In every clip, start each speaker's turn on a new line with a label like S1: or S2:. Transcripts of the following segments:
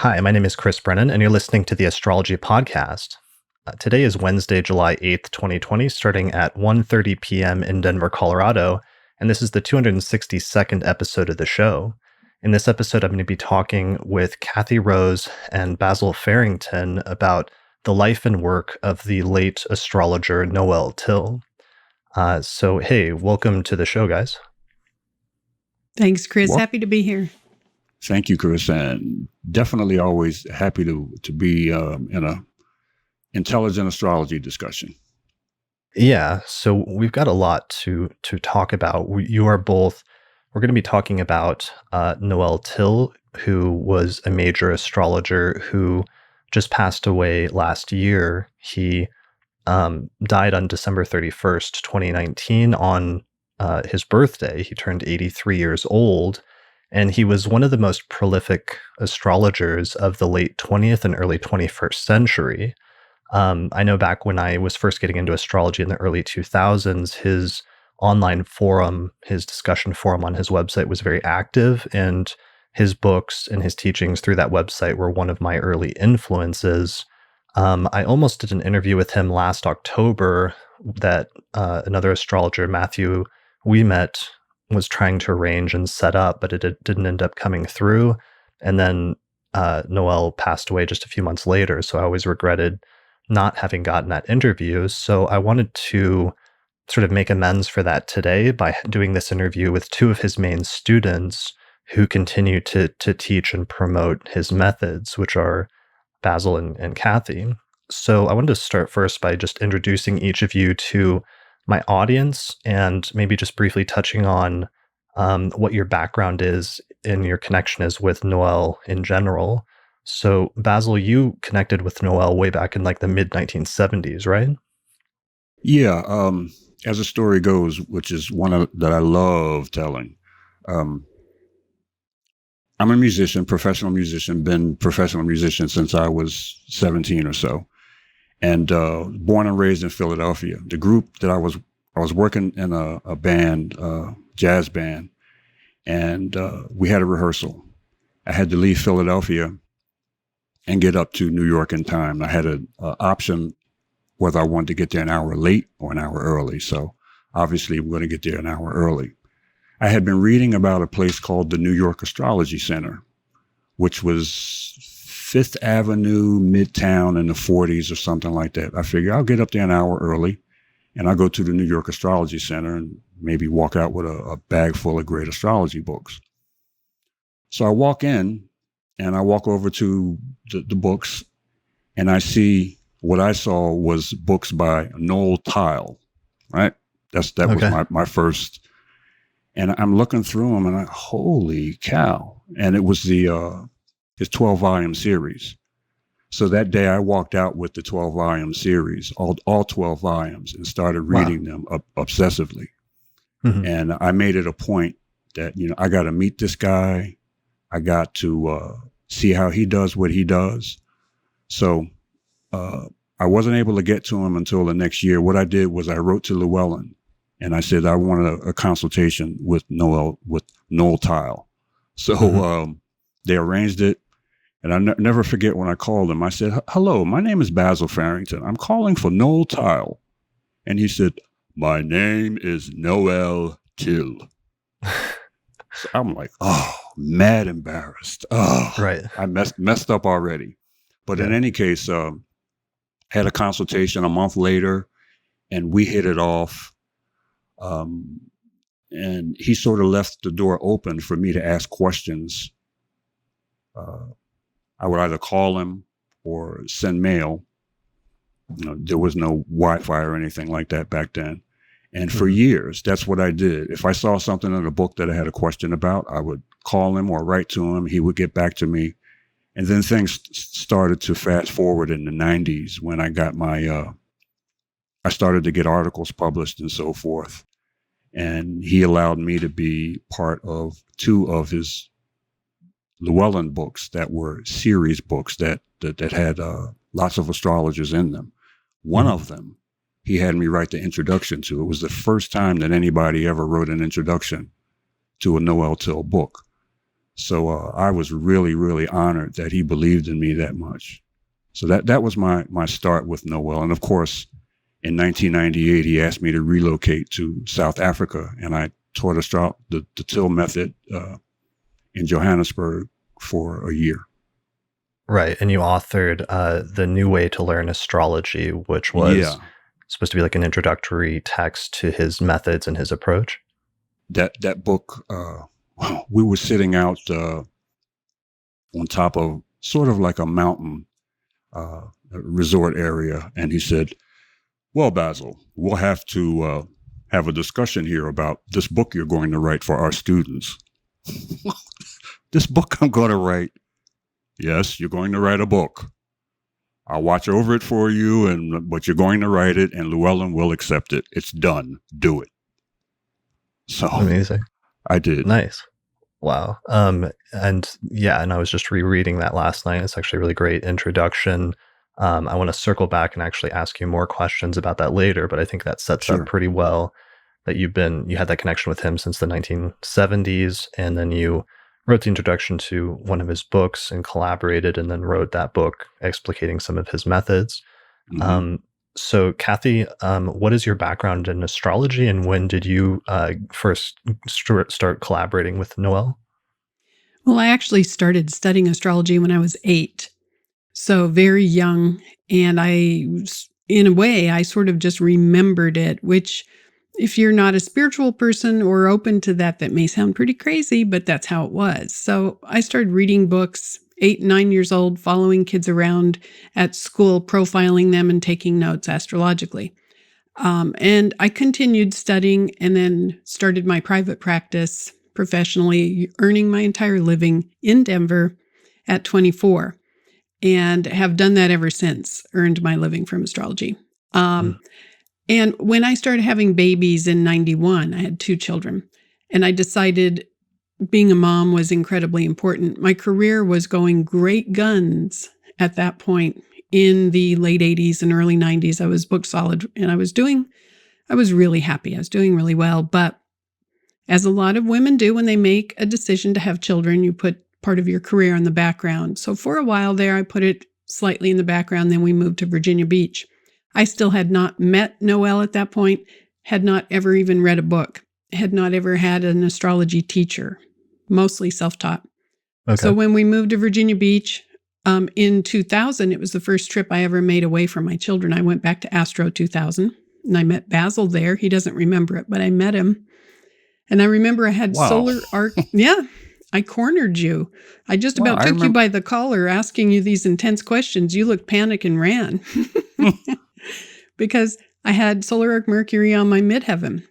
S1: Hi, my name is Chris Brennan, and you're listening to the Astrology podcast. Today is Wednesday, July 8th, 2020, starting at 1:30 p.m. in Denver, Colorado, and this is the 262nd episode of the show. In this episode, I'm going to be talking with Kathy Rose and Basil Fearrington about the life and work of the late astrologer Noel Tyl. Hey, welcome to the show, guys.
S2: Thanks, Chris.
S3: Well,
S2: happy to be here.
S3: Thank you, Chris, and definitely always happy to be in a intelligent astrology discussion.
S1: Yeah, so we've got a lot to talk about. We're going to be talking about Noel Tyl, who was a major astrologer who just passed away last year. He died on December 31st, 2019, on his birthday. He turned 83 years old. And he was one of the most prolific astrologers of the late 20th and early 21st century. I know back when I was first getting into astrology in the early 2000s, his online forum, his discussion forum on his website was very active, and his books and his teachings through that website were one of my early influences. I almost did an interview with him last October that another astrologer, Matthew Ouimet, was trying to arrange and set up, but it didn't end up coming through. And then Noel passed away just a few months later, so I always regretted not having gotten that interview. So I wanted to sort of make amends for that today by doing this interview with two of his main students who continue to teach and promote his methods, which are Basil and Kathy. So I wanted to start first by just introducing each of you to my audience and maybe just briefly touching on what your background is and your connection is with Noel in general. So Basil, you connected with Noel way back in like the mid 1970s, right?
S3: Yeah, as the story goes, which is that I love telling. I'm a musician, professional musician, been professional musician since I was 17 or so. And born and raised in Philadelphia. The group that I was working in a band, jazz band, and we had a rehearsal. I had to leave Philadelphia and get up to New York in time. I had an option whether I wanted to get there an hour late or an hour early. So obviously we're going to get there an hour early. I had been reading about a place called the New York Astrology Center, which was Fifth Avenue, Midtown in the 40s or something like that. I figure I'll get up there an hour early and I'll go to the New York Astrology Center and maybe walk out with a bag full of great astrology books. So I walk in and I walk over to the books and I see what I saw was books by Noel Tyl, right? That
S1: Okay.
S3: was my first. And I'm looking through them and holy cow. And it was his 12-volume series. So that day I walked out with the 12-volume series, all 12 volumes, and started reading them obsessively.
S1: Mm-hmm.
S3: And I made it a point that, I got to meet this guy. I got to see how he does what he does. So I wasn't able to get to him until the next year. What I did was I wrote to Llewellyn and I said I wanted a consultation with Noel Tyl. So they arranged it. And I never forget when I called him, I said, "Hello, my name is Basil Fearrington. I'm calling for Noel Tyl." And he said, "My name is Noel Tyl." So I'm like, mad embarrassed.
S1: Right.
S3: I messed up already. But in any case, had a consultation a month later and we hit it off. And he sort of left the door open for me to ask questions. I would either call him or send mail. There was no Wi-Fi or anything like that back then. And for years, that's what I did. If I saw something in a book that I had a question about, I would call him or write to him. He would get back to me. And then things started to fast forward in the 90s when I got I started to get articles published and so forth. And he allowed me to be part of two of his Llewellyn books that were series books that had lots of astrologers in them. One of them, he had me write the introduction to. It was the first time that anybody ever wrote an introduction to a Noel Tyl book. So I was really, really honored that he believed in me that much. So that was my start with Noel. And of course, in 1998, he asked me to relocate to South Africa, and I taught the Tyl method in Johannesburg for a year.
S1: Right. And you authored The New Way to Learn Astrology, which was supposed to be like an introductory text to his methods and his approach.
S3: That book, we were sitting out on top of sort of like a mountain resort area, and he said, "Well, Basil, we'll have to have a discussion here about this book you're going to write for our students." This book I'm going to write? Yes, you're going to write a book. I'll watch over it for you, but you're going to write it, and Llewellyn will accept it. It's done. Do it. So
S1: amazing.
S3: I did.
S1: Nice. Wow. And I was just rereading that last night. It's actually a really great introduction. I want to circle back and actually ask you more questions about that later, but I think that sets up pretty well that you had that connection with him since the 1970s, and then you wrote the introduction to one of his books and collaborated and then wrote that book explicating some of his methods. Mm-hmm. So Kathy, what is your background in astrology, and when did you first start collaborating with Noel?
S2: Well, I actually started studying astrology when I was 8, so very young. And in a way, I sort of just remembered it, which if you're not a spiritual person or open to that may sound pretty crazy, but that's how it was. So I started reading books, 8, 9 years old, following kids around at school, profiling them and taking notes astrologically. And I continued studying and then started my private practice professionally, earning my entire living in Denver at 24, and have done that ever since, earned my living from astrology. And when I started having babies in 91, I had 2 children, and I decided being a mom was incredibly important. My career was going great guns at that point in the late 80s and early 90s. I was booked solid, and I was really happy. I was doing really well. But as a lot of women do when they make a decision to have children, you put part of your career in the background. So for a while there, I put it slightly in the background. Then we moved to Virginia Beach. I still had not met Noel at that point, had not ever even read a book, had not ever had an astrology teacher, mostly self-taught. Okay. So when we moved to Virginia Beach in 2000, it was the first trip I ever made away from my children. I went back to Astro 2000, and I met Basil there. He doesn't remember it, but I met him. And I remember I had solar arc. Yeah, I cornered you. I just about took you by the collar asking you these intense questions. You looked panicked and ran. Because I had solar arc Mercury on my midheaven.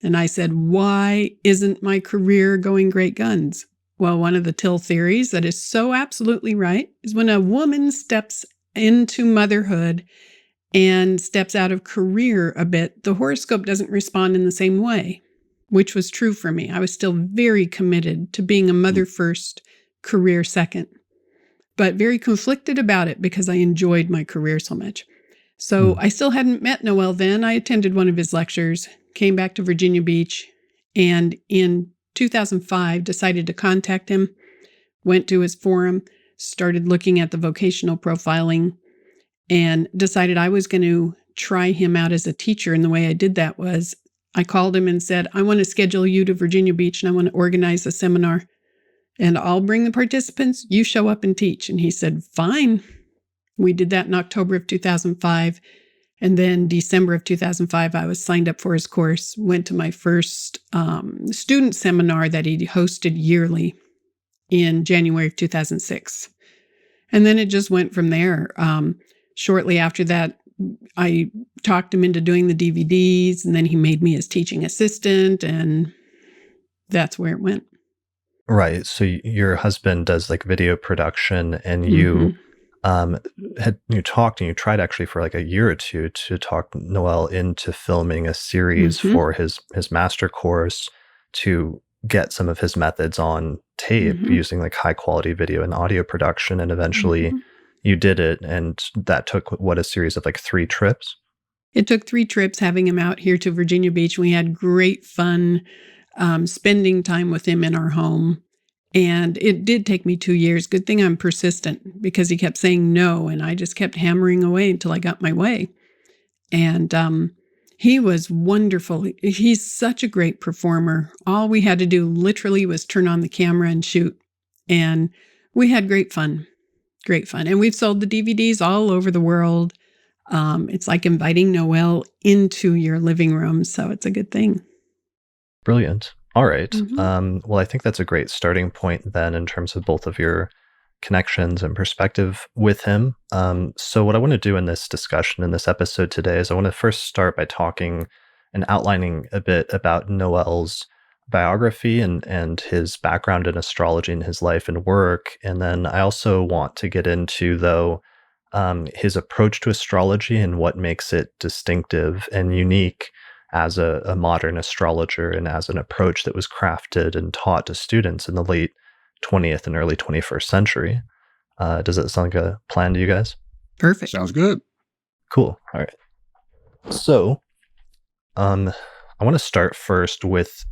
S2: And I said, why isn't my career going great guns? Well, one of the Tyl theories that is so absolutely right is when a woman steps into motherhood and steps out of career a bit, the horoscope doesn't respond in the same way, which was true for me. I was still very committed to being a mother first, career second, but very conflicted about it because I enjoyed my career so much. So I still hadn't met Noel then. I attended one of his lectures, came back to Virginia Beach, and in 2005 decided to contact him, went to his forum, started looking at the vocational profiling, and decided I was going to try him out as a teacher. And the way I did that was I called him and said, I want to schedule you to Virginia Beach and I want to organize a seminar and I'll bring the participants. You show up and teach. And he said, fine. We did that in October of 2005. And then December of 2005, I was signed up for his course, went to my first student seminar that he hosted yearly in January of 2006. And then it just went from there. Shortly after that, I talked him into doing the DVDs, and then he made me his teaching assistant, and that's where it went.
S1: Right. So your husband does like video production, and you you talked and you tried actually for like a year or two to talk Noel into filming a series for his master course to get some of his methods on tape using like high quality video and audio production. And eventually you did it. And that took a series of like 3 trips?
S2: It took 3 trips having him out here to Virginia Beach. We had great fun spending time with him in our home. And it did take me 2 years. Good thing I'm persistent because he kept saying no. And I just kept hammering away until I got my way. And he was wonderful. He's such a great performer. All we had to do literally was turn on the camera and shoot. And we had great fun. Great fun. And we've sold the DVDs all over the world. It's like inviting Noel into your living room. So it's a good thing.
S1: Brilliant. All right.
S2: Mhm.
S1: Well, I think that's a great starting point then in terms of both of your connections and perspective with him. So what I want to do in this discussion, in this episode today, is I want to first start by talking and outlining a bit about Noel's biography and his background in astrology and his life and work. And then I also want to get into, though, his approach to astrology and what makes it distinctive and unique as a modern astrologer and as an approach that was crafted and taught to students in the late 20th and early 21st century. Does that sound like a plan to you guys?
S2: Perfect.
S3: Sounds good.
S1: Cool. All right. So, I want to start first with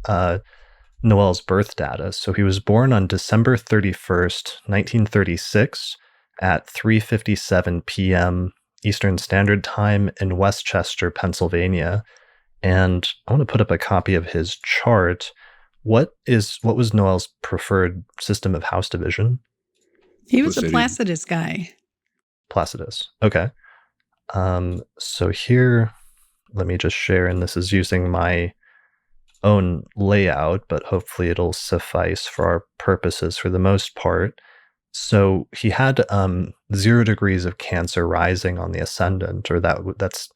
S1: Noel's birth data. So he was born on December 31st, 1936 at 3:57 p.m. Eastern Standard Time in Westchester, Pennsylvania. And I want to put up a copy of his chart. What was Noel's preferred system of house division?
S2: He was a
S3: Placidian.
S2: Placidus guy.
S1: Placidus. Okay. So here, let me just share, and this is using my own layout, but hopefully it'll suffice for our purposes for the most part. So he had 0 degrees of Cancer rising on the ascendant, or that's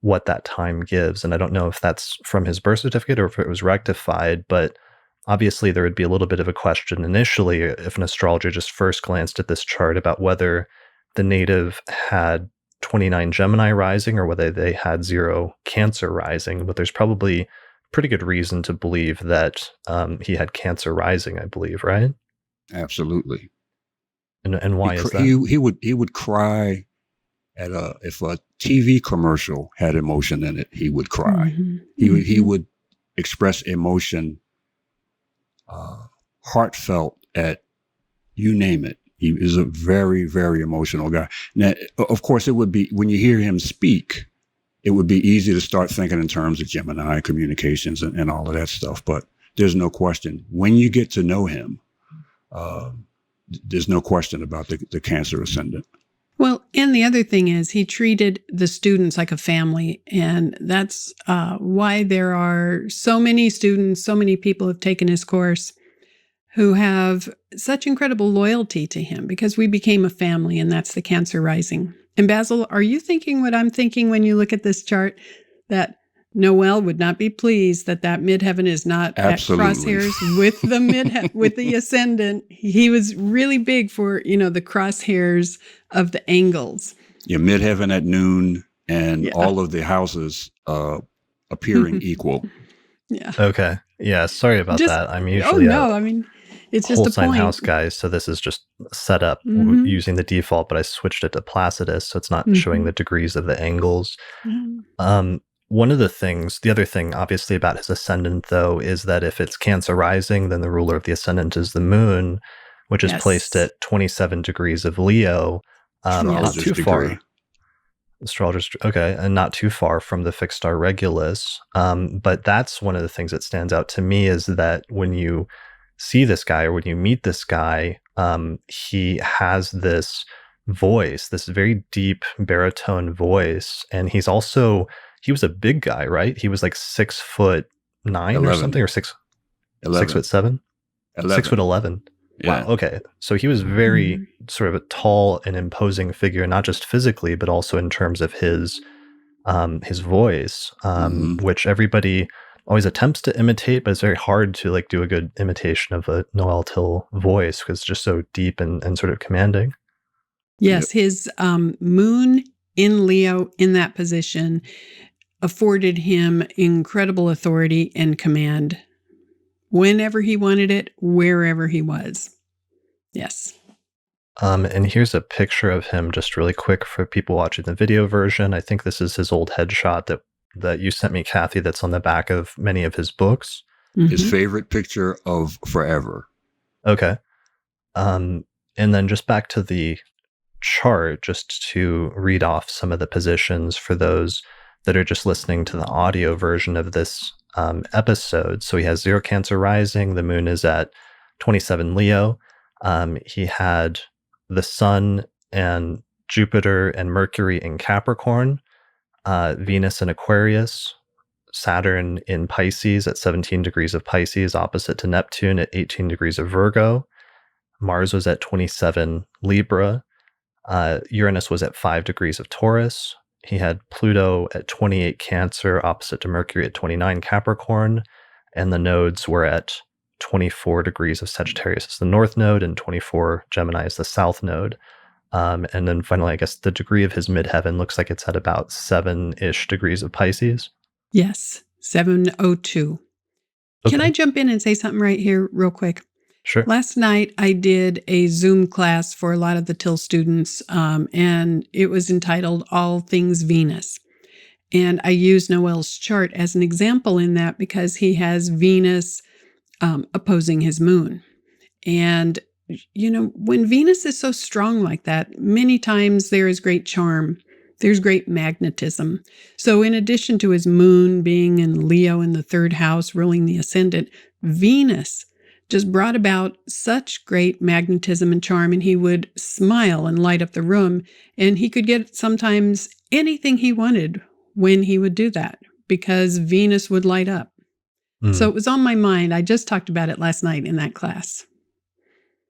S1: what that time gives. And I don't know if that's from his birth certificate or if it was rectified, but obviously there would be a little bit of a question initially if an astrologer just first glanced at this chart about whether the native had 29 Gemini rising or whether they had 0 Cancer rising. But there's probably pretty good reason to believe that he had Cancer rising, I believe, right?
S3: Absolutely.
S1: And why is that?
S3: He would cry at if a TV commercial had emotion in it, he would cry.
S2: Mhm.
S3: He would express emotion, heartfelt at you name it. He is a very, very emotional guy. Now, of course, it would be when you hear him speak, it would be easy to start thinking in terms of Gemini communications and all of that stuff. But there's no question when you get to know him, there's no question about the Cancer ascendant.
S2: Well, and the other thing is he treated the students like a family. And that's why there are so many students, so many people have taken his course who have such incredible loyalty to him because we became a family, and that's the Cancer rising. And Basil, are you thinking what I'm thinking when you look at this chart? That Noel would not be pleased that midheaven is not
S3: Absolutely.
S2: at crosshairs with the with the ascendant. He was really big for, the crosshairs of the angles.
S3: Yeah, midheaven at noon and
S2: Yeah.
S3: all of the houses appearing equal.
S2: Yeah.
S1: Okay. Yeah, sorry about
S2: Just-
S1: that. I'm usually
S2: it's
S1: a
S2: just a
S1: whole sign
S2: point.
S1: house guy, so this is just set up
S2: Mhm.
S1: using the default, but I switched it to Placidus, so it's not showing
S2: Mhm.
S1: the degrees of the angles.
S2: Mhm.
S1: The other thing, obviously, about his ascendant, though, is that if it's Cancer rising, then the ruler of the ascendant is the moon, which is
S2: Yes.
S1: placed at 27 degrees of Leo. Not
S3: Astrologer's
S1: too
S3: degree.
S1: far. Astrologers, okay, and not too far from the fixed star Regulus. But that's one of the things that stands out to me is that when you see this guy or when you meet this guy, he has this voice, this very deep baritone voice, and he was a big guy, right? He was like 6'9" or
S3: 11.
S1: something, or
S3: 11.
S1: 6'7", 6'11".
S3: Yeah.
S1: Wow. Okay. So he was very sort of a tall and imposing figure, not just physically, but also in terms of his voice, which everybody always attempts to imitate, but it's very hard to like do a good imitation of a Noel Tyl voice because it's just so deep and sort of commanding.
S2: Yes, his moon in Leo in that position afforded him incredible authority and command whenever he wanted it, wherever he was. Yes.
S1: And here's a picture of him just really quick for people watching the video version. I think this is his old headshot that you sent me, Kathy, that's on the back of many of his books.
S3: His favorite picture of forever.
S1: Okay. Um, and then just back to the chart, just to read off some of the positions for those that are just listening to the audio version of this episode. So he has 0 Cancer rising. The moon is at 27 Leo. He had the sun and Jupiter and Mercury in Capricorn, Venus in Aquarius, Saturn in Pisces at 17 degrees of Pisces, opposite to Neptune at 18 degrees of Virgo. Mars was at 27 Libra. Uranus was at 5 degrees of Taurus. He had Pluto at 28 Cancer, opposite to Mercury at 29 Capricorn. And the nodes were at 24 degrees of Sagittarius is the north node, and 24 Gemini is the south node. And then finally, I guess the degree of his midheaven looks like it's at about 7-ish degrees of Pisces.
S2: Yes, 702.
S1: Okay.
S2: Can I jump in and say something right here real quick?
S1: Sure.
S2: Last night, I did a Zoom class for a lot of the Tyl students, and it was entitled All Things Venus. And I used Noel's chart as an example in that because he has Venus opposing his moon. And, when Venus is so strong like that, many times there is great charm. There's great magnetism. So in addition to his moon being in Leo in the 3rd house, ruling the ascendant, Venus just brought about such great magnetism and charm, and he would smile and light up the room, and he could get sometimes anything he wanted when he would do that because Venus would light up. So it was on my mind. I just talked about it last night in that class.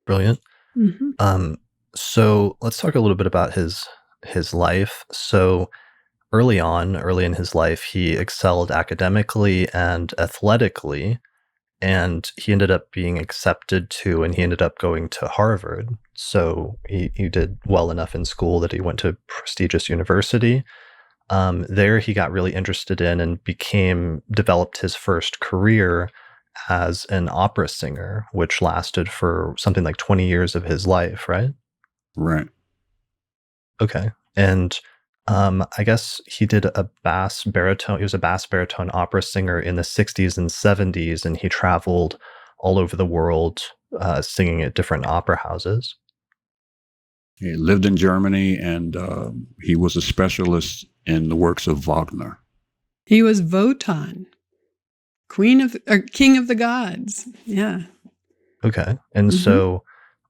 S1: Brilliant.
S2: Mm-hmm.
S1: So let's talk a little bit about his life. So early in his life, he excelled academically and athletically, and he ended up being accepted to, and he ended up going to Harvard. So he did well enough in school that he went to a prestigious university. There he got really interested in and developed his first career as an opera singer, which lasted for something like 20 years of his life, right?
S3: Right.
S1: Okay. And I guess he did a bass baritone. He was a bass baritone opera singer in the 60s and 70s, and he traveled all over the world singing at different opera houses.
S3: He lived in Germany, and he was a specialist in the works of Wagner.
S2: He was Wotan, king of the gods. Yeah.
S1: Okay. And so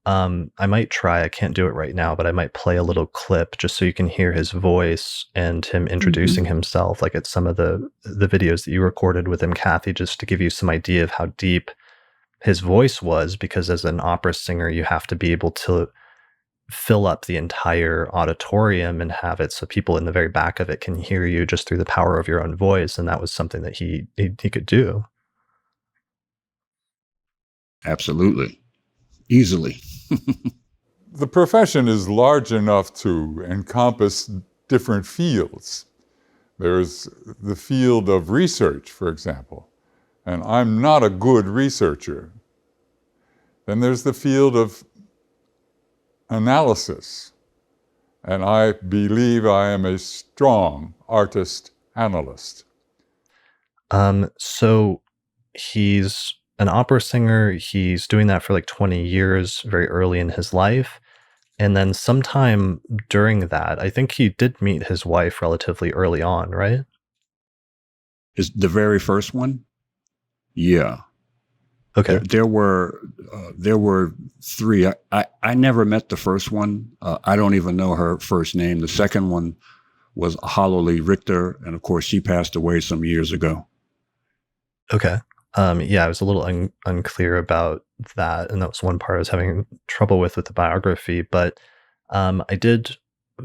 S1: I might try, I can't do it right now, but I might play a little clip just so you can hear his voice and him introducing himself, like at some of the videos that you recorded with him, Kathy, just to give you some idea of how deep his voice was, because as an opera singer, you have to be able to fill up the entire auditorium and have it so people in the very back of it can hear you just through the power of your own voice. And that was something that he could do.
S3: Absolutely. Easily.
S4: The profession is large enough to encompass different fields. There's the field of research, for example, and I'm not a good researcher. Then there's the field of analysis, and I believe I am a strong artist analyst.
S1: So he's an opera singer. He's doing that for like 20 years, very early in his life. And then sometime during that, I think he did meet his wife relatively early on, right?
S3: Is the very first one? Yeah.
S1: Okay.
S3: There were 3. I never met the first one. I don't even know her first name. The second one was Holly Richter, and of course, she passed away some years ago.
S1: Okay. Yeah, I was a little unclear about that, and that was one part I was having trouble with the biography. But I did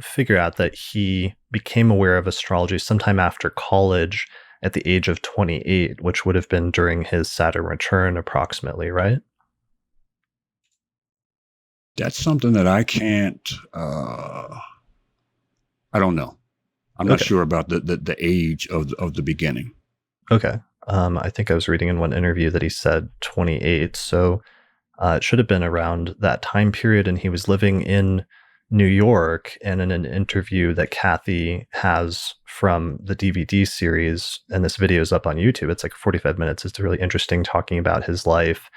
S1: figure out that he became aware of astrology sometime after college at the age of 28, which would have been during his Saturn return approximately, right?
S3: That's something that I can't, I don't know. I'm not sure about the age of the beginning.
S1: Okay. I think I was reading in one interview that he said 28. So it should have been around that time period. And he was living in New York. And in an interview that Kathy has from the DVD series, and this video is up on YouTube, it's like 45 minutes. It's really interesting, talking about his life.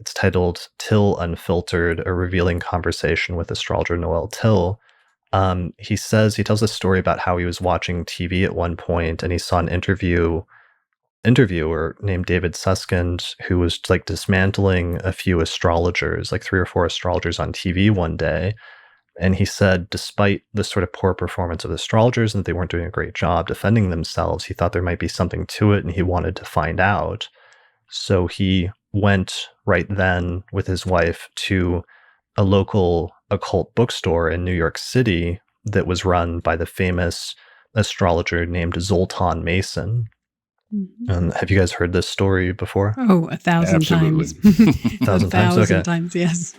S1: It's titled Tyl Unfiltered, A Revealing Conversation with Astrologer Noel Tyl. He tells a story about how he was watching TV at one point and he saw an interviewer named David Suskind who was like dismantling a few astrologers, like 3 or 4 astrologers on TV one day. And he said, despite the sort of poor performance of the astrologers and that they weren't doing a great job defending themselves, he thought there might be something to it and he wanted to find out. So he went right then with his wife to a local occult bookstore in New York City that was run by the famous astrologer named Zoltan Mason. Have you guys heard this story before?
S2: Oh, 1,000
S3: Absolutely.
S2: times.
S1: 1,000 times? Okay.
S2: 1,000 times, yes.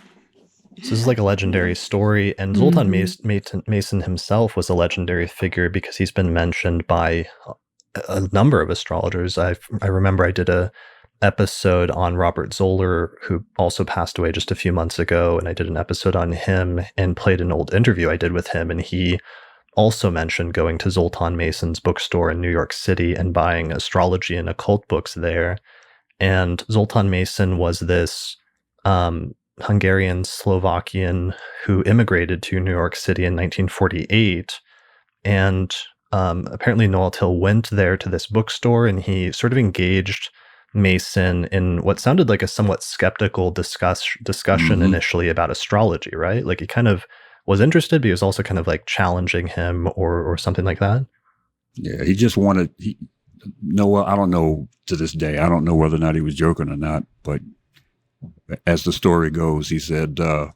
S1: So this is like a legendary story, and Zoltan Mason himself was a legendary figure because he's been mentioned by a number of astrologers. I remember I did a episode on Robert Zoller, who also passed away just a few months ago, and I did an episode on him and played an old interview I did with him, and he also mentioned going to Zoltan Mason's bookstore in New York City and buying astrology and occult books there. And Zoltan Mason was this Hungarian Slovakian who immigrated to New York City in 1948. And apparently Noel Tyl went there to this bookstore and he sort of engaged Mason in what sounded like a somewhat skeptical discussion initially about astrology, right? Like he kind of was interested, but he was also kind of like challenging him or something like that.
S3: Yeah, he just wanted, Noel, I don't know to this day, I don't know whether or not he was joking or not, but as the story goes, he said, oh,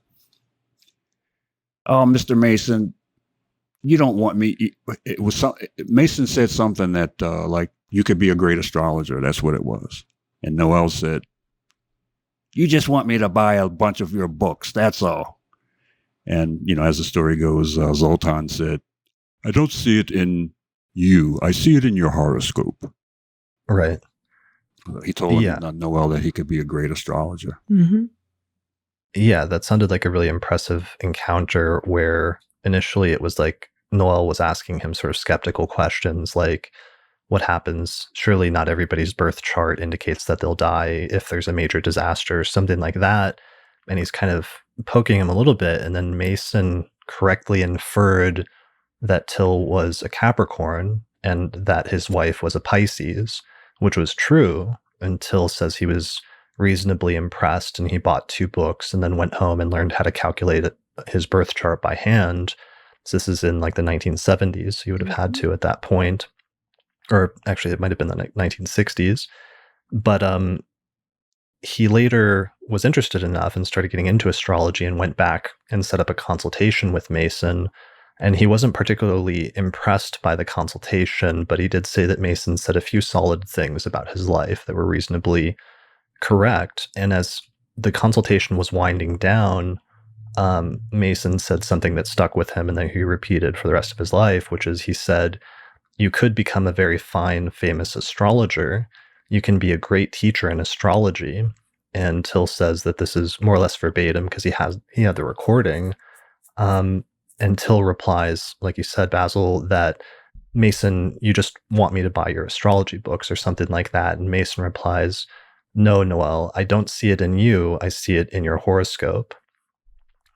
S3: Mr. Mason, you don't want me. Mason said something that like, you could be a great astrologer. That's what it was. And Noel said, you just want me to buy a bunch of your books. That's all. And, as the story goes, Zoltan said, I don't see it in you. I see it in your horoscope.
S1: Right.
S3: He told Noel that he could be a great astrologer.
S2: Mm-hmm.
S1: Yeah, that sounded like a really impressive encounter where initially it was like Noel was asking him sort of skeptical questions like, what happens? Surely not everybody's birth chart indicates that they'll die if there's a major disaster or something like that. And he's kind of poking him a little bit. And then Mason correctly inferred that Tyl was a Capricorn and that his wife was a Pisces, which was true. And Tyl says he was reasonably impressed and he bought 2 books and then went home and learned how to calculate his birth chart by hand. So this is in like the 1970s. He would have had to at that point. Or actually, it might have been the 1960s. But he later was interested enough and started getting into astrology and went back and set up a consultation with Mason. And he wasn't particularly impressed by the consultation, but he did say that Mason said a few solid things about his life that were reasonably correct. And as the consultation was winding down, Mason said something that stuck with him and that he repeated for the rest of his life, which is he said, you could become a very fine, famous astrologer. You can be a great teacher in astrology. And Tyl says that this is more or less verbatim because he had the recording. And Tyl replies, like you said, Basil, that Mason, you just want me to buy your astrology books or something like that. And Mason replies, no, Noel, I don't see it in you. I see it in your horoscope.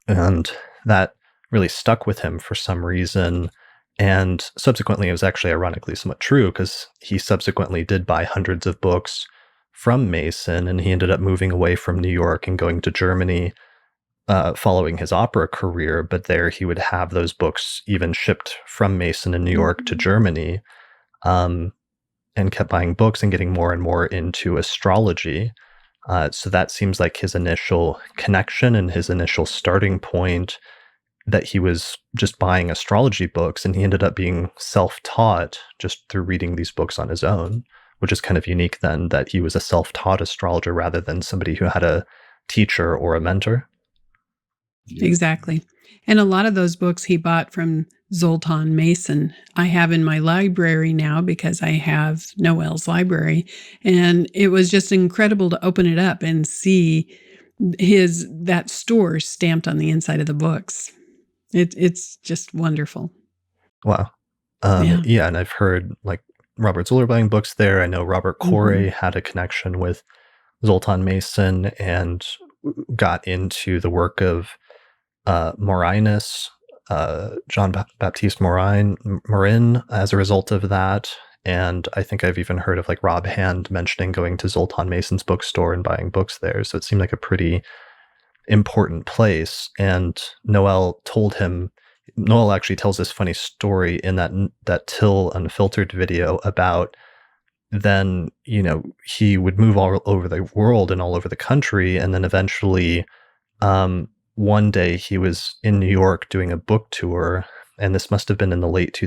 S1: And that really stuck with him for some reason. And subsequently, it was actually ironically somewhat true because he subsequently did buy hundreds of books from Mason, and he ended up moving away from New York and going to Germany following his opera career. But there he would have those books even shipped from Mason in New York to Germany, and kept buying books and getting more and more into astrology. So that seems like his initial connection and his initial starting point, that he was just buying astrology books and he ended up being self-taught just through reading these books on his own, which is kind of unique then that he was a self-taught astrologer rather than somebody who had a teacher or a mentor.
S2: Exactly. And a lot of those books he bought from Zoltan Mason, I have in my library now because I have Noel's library. And it was just incredible to open it up and see that store stamped on the inside of the books. It's just wonderful.
S1: Wow. Yeah, and I've heard like Robert Zoller buying books there. I know Robert Corey had a connection with Zoltan Mason and got into the work of Morinus, John Baptiste Morin as a result of that. And I think I've even heard of like Rob Hand mentioning going to Zoltan Mason's bookstore and buying books there. So it seemed like a pretty important place. And Noel actually tells this funny story in that Tyl Unfiltered video about then, he would move all over the world and all over the country. And then eventually, one day he was in New York doing a book tour, and this must have been in the late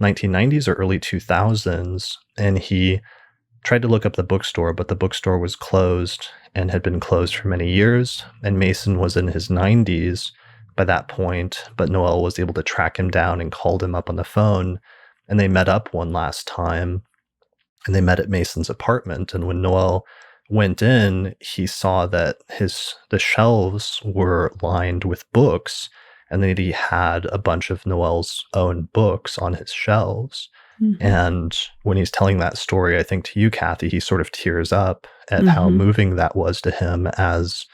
S1: 1990s or early 2000s. And he tried to look up the bookstore, but the bookstore was closed and had been closed for many years. And Mason was in his 90s by that point, but Noel was able to track him down and called him up on the phone. And they met up one last time, and they met at Mason's apartment. And when Noel went in, he saw that the shelves were lined with books, and that he had a bunch of Noel's own books on his shelves. Mm-hmm. And when he's telling that story, I think to you, Kathy, he sort of tears up at how moving that was to him, as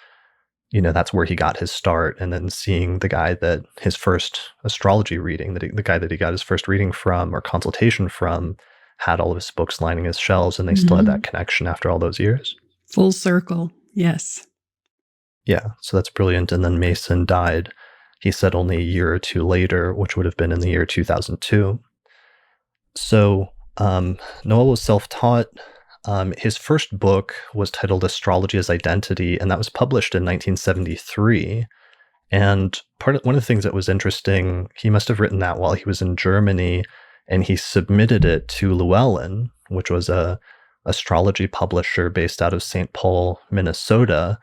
S1: that's where he got his start. And then seeing the guy that his first astrology reading, the guy that he got his first reading from or consultation from, had all of his books lining his shelves, and they still had that connection after all those years.
S2: Full circle. Yes.
S1: Yeah. So that's brilliant. And then Mason died, he said, only a year or two later, which would have been in the year 2002. So Noel was self-taught. His first book was titled Astrology as Identity, and that was published in 1973. And one of the things that was interesting, he must have written that while he was in Germany, and he submitted it to Llewellyn, which was a astrology publisher based out of St. Paul, Minnesota.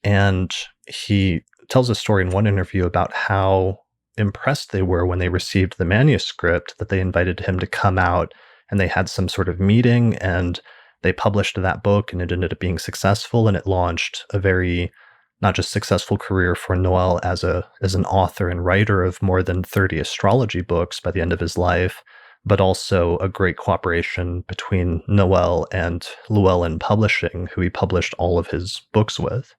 S1: And he tells a story in one interview about how impressed they were when they received the manuscript, that they invited him to come out, and they had some sort of meeting, and they published that book, and it ended up being successful, and it launched a very not just successful career for Noel as an author and writer of more than 30 astrology books by the end of his life, but also a great cooperation between Noel and Llewellyn Publishing, who he published all of his books with.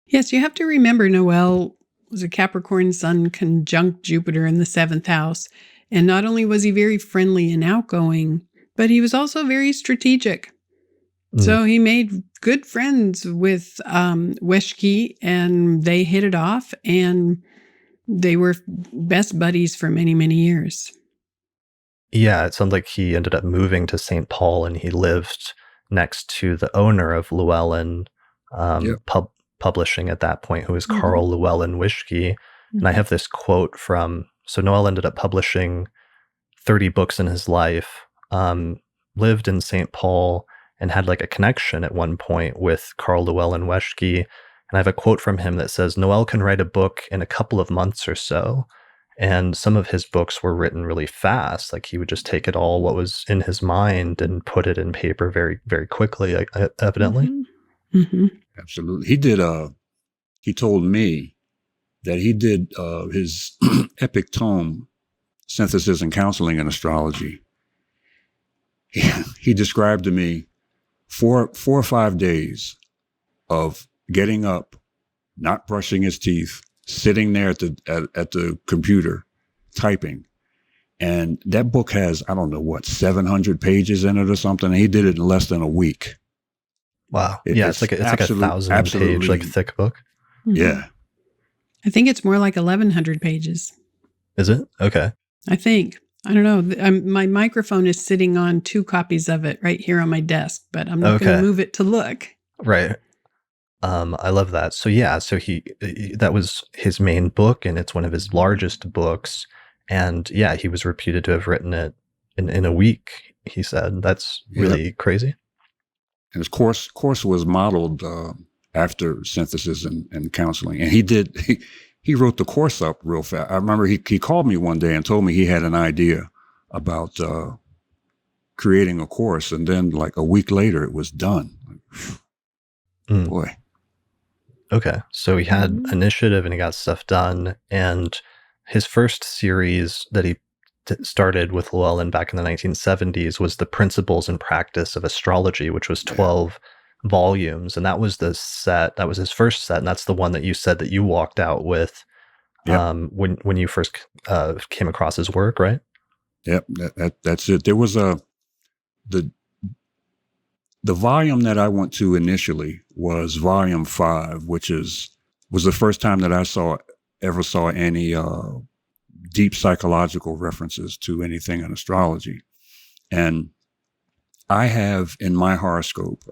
S2: Yes, you have to remember Noel was a Capricorn sun conjunct Jupiter in the 7th house. And not only was he very friendly and outgoing, but he was also very strategic. So he made good friends with Weschke, and they hit it off, and they were best buddies for many, many years.
S1: Yeah, it sounds like he ended up moving to St. Paul, and he lived next to the owner of Llewellyn Publishing at that point, who was Carl Llewellyn Weschke. And I have this quote so Noel ended up publishing 30 books in his life, lived in St. Paul, and had like a connection at one point with Carl Llewellyn Weschke. And I have a quote from him that says, "Noel can write a book in a couple of months or so." And some of his books were written really fast. Like he would just take it all, what was in his mind, and put it in paper very, very quickly, evidently.
S3: Absolutely. He told me that he did his epic tome, Synthesis and Counseling in Astrology. He described to me 4 or 5 days of getting up, not brushing his teeth, sitting there at the computer, typing. And that book has, 700 pages in it or something. And he did it in less than a week.
S1: Wow. It's like a 1,000-page like thick book.
S3: Yeah.
S2: I think it's more like 1,100 pages.
S1: Is it? Okay.
S2: I think. I don't know. My microphone is sitting on 2 copies of it right here on my desk, but I'm not going to move it to look.
S1: Right. I love that. So he that was his main book, and it's one of his largest books. And yeah, he was reputed to have written it in a week, he said. That's really crazy.
S3: And his course was modeled after Synthesis and Counseling. And he wrote the course up real fast. I remember he called me one day and told me he had an idea about creating a course. And then like a week later, it was done. Boy.
S1: Okay. So he had initiative and he got stuff done. And his first series that he started with Llewellyn back in the 1970s was the Principles and Practice of Astrology, which was 12 volumes. And that was that was his first set. And that's the one that you said that you walked out with when you first came across his work, right?
S3: Yep, that's it. There was the volume that I went to initially was volume 5, which was the first time that I ever saw any deep psychological references to anything in astrology. And I have in my horoscope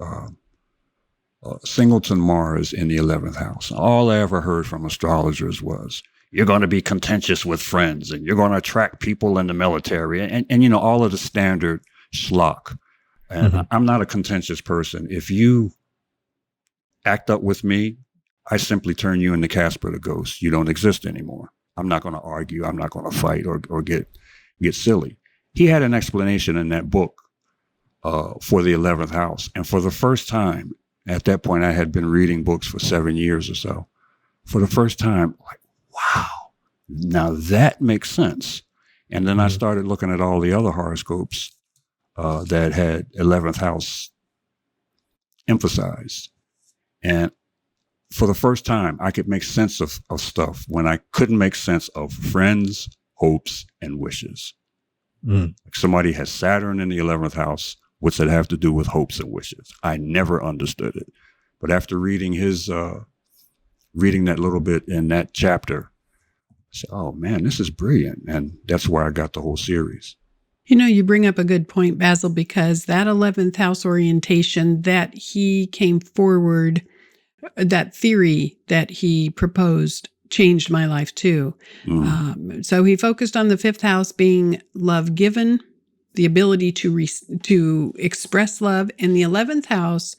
S3: Singleton Mars in the 11th house. All I ever heard from astrologers was, you're going to be contentious with friends and you're going to attract people in the military and all of the standard schlock. And I'm not a contentious person. If you act up with me, I simply turn you into Casper the Ghost. You don't exist anymore. I'm not going to argue. I'm not going to fight or get silly. He had an explanation in that book for the 11th house. And for the first time, at that point, I had been reading books for 7 years or so. For the first time, like, wow, now that makes sense. And then I started looking at all the other horoscopes that had 11th house emphasized. And for the first time, I could make sense of stuff when I couldn't make sense of friends, hopes, and wishes. Like somebody has Saturn in the 11th house. What's it have to do with hopes and wishes? I never understood it. But after reading reading that little bit in that chapter, I said, oh man, this is brilliant. And that's where I got the whole series.
S2: You bring up a good point, Basil, because that 11th house orientation that he came forward, that theory that he proposed changed my life too. So he focused on the 5th house being love given, the ability to express love, and the 11th house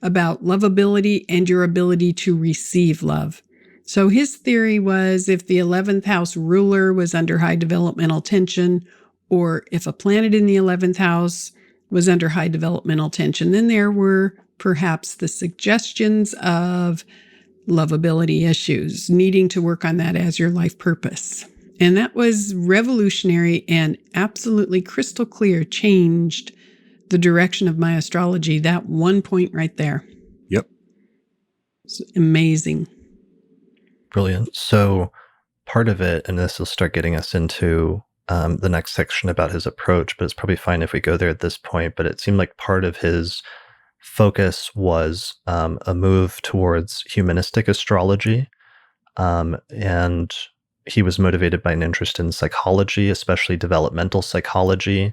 S2: about lovability and your ability to receive love. So his theory was if the 11th house ruler was under high developmental tension, or if a planet in the 11th house was under high developmental tension, then there were perhaps the suggestions of lovability issues, needing to work on that as your life purpose. And that was revolutionary and absolutely crystal clear, changed the direction of my astrology. That one point right there.
S3: Yep.
S2: It's amazing.
S1: Brilliant. So part of it, and this will start getting us into the next section about his approach, but it's probably fine if we go there at this point. But it seemed like part of his focus was a move towards humanistic astrology. And he was motivated by an interest in psychology, especially developmental psychology,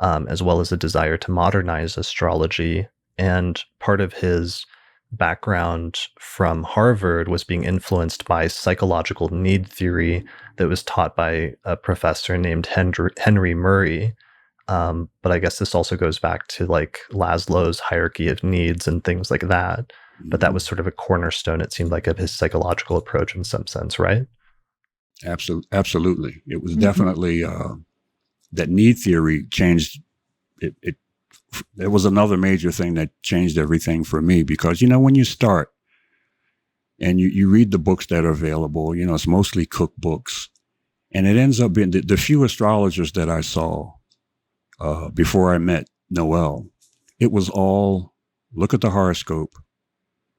S1: as well as a desire to modernize astrology. And part of his background from Harvard was being influenced by psychological need theory that was taught by a professor named Henry Murray. But I guess this also goes back to like Laszlo's hierarchy of needs and things like that. But that was sort of a cornerstone, it seemed like, of his psychological approach in some sense, right?
S3: Absolutely. It was definitely that need theory changed it. It was another major thing that changed everything for me because, when you start and you read the books that are available, it's mostly cookbooks, and it ends up being the few astrologers that I saw before I met Noel, it was all look at the horoscope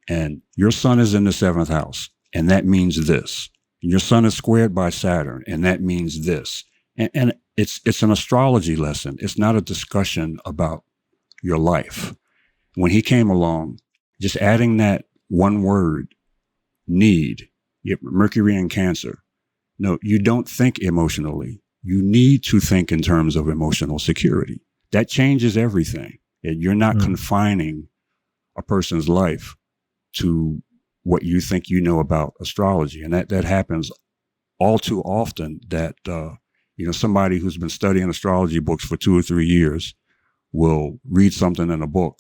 S3: and your sun is in the 7th house. And that means this. Your sun is squared by Saturn. And that means this. And it's an astrology lesson. It's not a discussion about your life. When he came along, just adding that one word, need, Mercury in Cancer. No, you don't think emotionally. You need to think in terms of emotional security. That changes everything. And you're not confining a person's life to what you think you know about astrology. And that happens all too often that, somebody who's been studying astrology books for 2 or 3 years will read something in a book.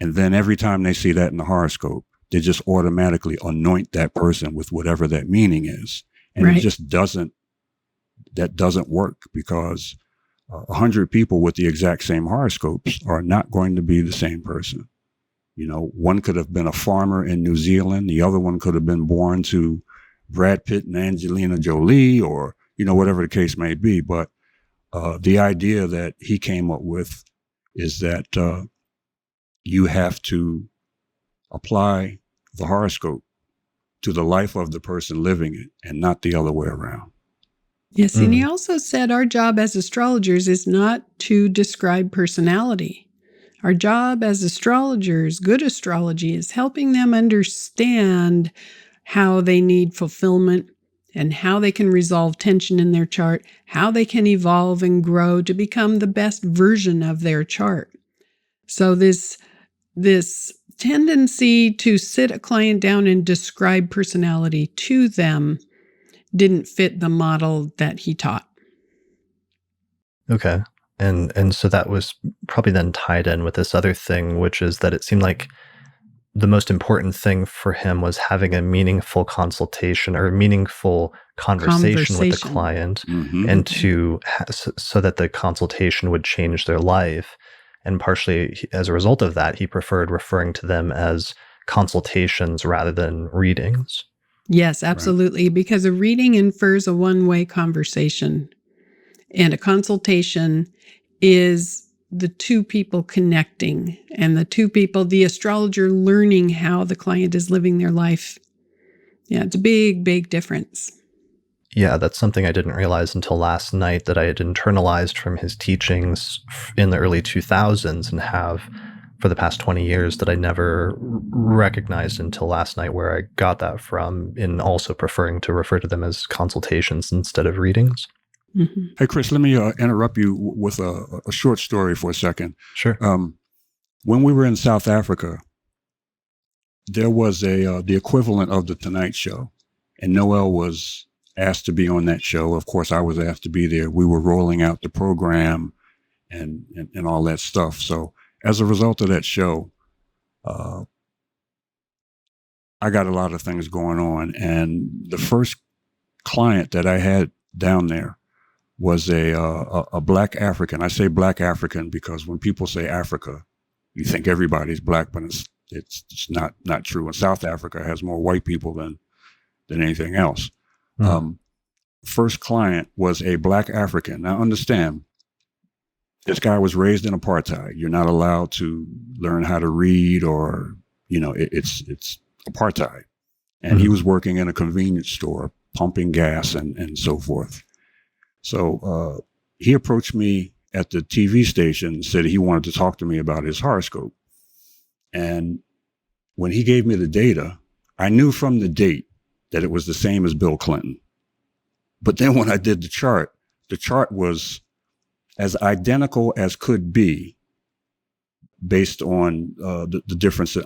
S3: And then every time they see that in the horoscope, they just automatically anoint that person with whatever that meaning is. And it just doesn't work because 100 people with the exact same horoscopes are not going to be the same person. One could have been a farmer in New Zealand. The other one could have been born to Brad Pitt and Angelina Jolie or, whatever the case may be. But The idea that he came up with is that you have to apply the horoscope to the life of the person living it and not the other way around.
S2: Yes, and he also said our job as astrologers is not to describe personality. Our job as astrologers, good astrology, is helping them understand how they need fulfillment and how they can resolve tension in their chart, how they can evolve and grow to become the best version of their chart. So this tendency to sit a client down and describe personality to them didn't fit the model that he taught.
S1: Okay. And so that was probably then tied in with this other thing, which is that it seemed like the most important thing for him was having a meaningful consultation or a meaningful conversation with the client, and so that the consultation would change their life. And partially as a result of that, he preferred referring to them as consultations rather than readings.
S2: Yes, absolutely. Right. Because a reading infers a one-way conversation, and a consultation is the two people connecting, and the two people, the astrologer learning how the client is living their life. Yeah, it's a big, big difference.
S1: Yeah, that's something I didn't realize until last night, that I had internalized from his teachings in the early 2000s and have for the past 20 years, that I never recognized until last night where I got that from, in also preferring to refer to them as consultations instead of readings.
S3: Mm-hmm. Hey, Chris, let me interrupt you with a short story for a second.
S1: Sure.
S3: When we were in South Africa, there was the equivalent of the Tonight Show, and Noel was asked to be on that show. Of course, I was asked to be there. We were rolling out the program and all that stuff. So as a result of that show, I got a lot of things going on. And the first client that I had down there was a Black African. I say Black African because when people say Africa, you think everybody's Black, but it's not true. And South Africa has more white people than anything else. Mm. First client was a Black African. Now understand, this guy was raised in apartheid. You're not allowed to learn how to read, or, it's apartheid. And he was working in a convenience store, pumping gas and so forth. So he approached me at the TV station and said he wanted to talk to me about his horoscope. And when he gave me the data, I knew from the date that it was the same as Bill Clinton. But then when I did the chart was as identical as could be based on the differences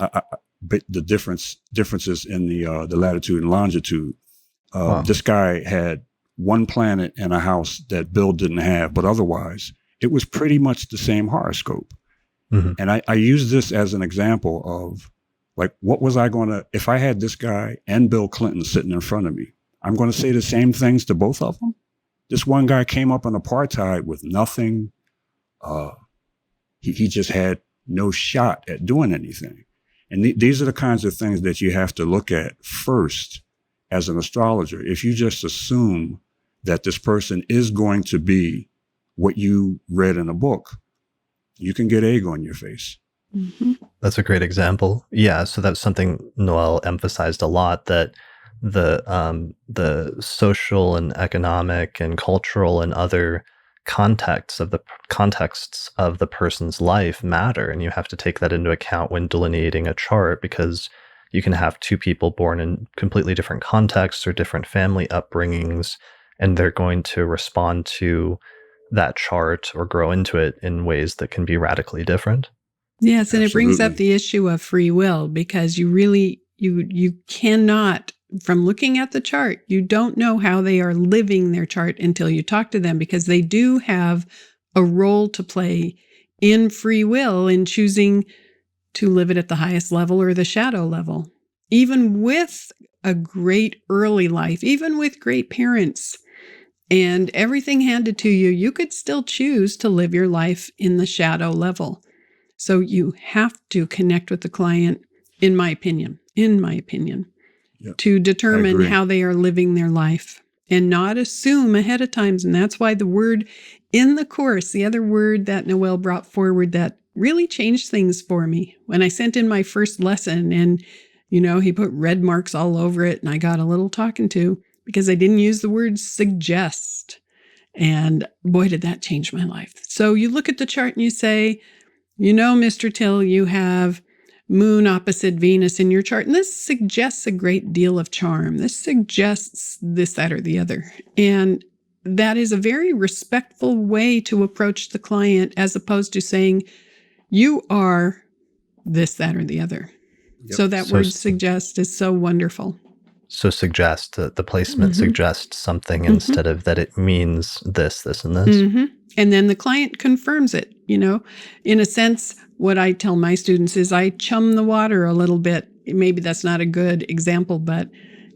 S3: in the latitude and longitude. Wow. This guy had one planet in a house that Bill didn't have, but otherwise it was pretty much the same horoscope. Mm-hmm. And I use this as an example of, like, what was I going to, if I had this guy and Bill Clinton sitting in front of me, I'm going to say the same things to both of them? This one guy came up in apartheid with nothing. He just had no shot at doing anything. And these are the kinds of things that you have to look at first as an astrologer. If you just assume that this person is going to be what you read in a book, you can get egg on your face.
S2: Mm-hmm.
S1: That's a great example. Yeah, so that's something Noel emphasized a lot, that the social and economic and cultural and other contexts of the person's life matter, and you have to take that into account when delineating a chart, because you can have two people born in completely different contexts or different family upbringings, and they're going to respond to that chart or grow into it in ways that can be radically different.
S2: Yes, and Absolutely. It brings up the issue of free will, because you really, you cannot, from looking at the chart, you don't know how they are living their chart until you talk to them, because they do have a role to play in free will in choosing to live it at the highest level or the shadow level. Even with a great early life, even with great parents and everything handed to you, you could still choose to live your life in the shadow level. So you have to connect with the client, in my opinion, yep. to determine how they are living their life. and not assume ahead of time. And that's why the word in the course, the other word that Noel brought forward that really changed things for me. When I sent in my first lesson and, he put red marks all over it and I got a little talking to because I didn't use the word suggest. And boy, did that change my life. So you look at the chart and you say, Mr. Tyl, you have moon opposite Venus in your chart. And this suggests a great deal of charm. This suggests this, that, or the other. And that is a very respectful way to approach the client as opposed to saying, you are this, that, or the other. Yep. So that word suggest is so wonderful.
S1: So suggest, the placement suggests something instead of that it means this, this, and this.
S2: And then the client confirms it, In a sense, what I tell my students is I chum the water a little bit. Maybe that's not a good example, but,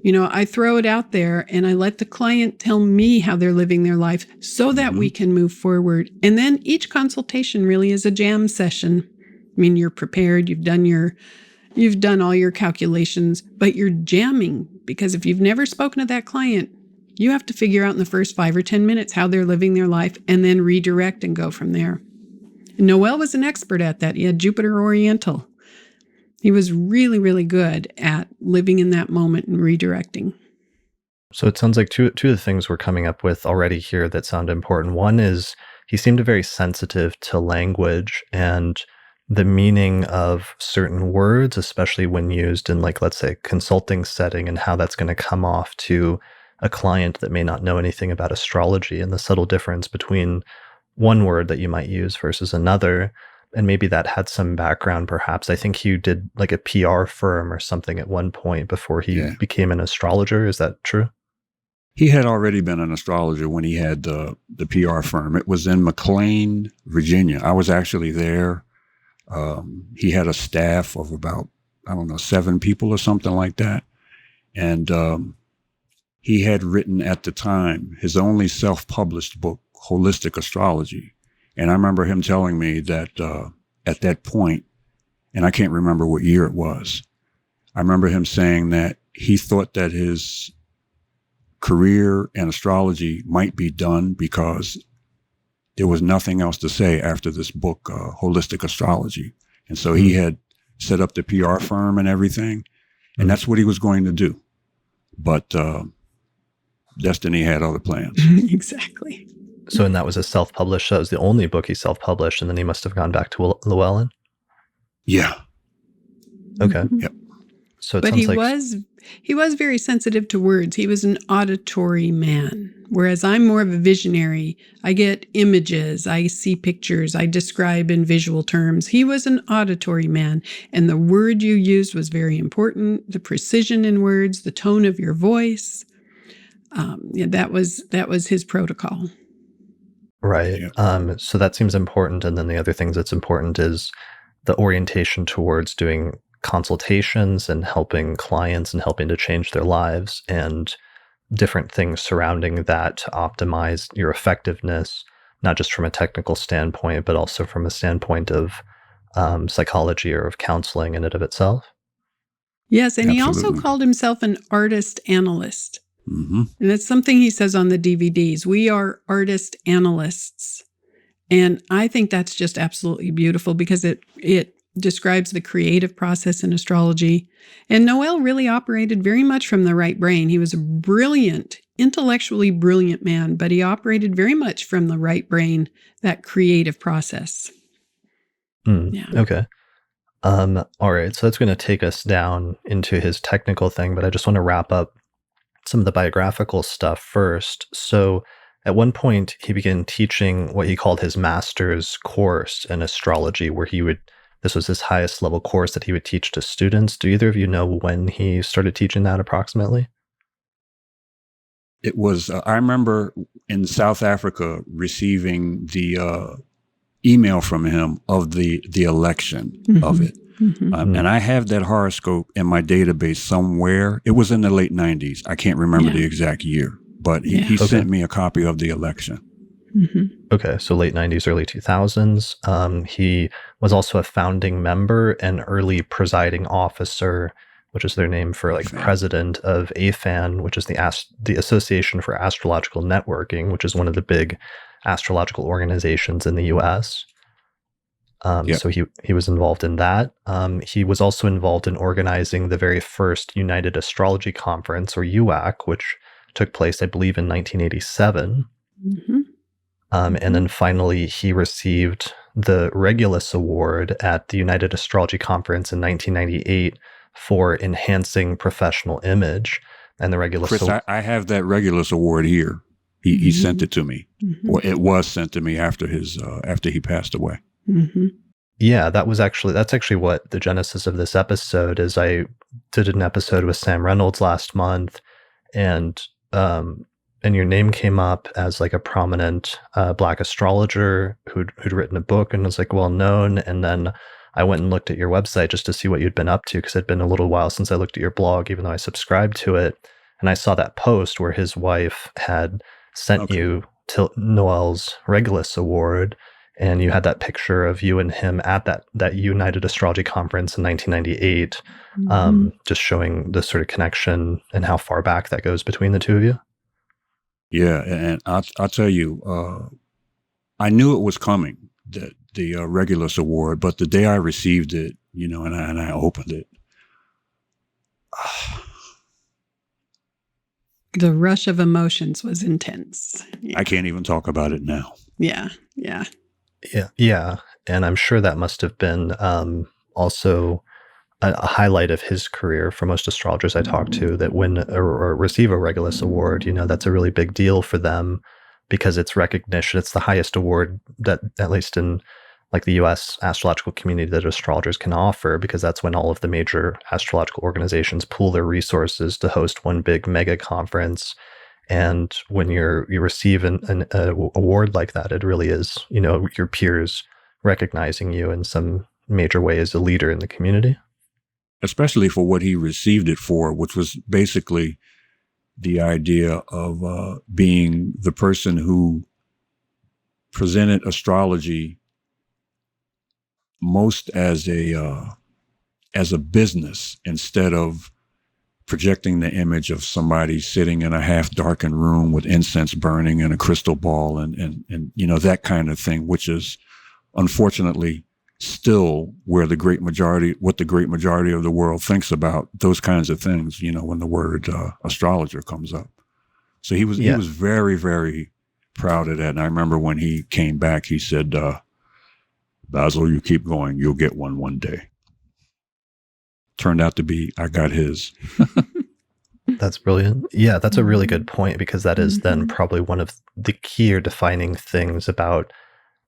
S2: I throw it out there and I let the client tell me how they're living their life so that we can move forward. And then each consultation really is a jam session. I mean, you're prepared, you've done all your calculations, but you're jamming because if you've never spoken to that client, you have to figure out in the first 5 or 10 minutes how they're living their life and then redirect and go from there. And Noel was an expert at that. He had Jupiter Oriental. He was really, really good at living in that moment and redirecting.
S1: So it sounds like two of the things we're coming up with already here that sound important. One is he seemed very sensitive to language and the meaning of certain words, especially when used in, let's say, consulting setting, and how that's going to come off to a client that may not know anything about astrology, and the subtle difference between one word that you might use versus another. And maybe that had some background, perhaps. I think he did a PR firm or something at one point before he became an astrologer. Is that true?
S3: He had already been an astrologer when he had the PR firm. It was in McLean, Virginia. I was actually there. He had a staff of about, 7 people or something like that. And he had written at the time his only self-published book, Holistic Astrology. And I remember him telling me that at that point, and I can't remember what year it was, I remember him saying that he thought that his career in astrology might be done because there was nothing else to say after this book, Holistic Astrology. And so he had set up the PR firm and everything, and that's what he was going to do. But destiny had other plans.
S2: Exactly.
S1: So, and that was a self-published, that was the only book he self-published, and then he must have gone back to Llewellyn?
S3: Yeah.
S1: Okay.
S3: Yep.
S1: So it
S2: but
S1: sounds
S2: he was very sensitive to words. He was an auditory man, whereas I'm more of a visionary. I get images, I see pictures, I describe in visual terms. He was an auditory man, and the word you used was very important, the precision in words, the tone of your voice. That was his protocol.
S1: Right.
S3: Yeah.
S1: So that seems important. And then the other things that's important is the orientation towards doing consultations and helping clients and helping to change their lives, and different things surrounding that to optimize your effectiveness, not just from a technical standpoint, but also from a standpoint of psychology or of counseling in and of itself.
S2: Yes, and
S3: Absolutely.
S2: He also called himself an artist analyst.
S3: Mm-hmm.
S2: And that's something he says on the DVDs. We are artist analysts. And I think that's just absolutely beautiful because it describes the creative process in astrology. And Noel really operated very much from the right brain. He was a brilliant, intellectually brilliant man, but he operated very much from the right brain, that creative process.
S1: Yeah. Okay. All right. So that's going to take us down into his technical thing, but I just want to wrap up some of the biographical stuff first. So at one point, he began teaching what he called his master's course in astrology, where this was his highest level course that he would teach to students. Do either of you know when he started teaching that approximately?
S3: It was, I remember in South Africa receiving the email from him of the election of it.
S2: Mm-hmm.
S3: And I have that horoscope in my database somewhere. It was in the late 90s. I can't remember the exact year, but he sent me a copy of the election.
S2: Mm-hmm.
S1: Okay, so late 90s, early 2000s. He was also a founding member and early presiding officer which is their name for like
S3: AFAN.
S1: president of AFAN, which is the Association for Astrological Networking, which is one of the big astrological organizations in the U.S.
S3: Yep.
S1: So he was involved in that. He was also involved in organizing the very first United Astrology Conference, or UAC, which took place, I believe, in 1987.
S2: Mm-hmm.
S1: And then finally, he received the Regulus Award at the United Astrology Conference in 1998 for enhancing professional image. And the Regulus
S3: Chris, I have that Regulus Award here. He sent it to me, or it was sent to me after he passed away.
S2: Mm-hmm.
S1: Yeah, that's actually what the genesis of this episode is. I did an episode with Sam Reynolds last month, and your name came up as like a prominent Black astrologer who'd written a book and was like well known. And then I went and looked at your website just to see what you'd been up to, because it'd been a little while since I looked at your blog, even though I subscribed to it. And I saw that post where his wife had sent you to Noel's Regulus Award. And you had that picture of you and him at that United Astrology Conference in 1998, just showing the sort of connection and how far back that goes between the two of you.
S3: Yeah, and I'll tell you, I knew it was coming, the Regulus Award, but the day I received it, and I opened it,
S2: the rush of emotions was intense. Yeah.
S3: I can't even talk about it now.
S2: Yeah.
S1: Yeah. And I'm sure that must have been also a highlight of his career for most astrologers I talk to, that win or receive a Regulus Award. That's a really big deal for them because it's recognition. It's the highest award that, at least in like the U.S. astrological community, that astrologers can offer, because that's when all of the major astrological organizations pool their resources to host one big mega conference. And when you receive an award like that, it really is, your peers recognizing you in some major way as a leader in the community.
S3: Especially for what he received it for, which was basically the idea of being the person who presented astrology most as a business, instead of projecting the image of somebody sitting in a half-darkened room with incense burning and a crystal ball and that kind of thing, which is unfortunately still what the great majority of the world thinks about those kinds of things, when the word astrologer comes up. So he was very, very proud of that. And I remember when he came back, he said, Basil, you keep going, you'll get one day. Turned out to be, I got his.
S1: That's brilliant. Yeah, that's a really good point, because that is then probably one of the key or defining things about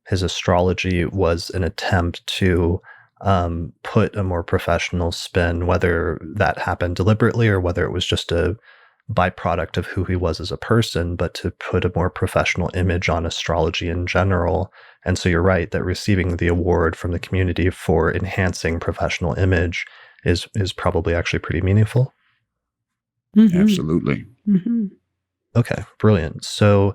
S1: his astrology, was an attempt to put a more professional spin, whether that happened deliberately or whether it was just a byproduct of who he was as a person, but to put a more professional image on astrology in general. And so you're right that receiving the award from the community for enhancing professional image is probably actually pretty meaningful.
S2: Mm-hmm.
S3: Absolutely.
S2: Mm-hmm.
S1: Okay, brilliant. So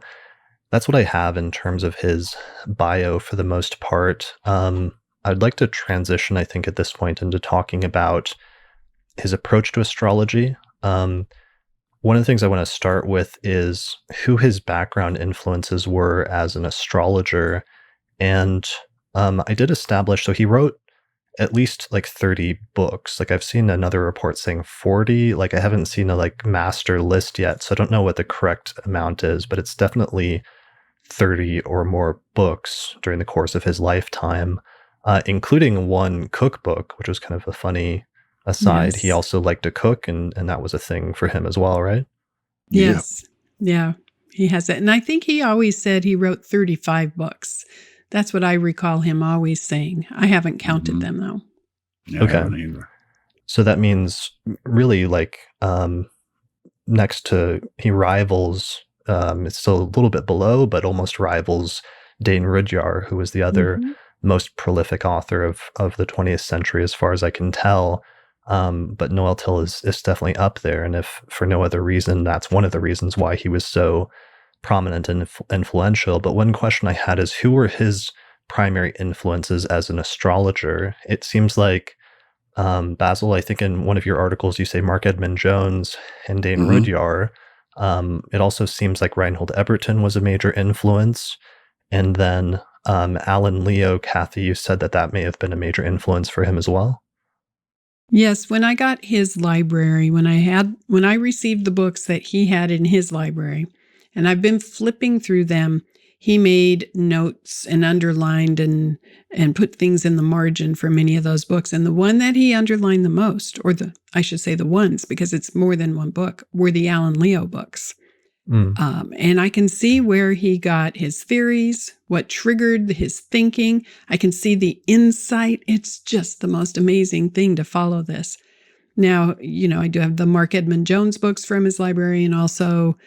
S1: that's what I have in terms of his bio for the most part. I'd like to transition, I think, at this point into talking about his approach to astrology. One of the things I want to start with is who his background influences were as an astrologer. And I did establish, so he wrote at least like 30 books. Like I've seen another report saying 40. Like I haven't seen a like master list yet, so I don't know what the correct amount is, but it's definitely 30 or more books during the course of his lifetime, including one cookbook, which was kind of a funny aside.
S2: Yes.
S1: He also liked to cook, and that was a thing for him as well, right?
S2: Yes. Yeah, he has it. And I think he always said he wrote 35 books. That's what I recall him always saying. I haven't counted them, though.
S3: Yeah,
S1: Okay.
S3: I haven't either.
S1: So that means really like next to, he rivals, it's still a little bit below, but almost rivals Dane Rudyard, who was the other most prolific author of the 20th century, as far as I can tell. But Noel Tyl is definitely up there. And if for no other reason, that's one of the reasons why he was so prominent and influential. But one question I had is, who were his primary influences as an astrologer? It seems like Basil, I think in one of your articles you say Mark Edmund Jones and Dane
S3: Hmm.
S1: Rudyard. It also seems like Reinhold Eberton was a major influence. And then Alan Leo, Kathy, you said that may have been a major influence for him as well.
S2: Yes, when I got his library, when I received the books that he had in his library, and I've been flipping through them, he made notes and underlined and put things in the margin for many of those books. And the one that he underlined the most, or I should say the ones, because it's more than one book, were the Alan Leo books. And I can see where he got his theories, what triggered his thinking. I can see the insight. It's just the most amazing thing to follow this. Now, I do have the Mark Edmund Jones books from his library and also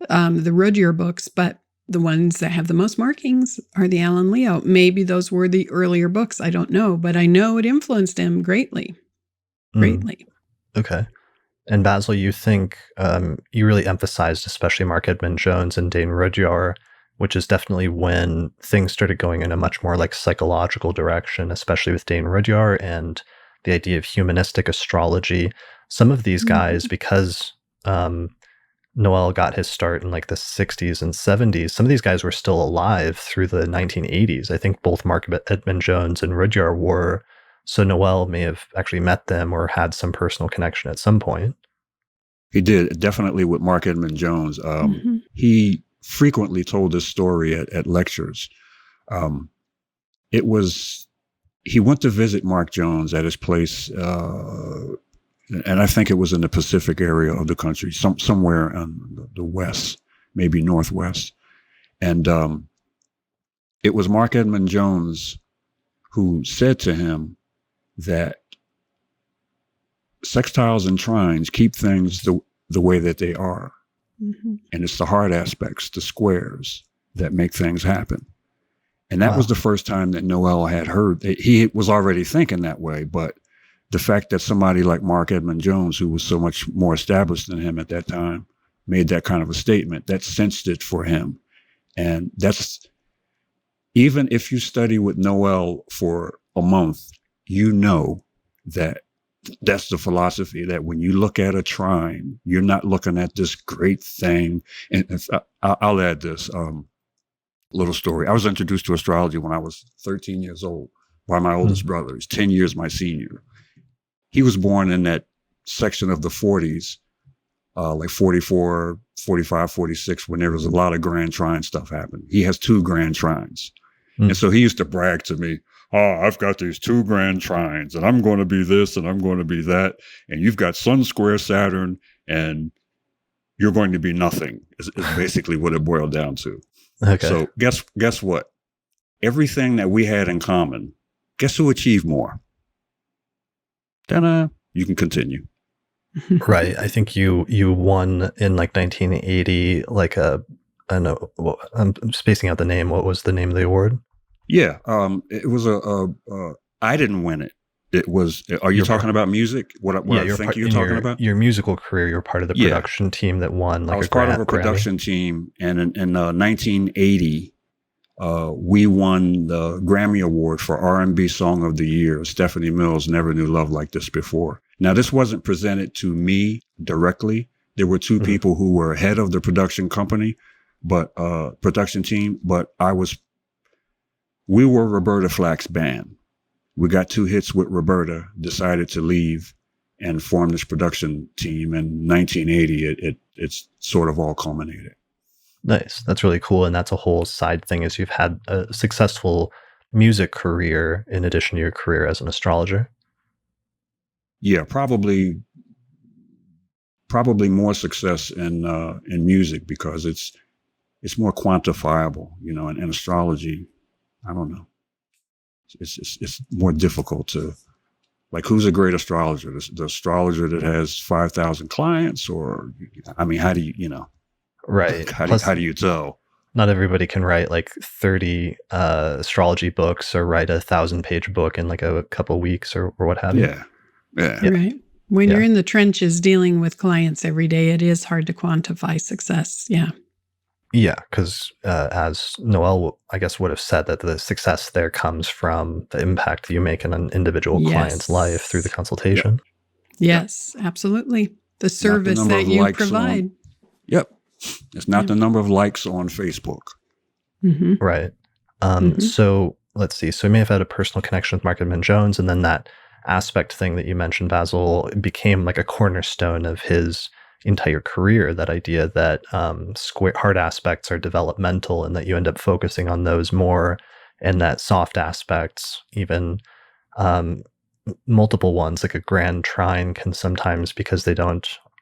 S2: the Rudyard books, but the ones that have the most markings are the Alan Leo. Maybe those were the earlier books. I don't know, but I know it influenced him greatly. Greatly.
S1: Okay. And Basil, you think you really emphasized especially Mark Edmund Jones and Dane Rudyard, which is definitely when things started going in a much more like psychological direction, especially with Dane Rudyard and the idea of humanistic astrology. Some of these guys, because Noel got his start in like the 60s and 70s, some of these guys were still alive through the 1980s. I think both Mark Edmund Jones and Rudyard were. So Noel may have actually met them or had some personal connection at some point.
S3: He did, definitely with Mark Edmund Jones. He frequently told this story at lectures. He went to visit Mark Jones at his place, and I think it was in the Pacific area of the country, somewhere in the west, maybe northwest. And it was Mark Edmund Jones who said to him that sextiles and trines keep things the way that they are. And it's the hard aspects, the squares, that make things happen. And that was the first time that Noel had heard. He was already thinking that way, but the fact that somebody like Mark Edmund Jones, who was so much more established than him at that time, made that kind of a statement, that cinched it for him. And that's, even if you study with Noel for a month, you know that that's the philosophy, that when you look at a trine, you're not looking at this great thing. And I'll add this little story. I was introduced to astrology when I was 13 years old by my oldest brother. He's 10 years my senior. He was born in that section of the 40s, like 44, 45, 46, when there was a lot of grand trine stuff happening. He has 2 grand trines. And so he used to brag to me, I've got these 2 grand trines and I'm going to be this and I'm going to be that. And you've got Sun square Saturn and you're going to be nothing is basically what it boiled down to.
S1: Okay.
S3: So guess what? Everything that we had in common, guess who achieved more? Ta-da! You can continue.
S1: Right. I think you won in like 1980, like I don't know, I'm spacing out the name. What was the name of the award?
S3: Yeah. It was I didn't win it. It was, are you talking about music? What I think you're talking about?
S1: Your musical career, you're part of the production team that won like
S3: I was part of a production team, and in 1980, we won the Grammy Award for R&B Song of the Year. Stephanie Mills, Never Knew Love Like This Before. Now, this wasn't presented to me directly. There were 2 people who were head of the production company, but production team, but we were Roberta Flack's band. We got 2 hits with Roberta, decided to leave and form this production team. In 1980, it's sort of all culminated.
S1: Nice. That's really cool. And that's a whole side thing, is you've had a successful music career in addition to your career as an astrologer.
S3: Yeah, probably more success in music because it's more quantifiable, and astrology, I don't know. It's more difficult to, like, who's a great astrologer? The astrologer that has 5,000 clients, or, I mean, how do you,
S1: right?
S3: How do you tell?
S1: Not everybody can write like 30 astrology books or write a 1,000-page book in like a couple weeks or what have you.
S3: Yeah.
S2: Right. When you're in the trenches dealing with clients every day, it is hard to quantify success. Yeah.
S1: Yeah, because as Noel, I guess, would have said, that the success there comes from the impact that you make in an individual client's life through the
S2: Yes.
S3: Yep.
S1: consultation.
S3: Yep.
S2: Yes, absolutely. The
S3: Not the
S2: service
S3: number
S2: that
S3: of
S2: you
S3: likes on.
S2: provide.
S3: Yep. It's not
S2: Yeah.
S3: the number of likes on Facebook.
S2: Mm-hmm.
S1: Right.
S2: Mm-hmm.
S1: So let's see. So he may have had a personal connection with Mark Edmund Jones, and then that aspect thing that you mentioned, Basil, became like a cornerstone of his entire career. That idea that square hard aspects are developmental, and that you end up focusing on those more, and that soft aspects, even um, multiple ones, like a grand trine, can sometimes, because they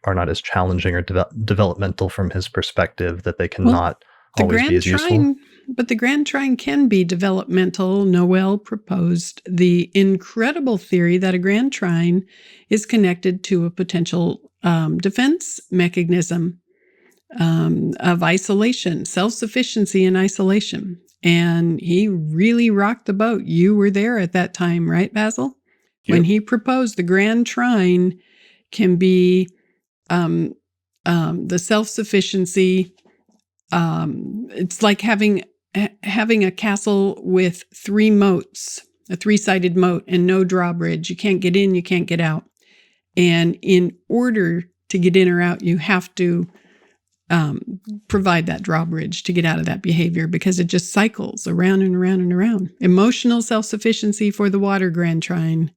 S1: are not as challenging or developmental from his perspective, that they
S2: Well,
S1: cannot
S2: the
S1: always be
S2: grand
S1: as useful.
S2: trine can be developmental. Noel proposed the incredible theory that a grand trine is connected to a potential defense mechanism of isolation, self-sufficiency and isolation. And he really rocked the boat. You were there at that time, right, Basil? When
S3: Yep.
S2: he proposed the grand trine can be the self-sufficiency. It's like having a castle with three moats, a three-sided moat, and no drawbridge. You can't get in, you can't get out. And in order to get in or out, you have to provide that drawbridge to get out of that behavior, because it just cycles around and around and around. Emotional self-sufficiency for the water grand trine.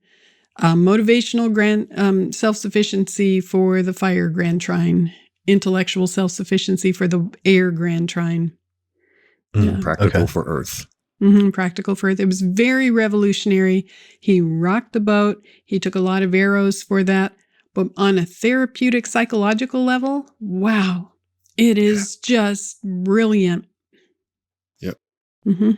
S2: Motivational grand self-sufficiency for the fire grand trine. Intellectual self-sufficiency for the air grand trine. Yeah.
S3: Practical
S1: Okay.
S3: for Earth.
S2: Practical for Earth. It was very revolutionary. He rocked the boat. He took a lot of arrows for that. But on a therapeutic psychological level, wow, it is just brilliant.
S3: Yep.
S2: Mm-hmm.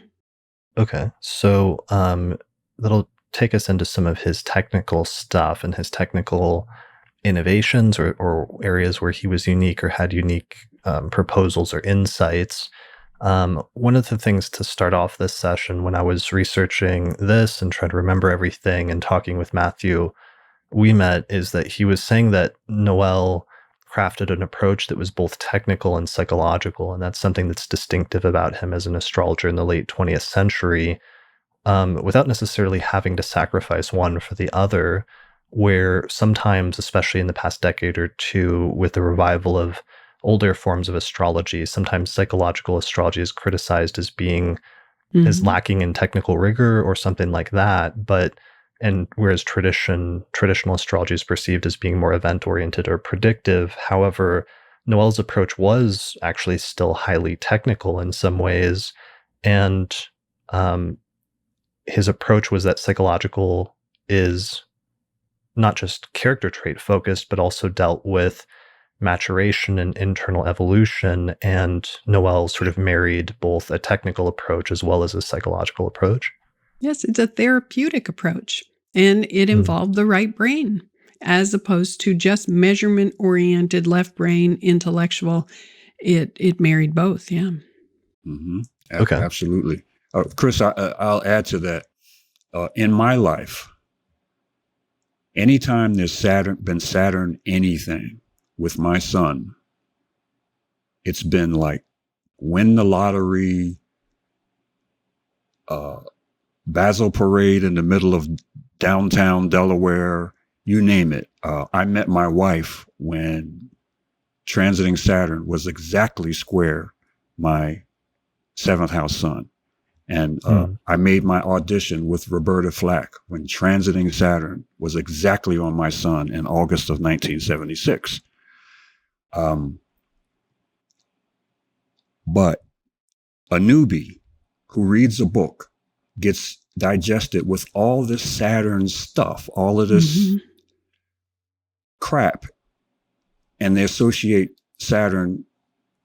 S1: Okay. So that'll take us into some of his technical stuff and his technical innovations, or areas where he was unique or had unique proposals or insights. One of the things to start off this session, when I was researching this and trying to remember everything and talking with Matthew Ouimet, is that he was saying that Noel crafted an approach that was both technical and psychological, and that's something that's distinctive about him as an astrologer in the late 20th century, without necessarily having to sacrifice one for the other, where sometimes, especially in the past decade or two, with the revival of older forms of astrology, sometimes psychological astrology is criticized as being as lacking in technical rigor or something like that. And whereas traditional astrology is perceived as being more event oriented or predictive. However, Noel's approach was actually still highly technical in some ways, and his approach was that psychological is not just character trait focused, but also dealt with maturation and internal evolution. And Noel sort of married both a technical approach as well as a psychological approach.
S2: Yes, it's a therapeutic approach, and it involved the right brain, as opposed to just measurement-oriented left brain, intellectual. It married both, yeah.
S3: Mm-hmm.
S1: Okay.
S3: Absolutely. Chris, I'll add to that. In my life, anytime there's been Saturn anything with my son, it's been like win the lottery, Basil Parade in the middle of downtown Delaware, you name it. I met my wife when transiting Saturn was exactly square my seventh house sun. And I made my audition with Roberta Flack when transiting Saturn was exactly on my sun in August of 1976. But a newbie who reads a book gets digested with all this Saturn stuff, all of this crap, and they associate Saturn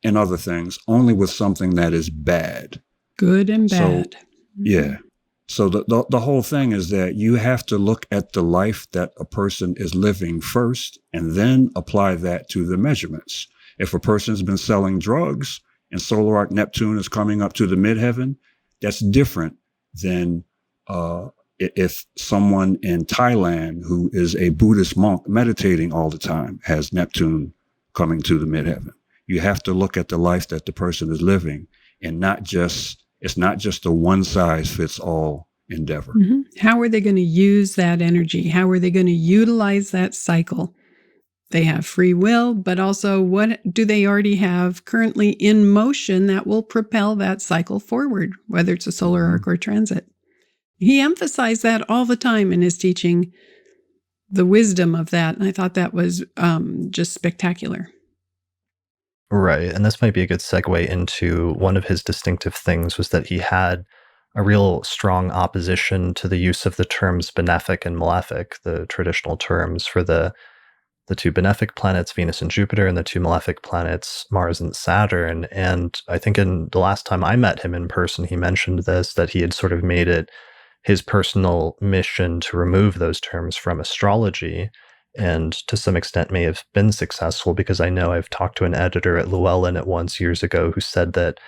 S3: and other things only with something that is bad.
S2: Good and bad.
S3: Yeah. So the whole thing is that you have to look at the life that a person is living first and then apply that to the measurements. If a person's been selling drugs and solar arc Neptune is coming up to the midheaven, that's different than if someone in Thailand who is a Buddhist monk meditating all the time has Neptune coming to the midheaven. You have to look at the life that the person is living, and it's not just a one size fits all endeavor.
S2: Mm-hmm. How are they going to use that energy? How are they going to utilize that cycle? They have free will, but also what do they already have currently in motion that will propel that cycle forward, whether it's a solar arc or transit? He emphasized that all the time in his teaching, the wisdom of that. And I thought that was just spectacular.
S1: Right. And this might be a good segue into one of his distinctive things was that he had a real strong opposition to the use of the terms benefic and malefic, the traditional terms for the two benefic planets, Venus and Jupiter, and the two malefic planets, Mars and Saturn. And I think in the last time I met him in person, he mentioned this, that he had sort of made it his personal mission to remove those terms from astrology, and to some extent may have been successful, because I know I've talked to an editor at Llewellyn at once years ago who said that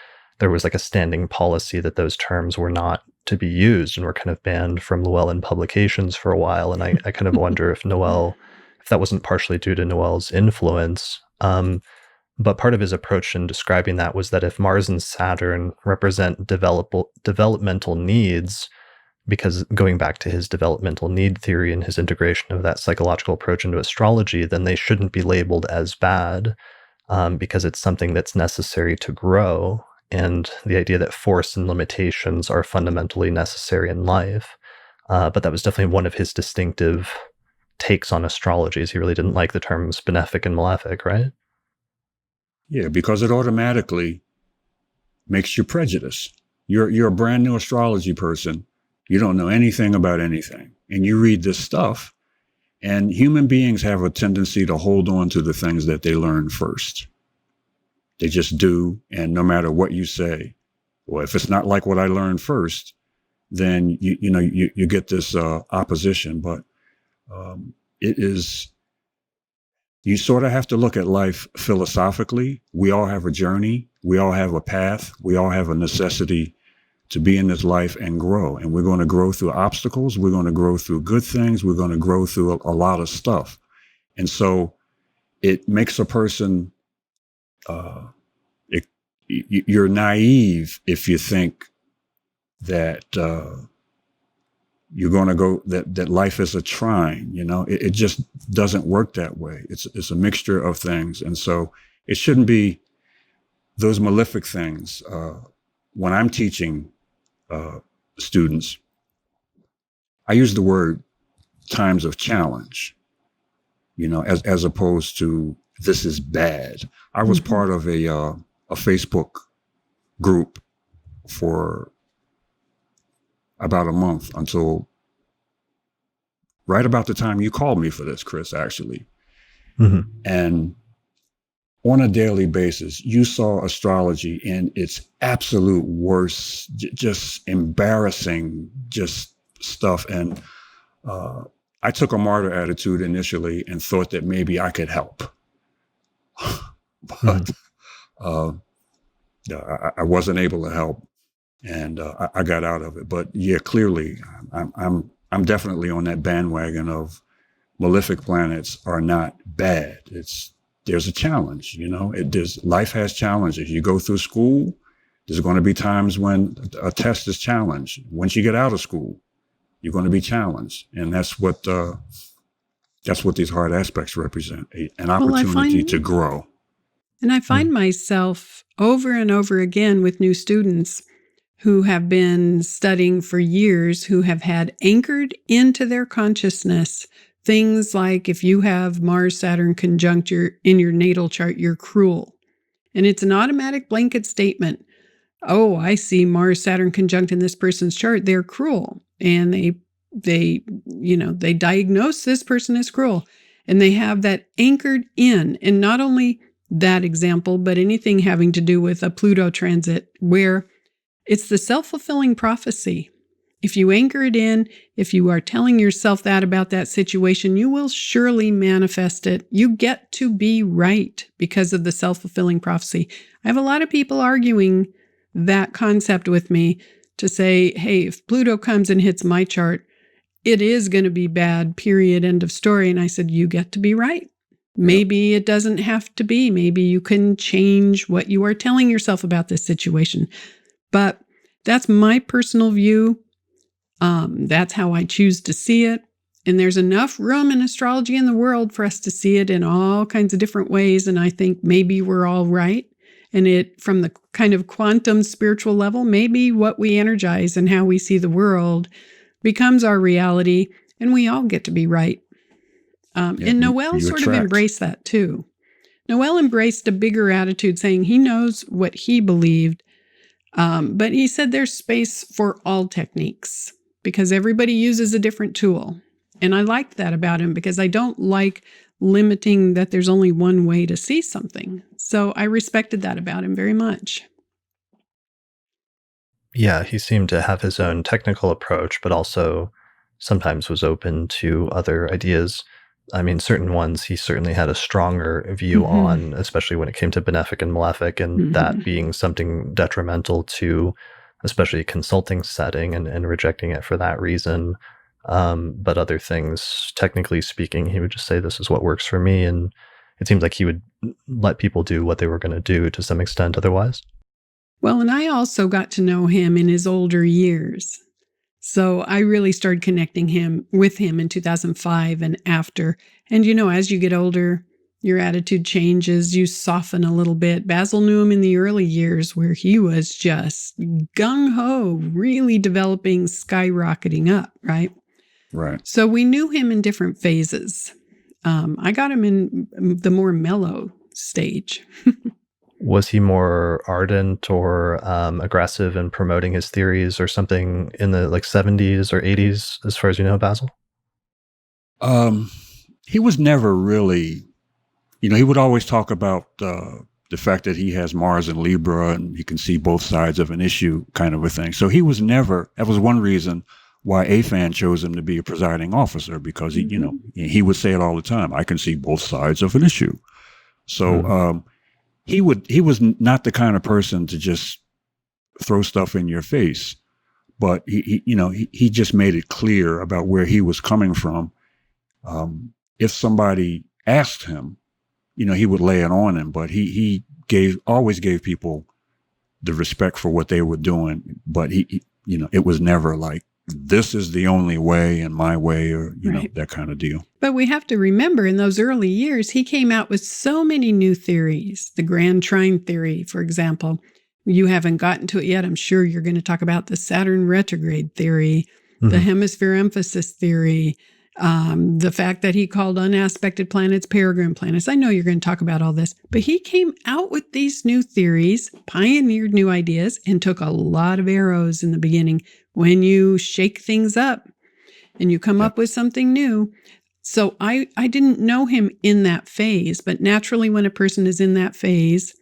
S1: there was like a standing policy that those terms were not to be used and were kind of banned from Llewellyn publications for a while. And I kind of wonder if that wasn't partially due to Noel's influence. But part of his approach in describing that was that if Mars and Saturn represent developmental needs, because going back to his developmental need theory and his integration of that psychological approach into astrology, then they shouldn't be labeled as bad, because it's something that's necessary to grow. And the idea that force and limitations are fundamentally necessary in life. But that was definitely one of his distinctive takes on astrology, is he really didn't like the terms benefic and malefic, right?
S3: Yeah, because it automatically makes you prejudice. You're a brand new astrology person. You don't know anything about anything. And you read this stuff, and human beings have a tendency to hold on to the things that they learn first. They just do. And no matter what you say, well, if it's not like what I learned first, then you get this opposition. But it is, you sort of have to look at life philosophically. We all have a journey. We all have a path. We all have a necessity to be in this life and grow. And we're going to grow through obstacles. We're going to grow through good things. We're going to grow through a lot of stuff. And so it makes a person, you're naive if you think that you're going to go, that life is a trine. It just doesn't work that way. It's a mixture of things. And so it shouldn't be those malefic things. When I'm teaching students, I use the word times of challenge, as opposed to this is bad. I was part of a Facebook group for about a month, until right about the time you called me for this, Chris, actually.
S1: Mm-hmm.
S3: And on a daily basis, you saw astrology in its absolute worst, just embarrassing, just stuff. And I took a martyr attitude initially and thought that maybe I could help. But I wasn't able to help, and I got out of it. But yeah, clearly, I'm definitely on that bandwagon of malefic planets are not bad. There's a challenge, life has challenges. You go through school, there's going to be times when a test is challenged. Once you get out of school, you're going to be challenged. And that's what these hard aspects represent, an opportunity to grow.
S2: And I find myself over and over again with new students who have been studying for years, who have had anchored into their consciousness things like, if you have Mars Saturn conjunct in your natal chart, you're cruel. And it's an automatic blanket statement. Oh, I see Mars Saturn conjunct in this person's chart, they're cruel. And they diagnose this person as cruel. And they have that anchored in. And not only that example, but anything having to do with a Pluto transit, where it's the self-fulfilling prophecy. If you anchor it in, if you are telling yourself that about that situation, you will surely manifest it. You get to be right because of the self-fulfilling prophecy. I have a lot of people arguing that concept with me to say, hey, if Pluto comes and hits my chart, it is going to be bad, period, end of story. And I said, you get to be right. Maybe it doesn't have to be. Maybe you can change what you are telling yourself about this situation. But that's my personal view. That's how I choose to see it. And there's enough room in astrology in the world for us to see it in all kinds of different ways. And I think maybe we're all right. And it, from the kind of quantum spiritual level, maybe what we energize and how we see the world becomes our reality, and we all get to be right. And Noel sort of embraced that too. Noel embraced a bigger attitude, saying he knows what he believed, but he said there's space for all techniques because everybody uses a different tool. And I liked that about him because I don't like limiting that there's only one way to see something. So I respected that about him very much.
S1: Yeah, he seemed to have his own technical approach, but also sometimes was open to other ideas. I mean, certain ones he certainly had a stronger view on, especially when it came to benefic and malefic, and that being something detrimental to especially a consulting setting and rejecting it for that reason. But other things, technically speaking, he would just say, this is what works for me. And it seems like he would let people do what they were going to do to some extent otherwise.
S2: Well, and I also got to know him in his older years. So I really started connecting with him in 2005 and after. And, as you get older, your attitude changes, you soften a little bit. Basil knew him in the early years where he was just gung-ho, really developing, skyrocketing up, right?
S3: Right.
S2: So we knew him in different phases. I got him in the more mellow stage.
S1: Was he more ardent or aggressive in promoting his theories or something in the 70s or 80s, as far as you know, Basil?
S3: He was never really, he would always talk about the fact that he has Mars in Libra and he can see both sides of an issue kind of a thing. So he was never, that was one reason why AFAN chose him to be a presiding officer, because he would say it all the time. I can see both sides of an issue. So, he was not the kind of person to just throw stuff in your face, but he just made it clear about where he was coming from. If somebody asked him, he would lay it on him, but he always gave people the respect for what they were doing. But it was never like, this is the only way and my way, or,
S2: Right.
S3: that kind of deal.
S2: But we have to remember in those early years, he came out with so many new theories. The grand trine theory, for example. You haven't gotten to it yet. I'm sure you're going to talk about the Saturn retrograde theory, the hemisphere emphasis theory, the fact that he called unaspected planets Peregrine planets. I know you're going to talk about all this, but he came out with these new theories, pioneered new ideas, and took a lot of arrows in the beginning. When you shake things up and you come up with something new. So I didn't know him in that phase, but naturally when a person is in that phase,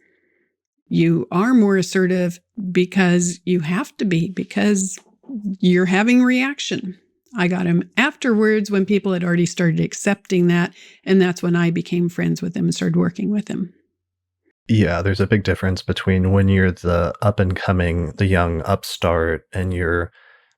S2: you are more assertive because you have to be, because you're having reaction. I got him afterwards when people had already started accepting that, and that's when I became friends with him and started working with him.
S1: Yeah, there's a big difference between when you're the up-and-coming, the young upstart, and you're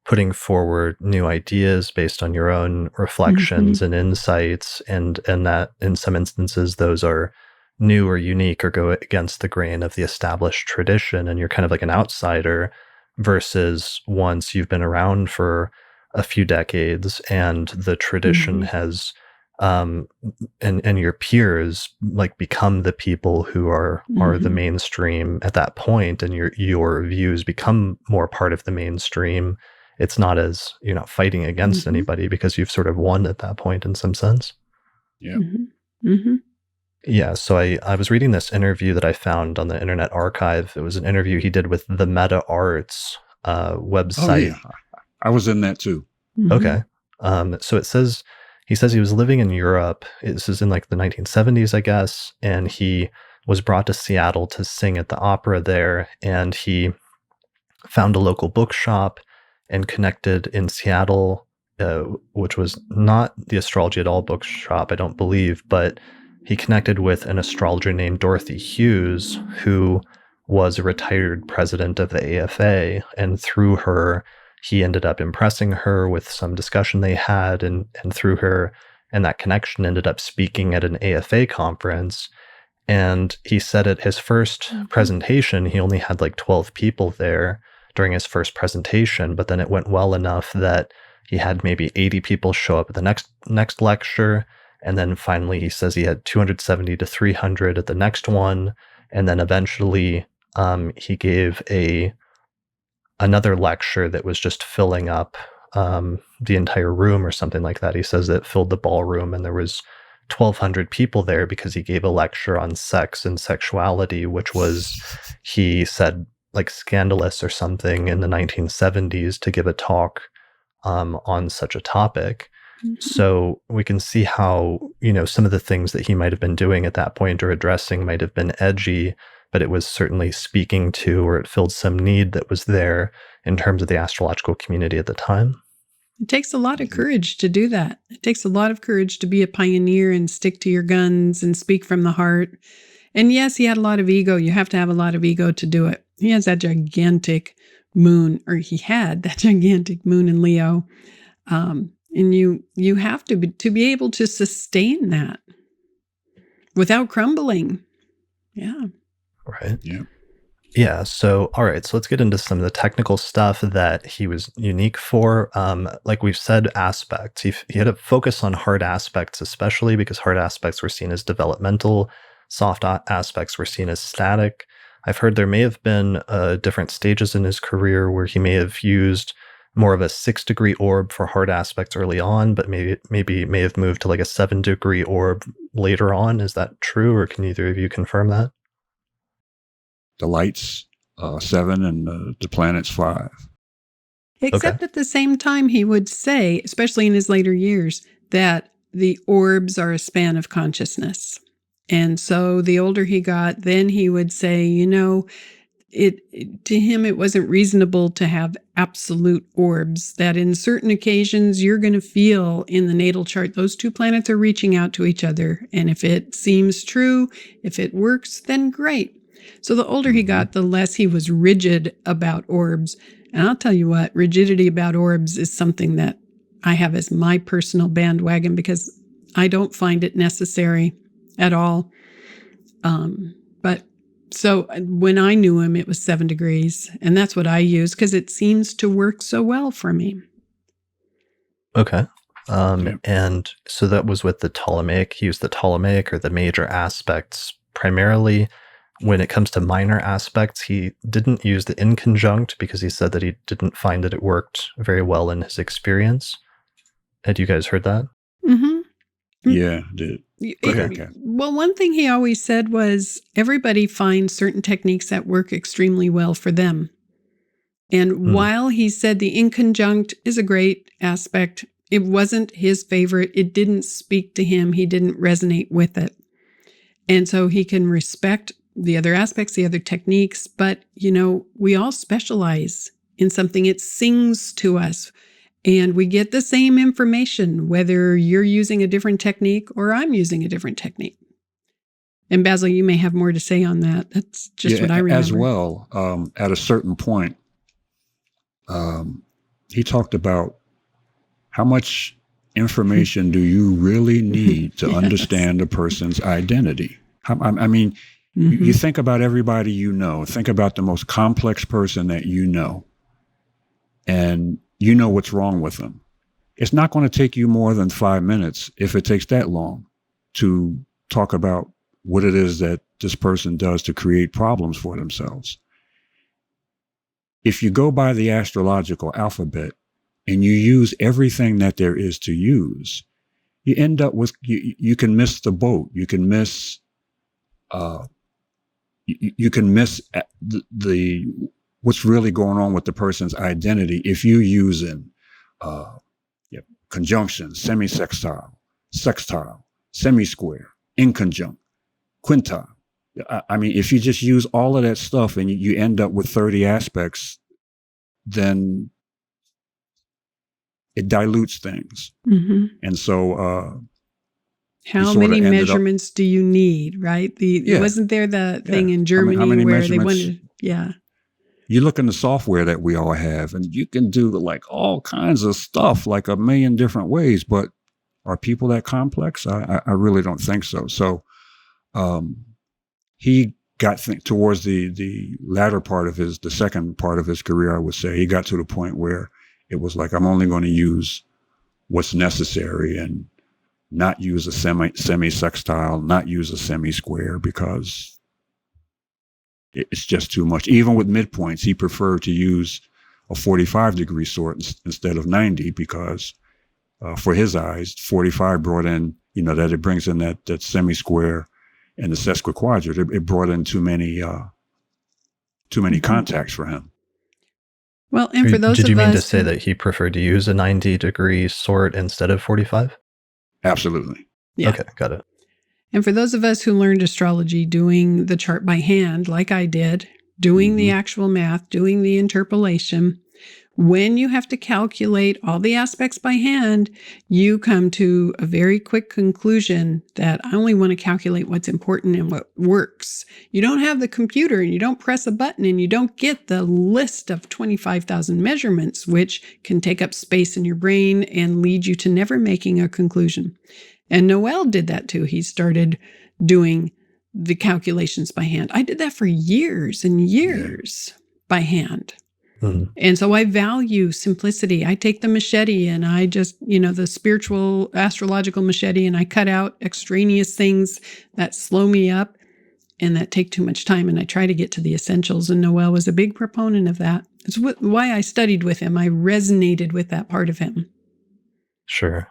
S1: putting forward new ideas based on your own reflections and insights, and that in some instances those are new or unique or go against the grain of the established tradition, and you're kind of like an outsider, versus once you've been around for a few decades and the tradition has and your peers become the people who are the mainstream at that point, and your views become more part of the mainstream. It's not as you're not fighting against anybody because you've sort of won at that point in some sense.
S3: Yeah.
S1: Yeah. So I was reading this interview that I found on the Internet Archive. It was an interview he did with the Meta Arts website.
S3: Oh, yeah. I was in that too.
S1: Okay. So he says he was living in Europe. This is in the 1970s, I guess. And he was brought to Seattle to sing at the opera there. And he found a local bookshop and connected in Seattle, which was not the Astrology at All bookshop, I don't believe, but he connected with an astrologer named Dorothy Hughes, who was a retired president of the AFA. And through her, he ended up impressing her with some discussion they had, and through her and that connection ended up speaking at an AFA conference. And he said at his first presentation, he only had like 12 people there during his first presentation, but then it went well enough that he had maybe 80 people show up at the next lecture. And then finally, he says he had 270 to 300 at the next one. And then eventually he gave another lecture that was just filling up the entire room or something like that. He says it filled the ballroom, and there was 1,200 people there because he gave a lecture on sex and sexuality, which was, he said, like scandalous or something in the 1970s to give a talk on such a topic. So we can see how, some of the things that he might have been doing at that point or addressing might have been edgy, but it was certainly speaking to, or it filled some need that was there in terms of the astrological community at the time.
S2: It takes a lot of courage to do that. It takes a lot of courage to be a pioneer and stick to your guns and speak from the heart. And yes, he had a lot of ego. You have to have a lot of ego to do it. He has that gigantic moon, or he had that gigantic moon in Leo. And you have to be able to sustain that without crumbling. Yeah.
S1: Right.
S3: Yeah.
S1: Yeah. So, all right. So let's get into some of the technical stuff that he was unique for. Like we've said, aspects. He had a focus on hard aspects, especially because hard aspects were seen as developmental. Soft aspects were seen as static. I've heard there may have been different stages in his career where he may have used more of a 6-degree orb for hard aspects early on, but maybe may have moved to like a 7-degree orb later on. Is that true, or can either of you confirm that?
S3: The lights 7 and the planets 5.
S2: Except at the same time, he would say, especially in his later years, that the orbs are a span of consciousness. And so the older he got, then he would say, to him, it wasn't reasonable to have absolute orbs, that in certain occasions you're going to feel in the natal chart, those two planets are reaching out to each other. And if it seems true, if it works, then great. So the older he got, the less he was rigid about orbs. And I'll tell you what, rigidity about orbs is something that I have as my personal bandwagon because I don't find it necessary at all. But so when I knew him, it was 7 degrees. And that's what I use because it seems to work so well for me.
S1: Okay. And so that was with the Ptolemaic. He used the Ptolemaic or the major aspects primarily. When it comes to minor aspects, he didn't use the inconjunct because he said that he didn't find that it worked very well in his experience. Had you guys heard that?
S2: Mm-hmm.
S3: Yeah, did. Go ahead, Kathy.
S2: Well, one thing he always said was everybody finds certain techniques that work extremely well for them. And while he said the inconjunct is a great aspect, it wasn't his favorite. It didn't speak to him. He didn't resonate with it. And so he can respect the other aspects, the other techniques, but, we all specialize in something. It sings to us. And we get the same information, whether you're using a different technique or I'm using a different technique. And Basil, you may have more to say on that. That's just what I remember.
S3: As well, at a certain point, he talked about how much information do you really need to understand a person's identity? I mean, you think about everybody think about the most complex person that and you know what's wrong with them. It's not going to take you more than 5 minutes, if it takes that long, to talk about what it is that this person does to create problems for themselves. If you go by the astrological alphabet and you use everything that there is to use, you end up with, you can miss the boat. You can miss, the what's really going on with the person's identity if you're using conjunction, semisextile, sextile, semisquare, inconjunct, quintile. I mean, if you just use all of that stuff and you end up with 30 aspects, then it dilutes things. And so
S2: how many measurements do you need, right? Wasn't there the thing in Germany
S3: how many
S2: where they wanted,
S3: you look in the software that we all have and you can do like all kinds of stuff, like a million different ways, but are people that complex? I really don't think so. So he got towards the latter part of the second part of his career, I would say, he got to the point where it was like, I'm only going to use what's necessary and not use a semi-sextile, not use a semi-square, because it's just too much. Even with midpoints, he preferred to use a 45-degree sort instead of 90, because for his eyes, 45 brought in, that it brings in that semi-square and the sesquiquadrate. It brought in too many contacts for him.
S2: Well, and for those
S1: Did you
S2: of
S1: mean to
S2: us
S1: say that he preferred to use a 90-degree sort instead of 45?
S3: Absolutely.
S2: Yeah.
S1: Okay, got it.
S2: And for those of us who learned astrology doing the chart by hand, like I did, doing the actual math, doing the interpolation, when you have to calculate all the aspects by hand, you come to a very quick conclusion that I only want to calculate what's important and what works. You don't have the computer and you don't press a button and you don't get the list of 25,000 measurements, which can take up space in your brain and lead you to never making a conclusion. And Noel did that too. He started doing the calculations by hand. I did that for years and years by hand.
S1: Mm-hmm.
S2: And so I value simplicity. I take the machete and I just, the spiritual astrological machete, and I cut out extraneous things that slow me up and that take too much time. And I try to get to the essentials. And Noel was a big proponent of that. It's why I studied with him. I resonated with that part of him.
S1: Sure.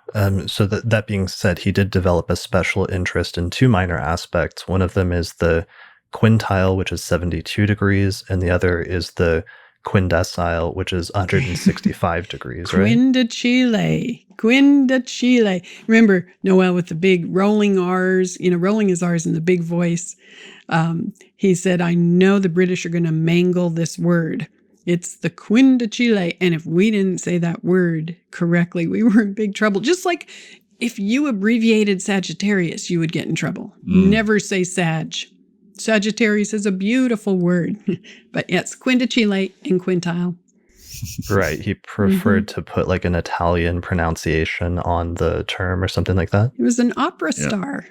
S1: So that being said, he did develop a special interest in two minor aspects. One of them is the quintile, which is 72 degrees, and the other is the quindecile, which is 165 degrees, right?
S2: Quindecile. Remember Noel with the big rolling R's, rolling his R's in the big voice. He said, I know the British are going to mangle this word. It's the quindecile. And if we didn't say that word correctly, we were in big trouble. Just like if you abbreviated Sagittarius, you would get in trouble. Never say Sag. Sagittarius is a beautiful word, but it's quindecile and quintile.
S1: Right. He preferred to put like an Italian pronunciation on the term or something like that.
S2: He was an opera star.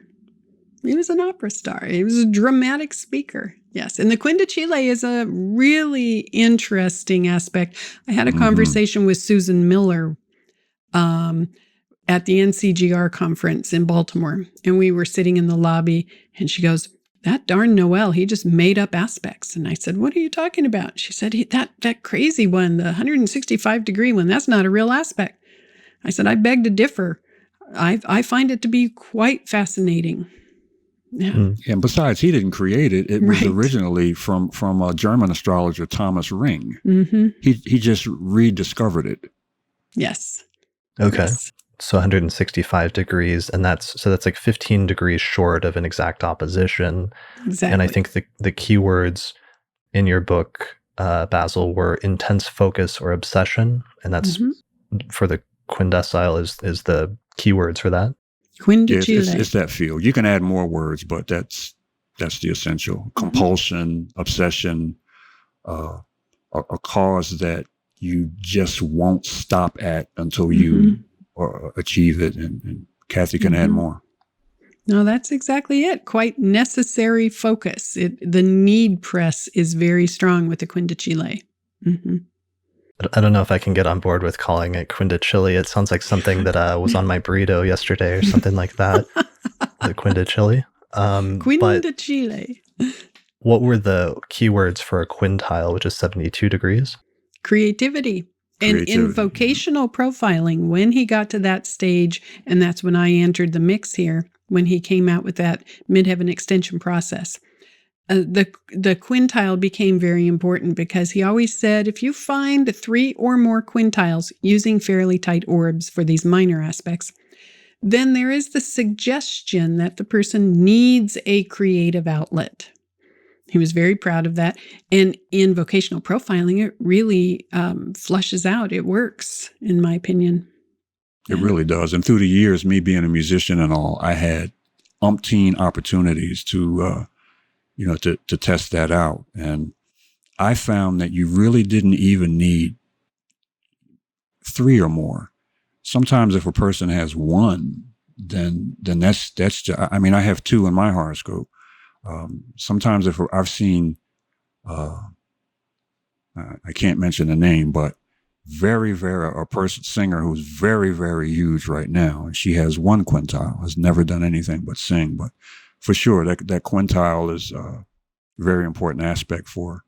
S2: He was an opera star. He was a dramatic speaker. Yes. And the quindecile is a really interesting aspect. I had a conversation with Susan Miller at the NCGR conference in Baltimore. And we were sitting in the lobby and she goes, that darn Noel, he just made up aspects. And I said, what are you talking about? She said, that crazy one, the 165-degree one, that's not a real aspect. I said, I beg to differ. I find it to be quite fascinating. Yeah.
S3: And besides, he didn't create it. It was originally from a German astrologer, Thomas Ring. He just rediscovered it.
S2: Yes.
S1: Okay.
S2: Yes.
S1: So 165 degrees, and that's like 15 degrees short of an exact opposition.
S2: Exactly.
S1: And I think the keywords in your book, Basil, were intense focus or obsession, and that's for the quindecile is the keywords for that.
S2: Quindecile.
S3: It's that field. You can add more words, but that's the essential. Compulsion, obsession, a cause that you just won't stop at until you achieve it. And Kathy can add more.
S2: No, that's exactly it. Quite necessary focus. The need press is very strong with the quindecile.
S1: I don't know if I can get on board with calling it quindecile. It sounds like something that was on my burrito yesterday or something like that. The quindecile.
S2: Quindecile.
S1: What were the keywords for a quintile, which is 72 degrees?
S2: Creativity. And in vocational profiling, when he got to that stage, and that's when I entered the mix here, when he came out with that midheaven extension process, the quintile became very important because he always said, if you find 3 or more quintiles using fairly tight orbs for these minor aspects, then there is the suggestion that the person needs a creative outlet. He was very proud of that. And in vocational profiling, it really flushes out. It works, in my opinion.
S3: It really does. And through the years, me being a musician and all, I had umpteen opportunities to test that out. And I found that you really didn't even need 3 or more. Sometimes if a person has 1, then that's I mean, I have 2 in my horoscope. Sometimes if I've seen, I can't mention the name, but singer who's very, very huge right now, and she has 1 quintile, has never done anything but sing. But for sure, that quintile is a very important aspect for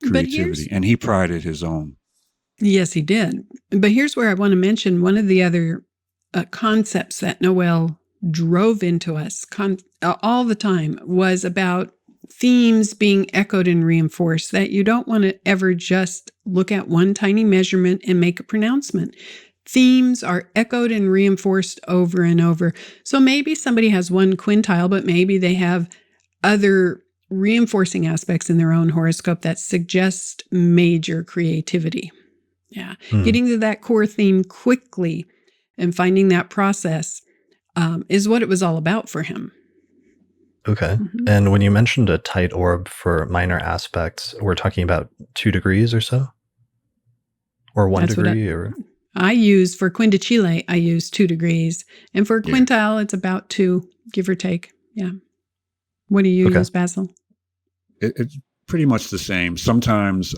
S3: creativity, and he prided his own.
S2: Yes, he did. But here's where I want to mention one of the other concepts that Noel drove into us all the time was about themes being echoed and reinforced, that you don't want to ever just look at one tiny measurement and make a pronouncement. Themes are echoed and reinforced over and over. So maybe somebody has 1 quintile, but maybe they have other reinforcing aspects in their own horoscope that suggest major creativity. Yeah. Getting to that core theme quickly and finding that process is what it was all about for him.
S1: Okay. And when you mentioned a tight orb for minor aspects, we're talking about 2 degrees or so? Or 1 degree?
S2: I use, for quindicile, I use 2 degrees. And for quintile, it's about 2, give or take. Yeah. What do you use, Basil?
S3: It's pretty much the same. Sometimes,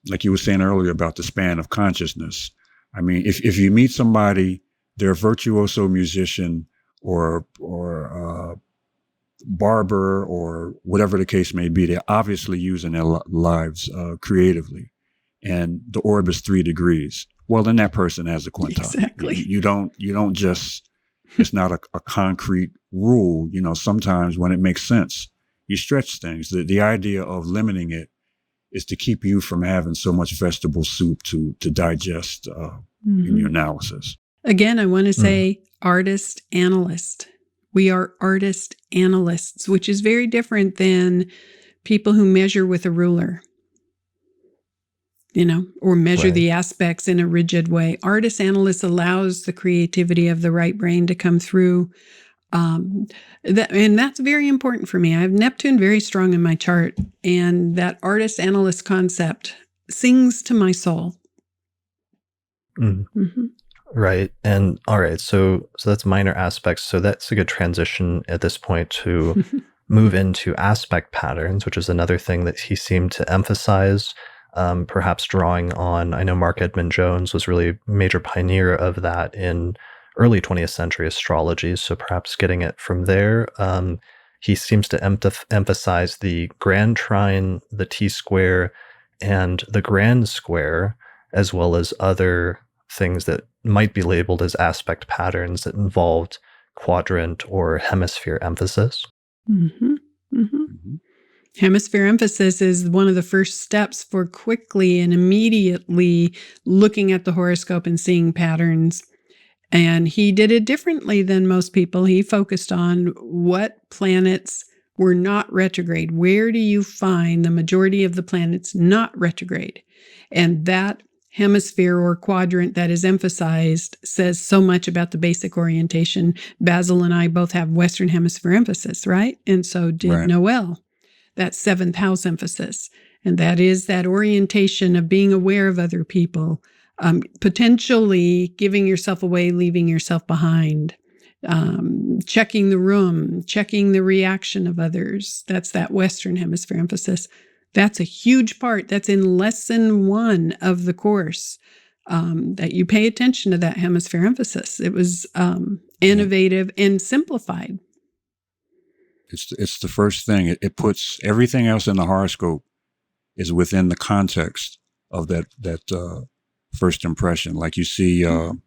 S3: like you were saying earlier about the span of consciousness. I mean, if you meet somebody, they're a virtuoso musician or barber or whatever the case may be, they're obviously using their lives creatively. And the orb is 3 degrees. Well, then that person has a quintile.
S2: Exactly.
S3: You don't just, it's not a concrete rule. You know, sometimes when it makes sense, you stretch things. The idea of limiting it is to keep you from having so much vegetable soup to digest in your analysis.
S2: Again, I want to say artist analyst. We are artist analysts, which is very different than people who measure with a ruler, or measure the aspects in a rigid way. Artist analyst allows the creativity of the right brain to come through. And that's very important for me. I have Neptune very strong in my chart, and that artist analyst concept sings to my soul.
S1: Right. And all right, so that's minor aspects. So that's a good transition at this point to move into aspect patterns, which is another thing that he seemed to emphasize, perhaps drawing on, I know Mark Edmund Jones was really a major pioneer of that in early 20th century astrology. So perhaps getting it from there. He seems to emphasize the grand trine, the T-square, and the grand square, as well as other things that might be labeled as aspect patterns that involved quadrant or hemisphere emphasis.
S2: Hemisphere emphasis is one of the first steps for quickly and immediately looking at the horoscope and seeing patterns. And he did it differently than most people. He focused on what planets were not retrograde. Where do you find the majority of the planets not retrograde? And that hemisphere or quadrant that is emphasized says so much about the basic orientation. Basil and I both have Western Hemisphere emphasis, right? And so did Noel, that 7th house emphasis. And that is that orientation of being aware of other people, potentially giving yourself away, leaving yourself behind, checking the room, checking the reaction of others. That's that Western Hemisphere emphasis. That's a huge part. That's in lesson 1 of the course, that you pay attention to that hemisphere emphasis. It was innovative and simplified.
S3: It's the first thing. It puts everything else in the horoscope is within the context of that first impression. Like you see, and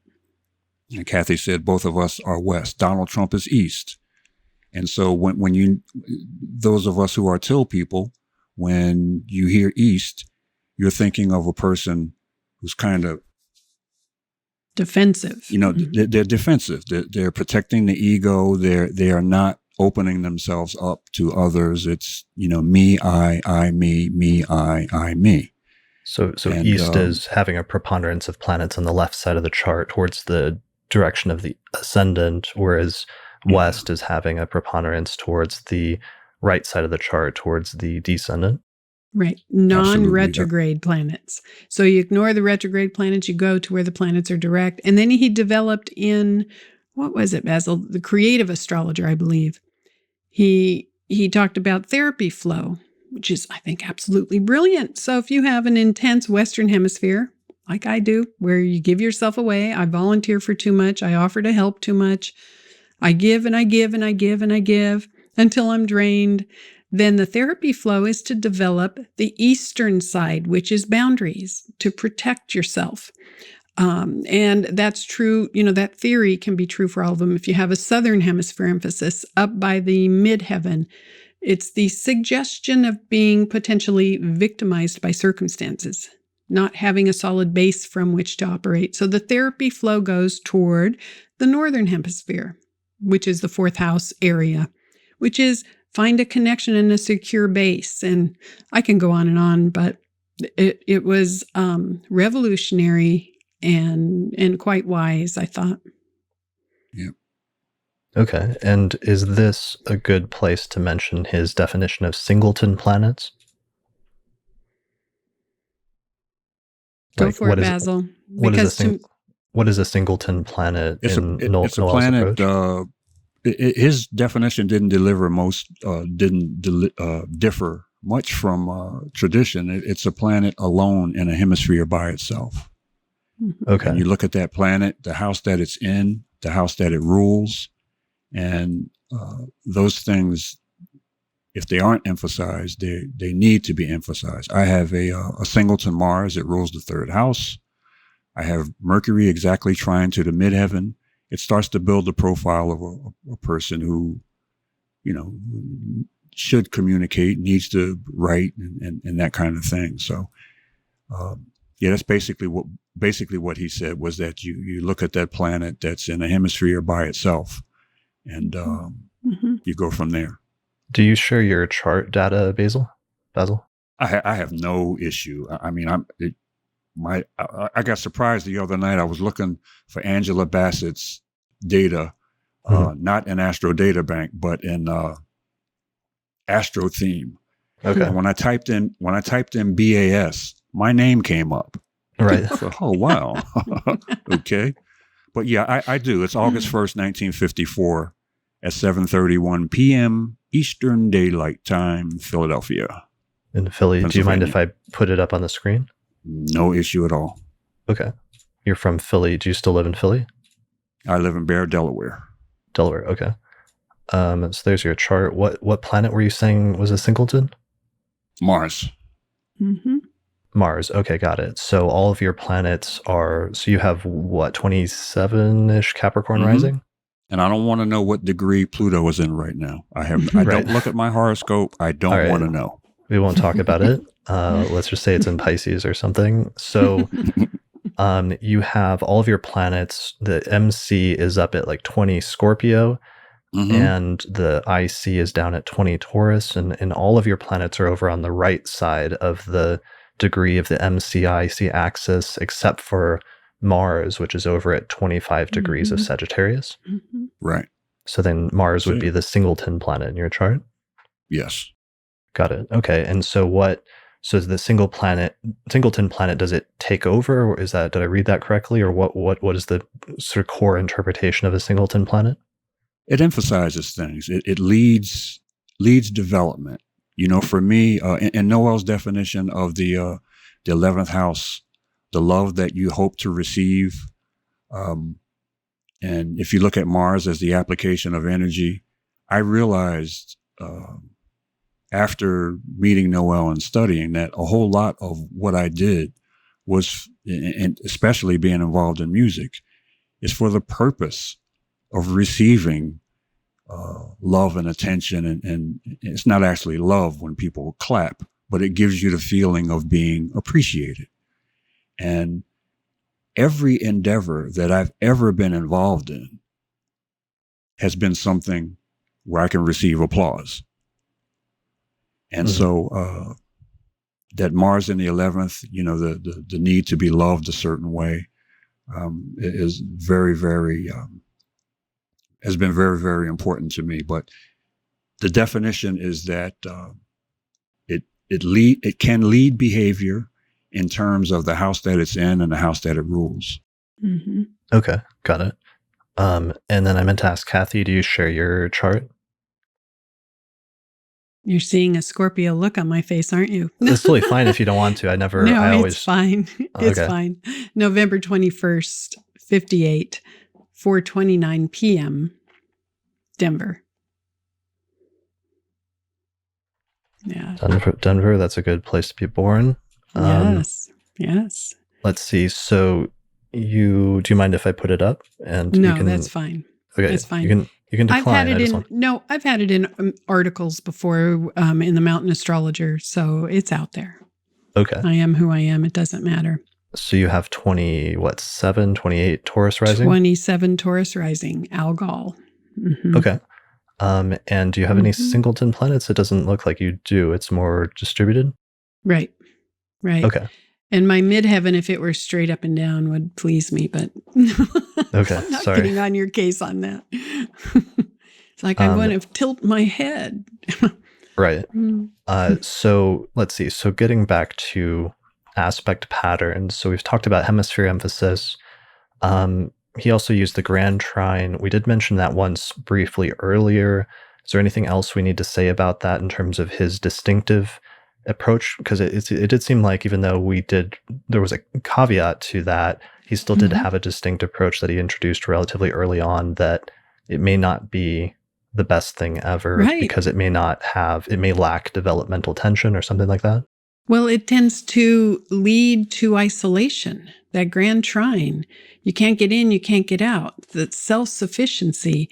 S3: Kathy said, both of us are West. Donald Trump is East. And so when those of us who are Tyl people, when you hear East, you're thinking of a person who's kind of
S2: defensive.
S3: They're defensive. They're protecting the ego. They are not opening themselves up to others. It's, me, I, me, I, me.
S1: So East is having a preponderance of planets on the left side of the chart towards the direction of the ascendant, whereas West is having a preponderance towards the right side of the chart, towards the descendant.
S2: Right. Non-retrograde planets. So you ignore the retrograde planets, you go to where the planets are direct. And then he developed in what was it, Basil? The creative astrologer, I believe. He talked about therapy flow, which is, I think, absolutely brilliant. So if you have an intense Western Hemisphere, like I do, where you give yourself away, I volunteer for too much, I offer to help too much, I give and I give and I give and I give until I'm drained, then the therapy flow is to develop the Eastern side, which is boundaries, to protect yourself. And that's true, that theory can be true for all of them. If you have a Southern Hemisphere emphasis up by the midheaven, it's the suggestion of being potentially victimized by circumstances, not having a solid base from which to operate. So the therapy flow goes toward the Northern Hemisphere, which is the fourth house area, which is find a connection and a secure base. And I can go on, but it was revolutionary and quite wise, I thought.
S3: Yeah.
S1: Okay. And is this a good place to mention his definition of singleton planets?
S2: Go for it, Basil.
S1: What is a singleton planet in Noel's
S3: it's a planet.
S1: approach?
S3: His definition didn't differ much from tradition. It's a planet alone in a hemisphere by itself.
S1: Okay.
S3: And you look at that planet, the house that it's in, the house that it rules, and those things, if they aren't emphasized, they need to be emphasized. I have a singleton Mars. It rules the third house. I have Mercury exactly trine to the midheaven. It starts to build the profile of a person who, should communicate, needs to write, and that kind of thing. So, that's basically what he said, was that you look at that planet that's in a hemisphere by itself, and you go from there.
S1: Do you share your chart data, Basil?
S3: I have no issue. I mean, I got surprised the other night. I was looking for Angela Bassett's data, not in Astro Data Bank, but in Astro Theme.
S1: Okay.
S3: And when I typed in BAS, my name came up.
S1: Right.
S3: So, oh wow. Okay. But yeah, I do. It's August 1st, 1954 at 7:31 p.m. Eastern Daylight Time, Philadelphia.
S1: In Philly. Do you mind if I put it up on the screen?
S3: No issue at all.
S1: Okay. You're from Philly. Do you still live in Philly?
S3: I live in Bear, Delaware.
S1: Delaware. Okay. So there's your chart. What planet were you saying was a singleton?
S3: Mars.
S2: Mm-hmm.
S1: Mars. Okay, got it. So all of your planets are, so you have what, 27-ish Capricorn rising?
S3: And I don't want to know what degree Pluto is in right now. I don't look at my horoscope. I don't want to know.
S1: We won't talk about it. Let's just say it's in Pisces or something. So you have all of your planets. The MC is up at like 20 Scorpio, and the IC is down at 20 Taurus, and all of your planets are over on the right side of the degree of the MC-IC axis, except for Mars, which is over at 25 degrees of Sagittarius.
S3: Right.
S1: So then Mars would be the singleton planet in your chart?
S3: Yes.
S1: Got it. Okay. And so is the singleton planet, does it take over, or did I read that correctly? Or what is the sort of core interpretation of a singleton planet?
S3: It emphasizes things. It leads development. For me, in Noel's definition of the 11th house, the love that you hope to receive. And if you look at Mars as the application of energy, I realized after meeting Noel and studying that a whole lot of what I did was, and especially being involved in music, is for the purpose of receiving love and attention. And it's not actually love when people clap, but it gives you the feeling of being appreciated. And every endeavor that I've ever been involved in has been something where I can receive applause. And so that Mars in the 11th, the need to be loved a certain way is very, very, has been very, very important to me. But the definition is that it can lead behavior in terms of the house that it's in and the house that it rules.
S1: Okay, got it. And then I meant to ask Kathy, do you share your chart?
S2: You're seeing a Scorpio look on my face, aren't you?
S1: It's totally fine if you don't want to.
S2: No,
S1: I
S2: it's
S1: always,
S2: fine. It's
S1: okay.
S2: fine. November 21st, 58, 4:29 p.m., Denver. Yeah.
S1: Denver, that's a good place to be born.
S2: Yes.
S1: Let's see. So do you mind if I put it up? And
S2: No, that's fine.
S1: Okay.
S2: It's fine.
S1: You can decline.
S2: I've had it in articles before in the Mountain Astrologer, so it's out there.
S1: Okay.
S2: I am who I am. It doesn't matter.
S1: So you have 28 Taurus rising?
S2: 27 Taurus rising, Algol. Mm-hmm.
S1: Okay. And do you have any Singleton planets? It doesn't look like you do. It's more distributed?
S2: Right.
S1: Okay.
S2: And my midheaven, if it were straight up and down, would please me, but
S1: okay,
S2: I'm not
S1: sorry.
S2: getting on your case on that. It's like I'm going to tilt my head.
S1: Right. So let's see. So getting back to aspect patterns. So we've talked about hemisphere emphasis. He also used the grand trine. We did mention that once briefly earlier. Is there anything else we need to say about that in terms of his distinctive approach? Because it did seem like even though there was a caveat to that, he still did have a distinct approach that he introduced relatively early on, that it may not be the best thing ever because it may lack developmental tension or something like that.
S2: Well, it tends to lead to isolation. That grand trine, you can't get in, you can't get out. That self-sufficiency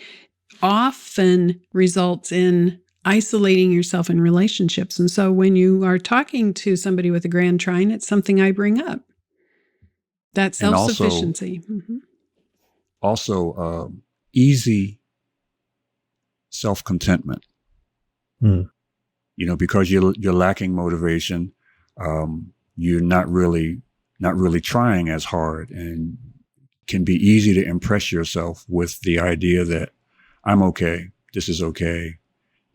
S2: often results in isolating yourself in relationships. And so when you are talking to somebody with a grand trine, it's something I bring up. That self-sufficiency.
S3: Also, easy self-contentment. Because you're lacking motivation, you're not really trying as hard, and can be easy to impress yourself with the idea that I'm okay, this is okay.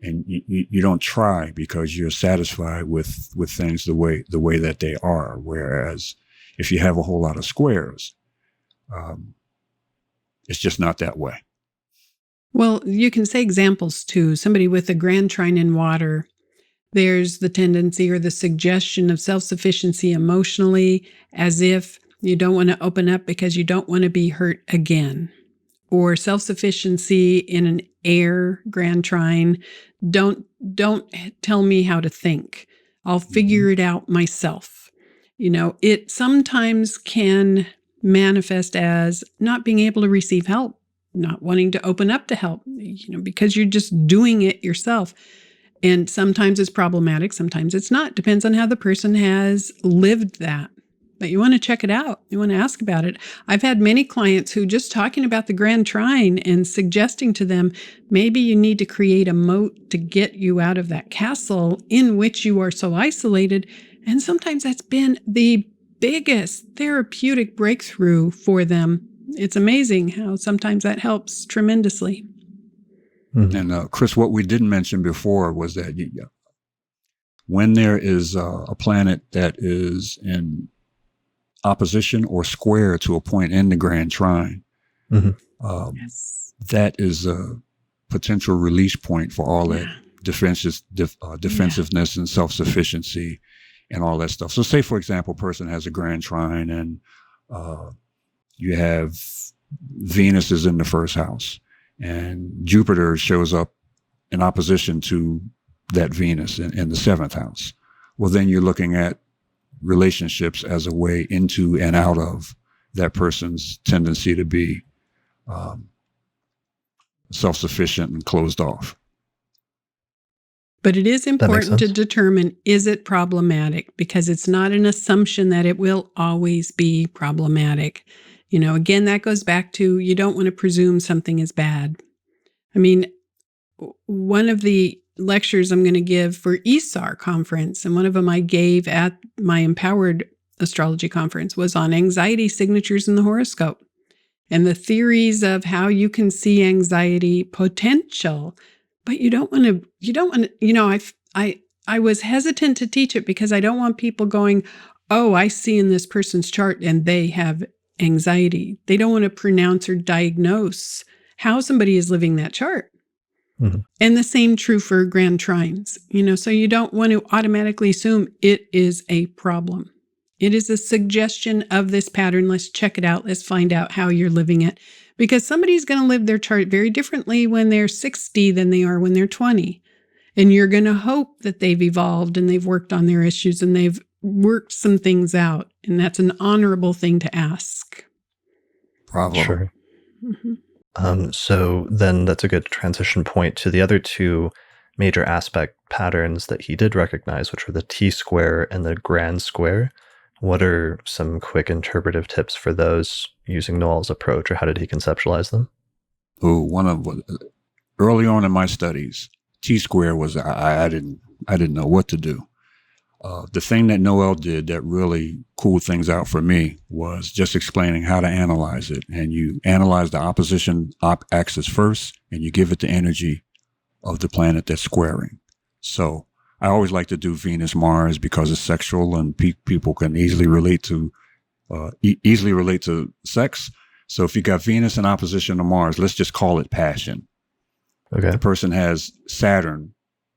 S3: And you don't try because you're satisfied with things the way that they are. Whereas if you have a whole lot of squares, it's just not that way.
S2: Well, you can say examples too. Somebody with a grand trine in water, there's the tendency or the suggestion of self-sufficiency emotionally, as if you don't want to open up because you don't want to be hurt again. Or self-sufficiency in an air grand trine. Don't tell me how to think. I'll figure it out myself. It sometimes can manifest as not being able to receive help, not wanting to open up to help, because you're just doing it yourself. And sometimes it's problematic, sometimes it's not. Depends on how the person has lived that. But you want to check it out. You want to ask about it. I've had many clients who just talking about the grand trine and suggesting to them, maybe you need to create a moat to get you out of that castle in which you are so isolated. And sometimes that's been the biggest therapeutic breakthrough for them. It's amazing how sometimes that helps tremendously.
S3: And Chris, what we didn't mention before was that when there is a planet that is in opposition or square to a point in the grand trine, that is a potential release point for all that defensiveness and self-sufficiency and all that stuff. So say, for example, a person has a grand trine and you have Venus is in the first house and Jupiter shows up in opposition to that Venus in the seventh house. Well, then you're looking at relationships as a way into and out of that person's tendency to be self-sufficient and closed off.
S2: But it is important to determine, is it problematic? Because it's not an assumption that it will always be problematic. Again, that goes back to, you don't want to presume something is bad. I mean, one of the lectures I'm going to give for ESAR conference, and one of them I gave at my Empowered Astrology conference, was on anxiety signatures in the horoscope and the theories of how you can see anxiety potential. But you don't want to, I was hesitant to teach it because I don't want people going, oh, I see in this person's chart and they have anxiety. They don't want to pronounce or diagnose how somebody is living that chart.
S1: Mhm.
S2: And the same true for grand trines, so you don't want to automatically assume it is a problem. It is a suggestion of this pattern. Let's check it out. Let's find out how you're living it. Because somebody's going to live their chart very differently when they're 60 than they are when they're 20. And you're going to hope that they've evolved and they've worked on their issues and they've worked some things out. And that's an honorable thing to ask.
S3: Bravo.
S1: Sure.
S2: Mm-hmm.
S1: So then that's a good transition point to the other two major aspect patterns that he did recognize, which were the T-square and the grand square. What are some quick interpretive tips for those using Noel's approach, or how did he conceptualize them?
S3: Early on in my studies, T-square was, I didn't know what to do. The thing that Noel did that really cooled things out for me was just explaining how to analyze it. And you analyze the opposition axis first, and you give it the energy of the planet that's squaring. So I always like to do Venus Mars because it's sexual, and people can easily relate to sex. So if you got Venus in opposition to Mars, let's just call it passion.
S1: Okay.
S3: The person has Saturn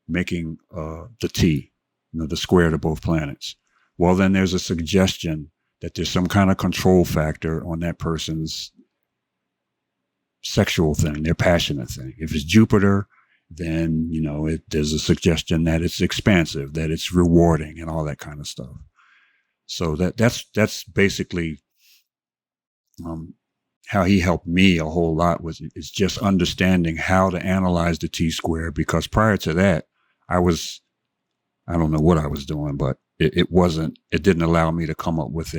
S3: making the T, the square to both planets. Well, then there's a suggestion that there's some kind of control factor on that person's sexual thing, their passionate thing. If it's Jupiter, then, there's a suggestion that it's expansive, that it's rewarding and all that kind of stuff. So that's basically how he helped me a whole lot is just understanding how to analyze the T-square, because prior to that, I don't know what I was doing, but it didn't allow me to come up with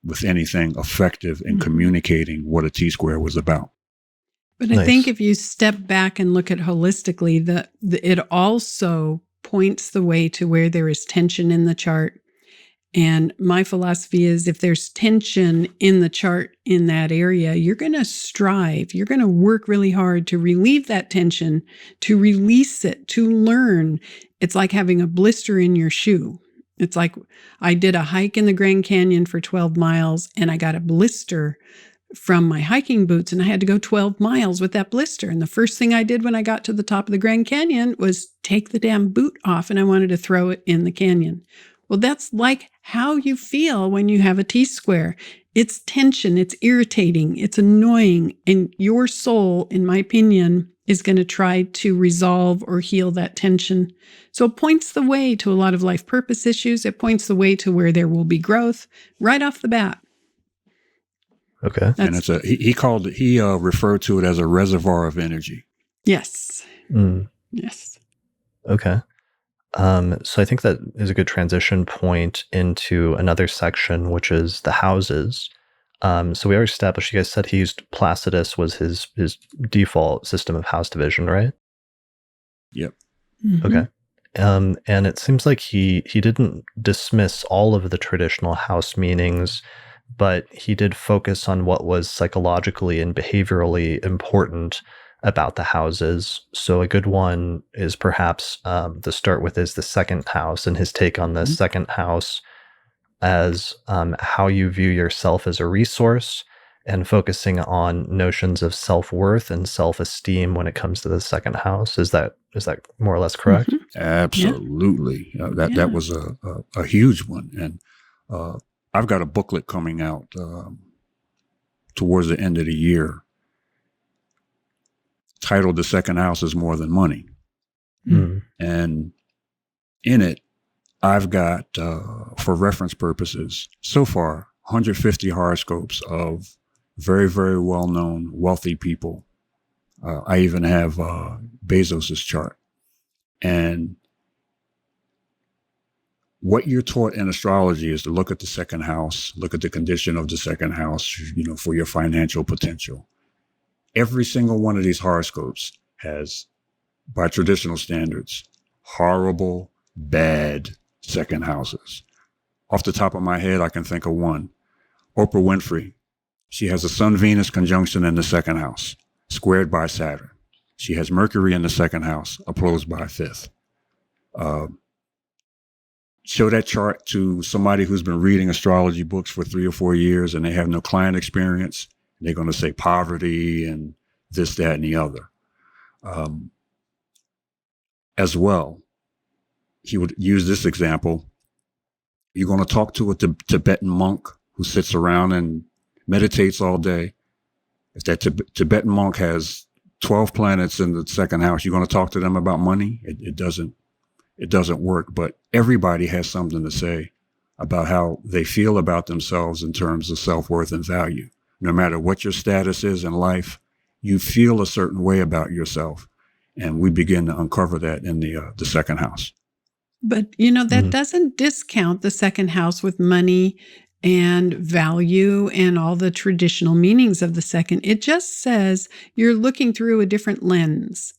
S3: with anything effective in communicating what a T-square was about.
S2: But I think if you step back and look at holistically, it also points the way to where there is tension in the chart. And my philosophy is if there's tension in the chart in that area, you're going to strive. You're going to work really hard to relieve that tension, to release it, to learn. It's like having a blister in your shoe. It's like I did a hike in the Grand Canyon for 12 miles and I got a blister from my hiking boots and I had to go 12 miles with that blister. And the first thing I did when I got to the top of the Grand Canyon was take the damn boot off, and I wanted to throw it in the canyon. Well, that's like how you feel when you have a T-square. It's tension, it's irritating, it's annoying, and your soul, in my opinion, is going to try to resolve or heal that tension. So it points the way to a lot of life purpose issues. It points the way to where there will be growth right off the bat.
S1: Okay.
S3: And he referred to it as a reservoir of energy.
S2: Yes. Yes.
S1: Okay. So I think that is a good transition point into another section, which is the houses. So we already established, you guys said he used Placidus was his default system of house division, right?
S3: Yep.
S2: Mm-hmm.
S1: Okay. And it seems like he didn't dismiss all of the traditional house meanings, but he did focus on what was psychologically and behaviorally important about the houses. So a good one is perhaps to start with is the second house, and his take on the second house as how you view yourself as a resource, and focusing on notions of self-worth and self-esteem when it comes to the second house. Is that more or less correct?
S2: Mm-hmm.
S3: Absolutely.
S2: Yeah.
S3: That was a huge one. And I've got a booklet coming out towards the end of the year titled The Second House is More Than Money.
S1: Mm.
S3: And in it, I've got, for reference purposes, so far, 150 horoscopes of very, very well-known wealthy people. I even have Bezos's chart. And what you're taught in astrology is to look at the second house, look at the condition of the second house, for your financial potential. Every single one of these horoscopes has, by traditional standards, horrible, bad second houses. Off the top of my head, I can think of one. Oprah Winfrey. She has a Sun-Venus conjunction in the second house, squared by Saturn. She has Mercury in the second house, opposed by fifth. show that chart to somebody who's been reading astrology books for 3 or 4 years and they have no client experience, they're going to say poverty and this, that, and the other. As well, he would use this example. You're going to talk to a Tibetan monk who sits around and meditates all day. If that Tibetan monk has 12 planets in the second house, you're going to talk to them about money? It doesn't work. But everybody has something to say about how they feel about themselves in terms of self-worth and value. No matter what your status is in life, you feel a certain way about yourself. And we begin to uncover that in the second house.
S2: But, that doesn't discount the second house with money and value and all the traditional meanings of the second. It just says you're looking through a different lens.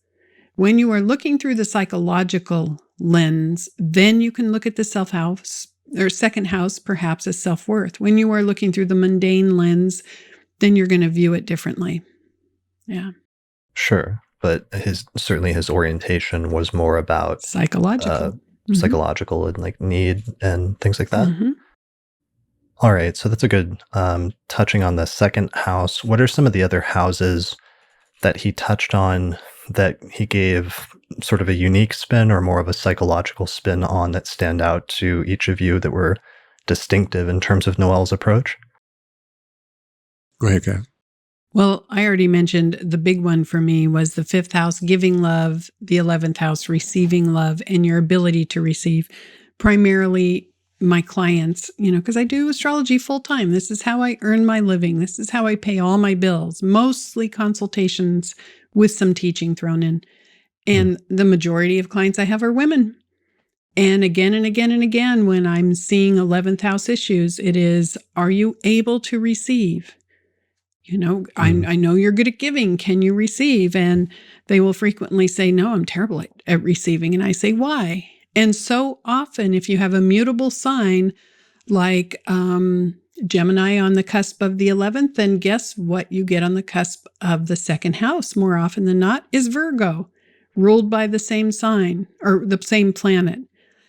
S2: When you are looking through the psychological lens, then you can look at the self-house or second house perhaps as self-worth. When you are looking through the mundane lens, then you're going to view it differently. Yeah.
S1: Sure. But his orientation was more about
S2: psychological
S1: and like need and things like that.
S2: Mm-hmm.
S1: All right. So that's a good touching on the second house. What are some of the other houses that he touched on that he gave sort of a unique spin or more of a psychological spin on that stand out to each of you that were distinctive in terms of Noel's approach?
S3: Go ahead, Kath.
S2: Well, I already mentioned the big one for me was the 5th house, giving love, the 11th house, receiving love, and your ability to receive. Primarily my clients, because I do astrology full time. This is how I earn my living. This is how I pay all my bills, mostly consultations with some teaching thrown in. And the majority of clients I have are women. And again and again and again, when I'm seeing 11th house issues, it is, are you able to receive? I know you're good at giving. Can you receive? And they will frequently say, no, I'm terrible at receiving. And I say, why? And so often, if you have a mutable sign like Gemini on the cusp of the 11th, then guess what you get on the cusp of the second house more often than not is Virgo, ruled by the same sign or the same planet.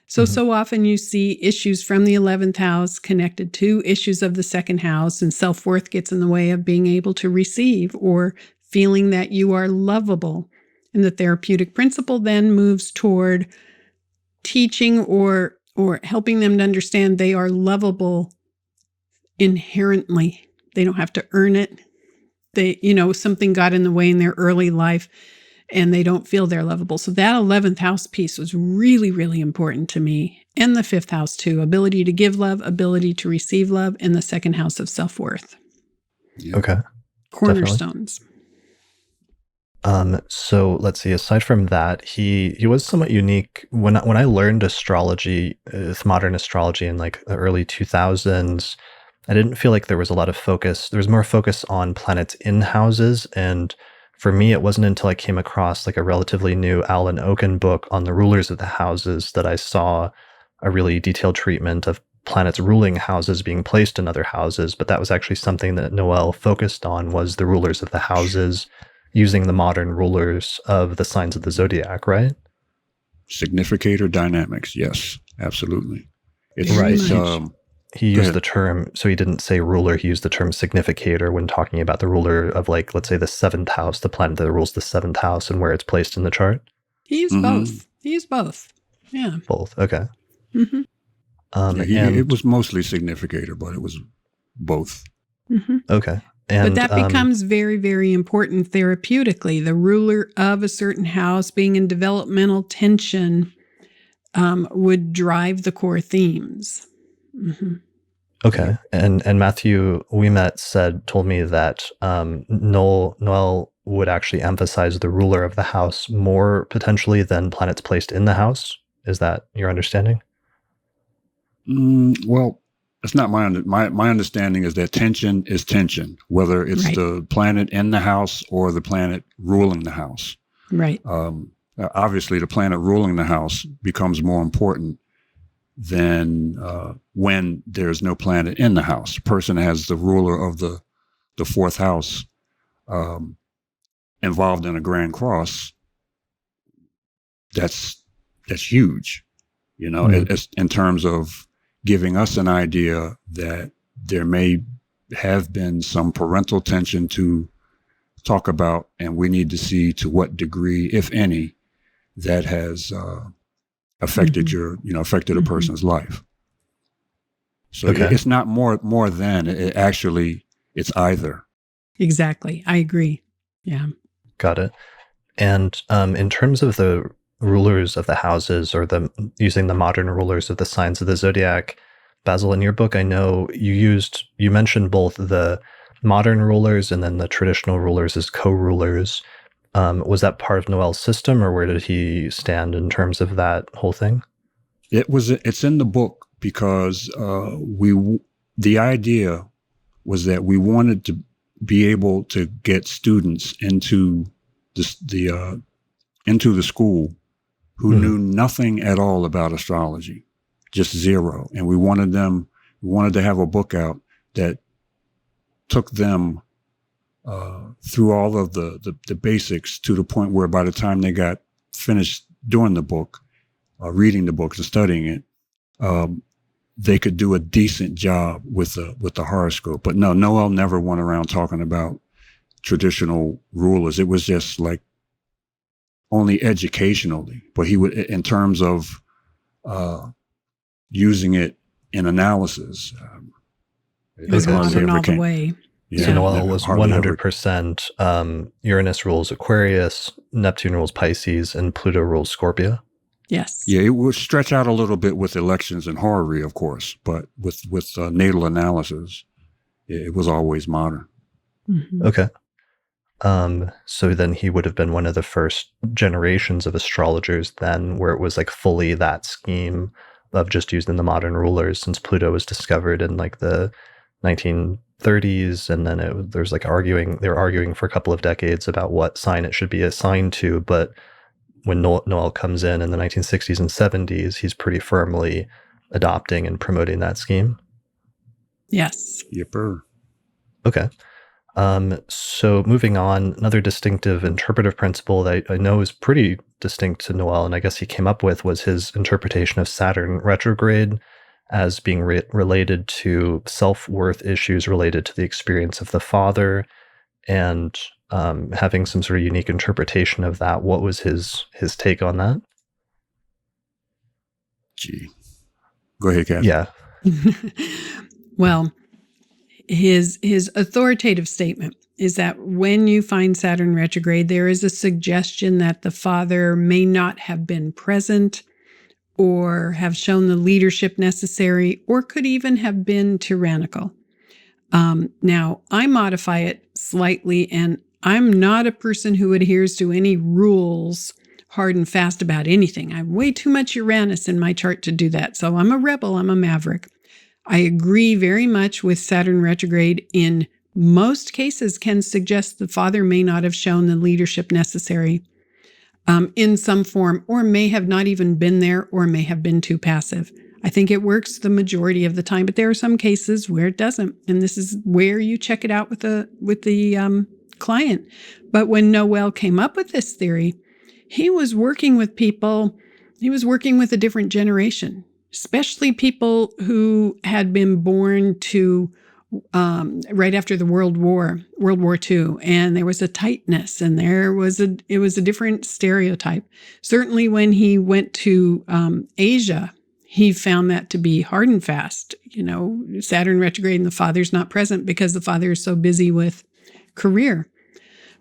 S2: So often you see issues from the 11th house connected to issues of the second house, and self-worth gets in the way of being able to receive or feeling that you are lovable. And the therapeutic principle then moves toward teaching or helping them to understand they are lovable inherently. They don't have to earn it. Something got in the way in their early life, and they don't feel they're lovable. So that 11th house piece was really, really important to me. And the 5th house too, ability to give love, ability to receive love, and the second house of self-worth.
S3: Yeah.
S1: Okay.
S2: Cornerstones.
S1: So let's see, aside from that, he was somewhat unique. When I learned astrology, modern astrology in like the early 2000s, I didn't feel like there was a lot of focus. There was more focus on planets in houses, and for me, it wasn't until I came across like a relatively new Alan Oken book on the rulers of the houses that I saw a really detailed treatment of planets ruling houses being placed in other houses. But that was actually something that Noel focused on, was the rulers of the houses using the modern rulers of the signs of the zodiac, right?
S3: Significator dynamics. Yes, absolutely. It's
S2: right.
S1: He used the term, so he didn't say ruler, he used the term significator when talking about the ruler of, like, let's say the 7th house, the planet that rules the 7th house and where it's placed in the chart.
S2: He used both. He used both. Yeah.
S1: Both. Okay.
S2: Mm-hmm.
S3: It was mostly significator, but it was both.
S2: Mm-hmm.
S1: Okay.
S2: But that becomes very, very important therapeutically. The ruler of a certain house being in developmental tension would drive the core themes. Mm-hmm.
S1: Okay. And Matthew Ouimet told me that Noel would actually emphasize the ruler of the house more potentially than planets placed in the house. Is that your understanding?
S3: Well, it's not my understanding is that tension is tension, whether it's the planet in the house or the planet ruling the house.
S2: Right.
S3: Obviously, the planet ruling the house becomes more important than when there's no planet in the house. A person has the ruler of the 4th house involved in a grand cross. That's huge. as in terms of giving us an idea that there may have been some parental tension to talk about, and we need to see to what degree, if any, that has affected affected a person's life. So it's not more than, it's either.
S2: Exactly. I agree. Yeah.
S1: Got it. And in terms of the rulers of the houses, or using the modern rulers of the signs of the zodiac, Basil, in your book, I know you mentioned both the modern rulers and then the traditional rulers as co-rulers. Was that part of Noel's system, or where did he stand in terms of that whole thing?
S3: It's in the book because the idea was that we wanted to be able to get students into the school who knew nothing at all about astrology, just zero. And we wanted to have a book out that took them through all of the basics to the point where by the time they got finished doing the book, reading the books and studying it, they could do a decent job with the horoscope. But no, Noel never went around talking about traditional rulers. It was just like only educationally, but he would, in terms of using it in analysis.
S2: It was often all the way.
S1: Yeah, so Noel was 100% Uranus rules Aquarius, Neptune rules Pisces, and Pluto rules Scorpio.
S2: Yes.
S3: Yeah, it would stretch out a little bit with elections and horary, of course, but with natal analysis, it was always modern.
S2: Mm-hmm.
S1: Okay. So then he would have been one of the first generations of astrologers then, where it was like fully that scheme of just using the modern rulers, since Pluto was discovered in like the 1930s, and then there's like they were arguing for a couple of decades about what sign it should be assigned to, but when Noel comes in the 1960s and 70s, he's pretty firmly adopting and promoting that scheme.
S2: Yes.
S3: Yepper.
S1: Okay. So moving on, another distinctive interpretive principle that I know is pretty distinct to Noel, and I guess he came up with, was his interpretation of Saturn retrograde as being related to self-worth issues related to the experience of the father, and having some sort of unique interpretation of that. What was his take on that?
S3: Gee. Go ahead, Kathy.
S1: Yeah.
S2: Well, his authoritative statement is that when you find Saturn retrograde, there is a suggestion that the father may not have been present or have shown the leadership necessary, or could even have been tyrannical. Now, I modify it slightly, and I'm not a person who adheres to any rules hard and fast about anything. I have way too much Uranus in my chart to do that. So I'm a rebel. I'm a maverick. I agree very much with Saturn retrograde in most cases can suggest the father may not have shown the leadership necessary in some form, or may have not even been there, or may have been too passive. I think it works the majority of the time, but there are some cases where it doesn't. And this is where you check it out with the client. But when Noel came up with this theory, he was working with people, he was working with a different generation, especially people who had been born to right after the World War II, and there was a tightness, and it was a different stereotype. Certainly when he went to Asia, he found that to be hard and fast. Saturn retrograde and the father's not present because the father is so busy with career.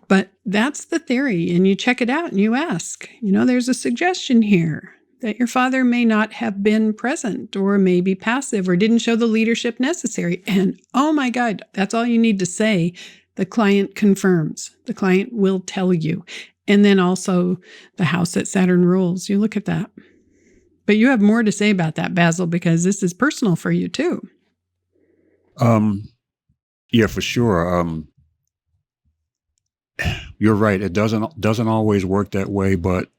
S2: But that's the theory, and you check it out and you ask, there's a suggestion here that your father may not have been present, or may be passive, or didn't show the leadership necessary. And oh my God, that's all you need to say. The client confirms. The client will tell you. And then also the house that Saturn rules. You look at that. But you have more to say about that, Basil, because this is personal for you too.
S3: Yeah, for sure. You're right. It doesn't always work that way, but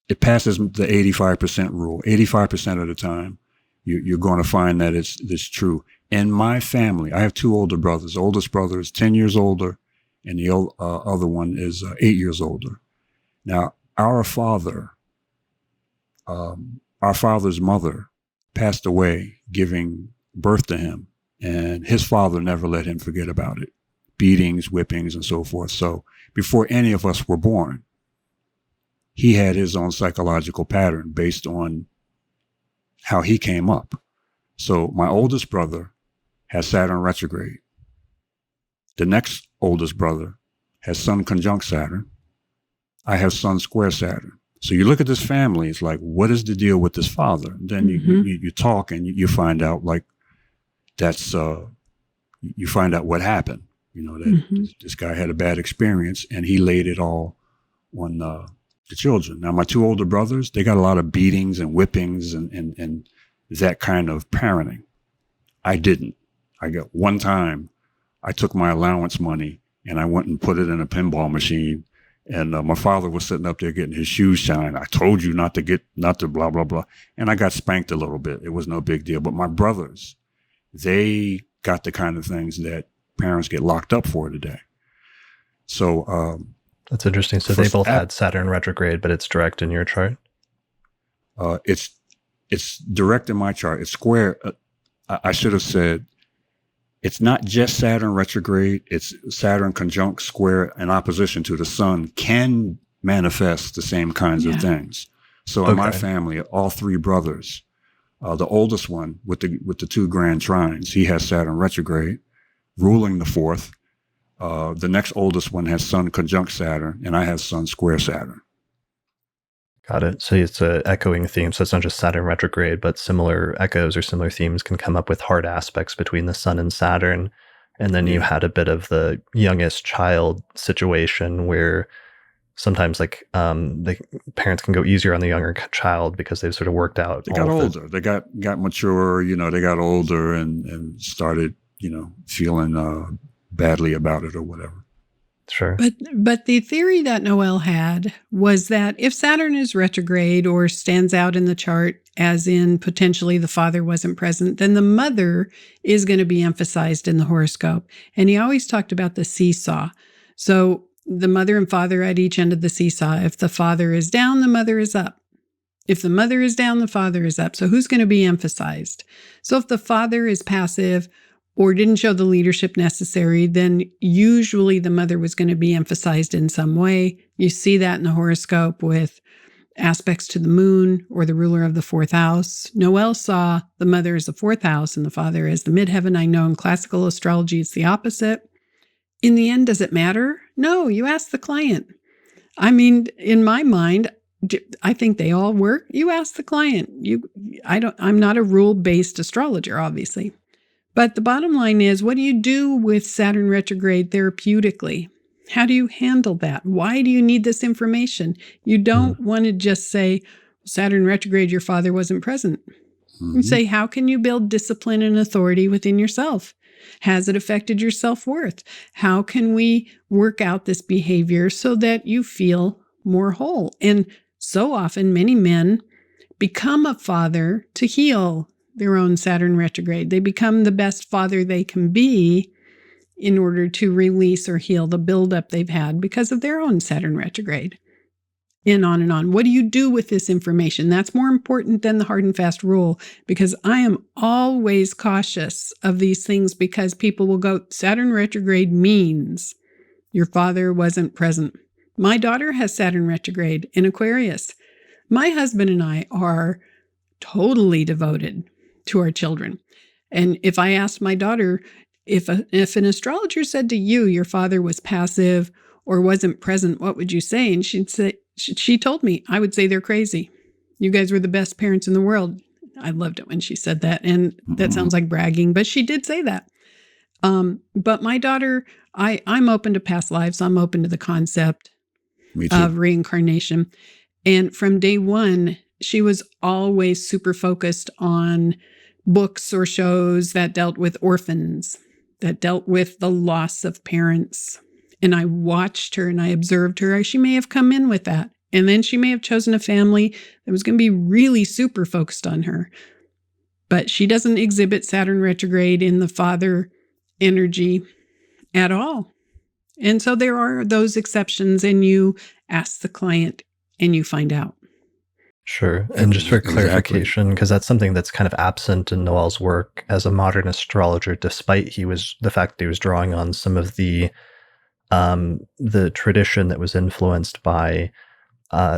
S3: it passes the 85% rule. 85% of the time, you're going to find that it's true. In my family, I have two older brothers. The oldest brother is 10 years older, and the other one is 8 years older. Now, our father our father's mother passed away giving birth to him, and his father never let him forget about it. Beatings, whippings, and so forth. So before any of us were born, he had his own psychological pattern based on how he came up. So my oldest brother has Saturn retrograde. The next oldest brother has Sun conjunct Saturn. I have Sun square Saturn. So you look at this family, it's like, what is the deal with this father? And then you talk and you find out like that's, you find out what happened. You know, that this guy had a bad experience and he laid it all on the children. Now, my two older brothers, they got a lot of beatings and whippings and that kind of parenting. I didn't. I got one time I took my allowance money and I went and put it in a pinball machine. And my father was sitting up there getting his shoes shined. I told you not to blah, blah, blah. And I got spanked a little bit. It was no big deal. But my brothers, they got the kind of things that parents get locked up for today. So
S1: that's interesting. So they both had Saturn retrograde, but it's direct in your chart?
S3: It's direct in my chart. It's square. I should have said, it's not just Saturn retrograde. It's Saturn conjunct square in opposition to the sun can manifest the same kinds of things. So in my family, all three brothers, the oldest one with the two grand trines, he has Saturn retrograde, ruling the fourth. The next oldest one has Sun conjunct Saturn, and I have Sun square Saturn.
S1: Got it. So it's a echoing theme. So it's not just Saturn retrograde, but similar echoes or similar themes can come up with hard aspects between the sun and Saturn. And then you had a bit of the youngest child situation where sometimes like the parents can go easier on the younger child because they've sort of worked out.
S3: They got older. They got mature, they got older and started, feeling badly about it or whatever.
S1: Sure.
S2: But the theory that Noel had was that if Saturn is retrograde or stands out in the chart, as in potentially the father wasn't present, then the mother is going to be emphasized in the horoscope. And he always talked about the seesaw. So the mother and father at each end of the seesaw. If the father is down, the mother is up. If the mother is down, the father is up. So who's going to be emphasized? So if the father is passive or didn't show the leadership necessary, then usually the mother was going to be emphasized in some way. You see that in the horoscope with aspects to the moon or the ruler of the fourth house. Noel saw the mother as the fourth house and the father as the midheaven. I know in classical astrology, it's the opposite. In the end, does it matter? No, you ask the client. I mean, in my mind, I think they all work. You ask the client. I'm not a rule-based astrologer, obviously. But the bottom line is, what do you do with Saturn retrograde therapeutically? How do you handle that? Why do you need this information? You don't want to just say, Saturn retrograde, your father wasn't present. You say, how can you build discipline and authority within yourself? Has it affected your self-worth? How can we work out this behavior so that you feel more whole? And so often, many men become a father to heal their own Saturn retrograde. They become the best father they can be in order to release or heal the buildup they've had because of their own Saturn retrograde. And on and on. What do you do with this information? That's more important than the hard and fast rule, because I am always cautious of these things because people will go, Saturn retrograde means your father wasn't present. My daughter has Saturn retrograde in Aquarius. My husband and I are totally devoted to our children. And if I asked my daughter, if an astrologer said to you, your father was passive or wasn't present, what would you say? And she told me, I would say they're crazy. You guys were the best parents in the world. I loved it when she said that. And that sounds like bragging, but she did say that. But my daughter, I'm open to past lives. I'm open to the concept of reincarnation. And from day one, she was always super focused on books or shows that dealt with orphans, that dealt with the loss of parents. And I watched her and I observed her. She may have come in with that. And then she may have chosen a family that was going to be really super focused on her. But she doesn't exhibit Saturn retrograde in the father energy at all. And so there are those exceptions, and you ask the client and you find out.
S1: Sure. And just for
S3: Exactly.
S1: clarification, because that's something that's kind of absent in Noel's work as a modern astrologer, despite the fact that he was drawing on some of the tradition that was influenced by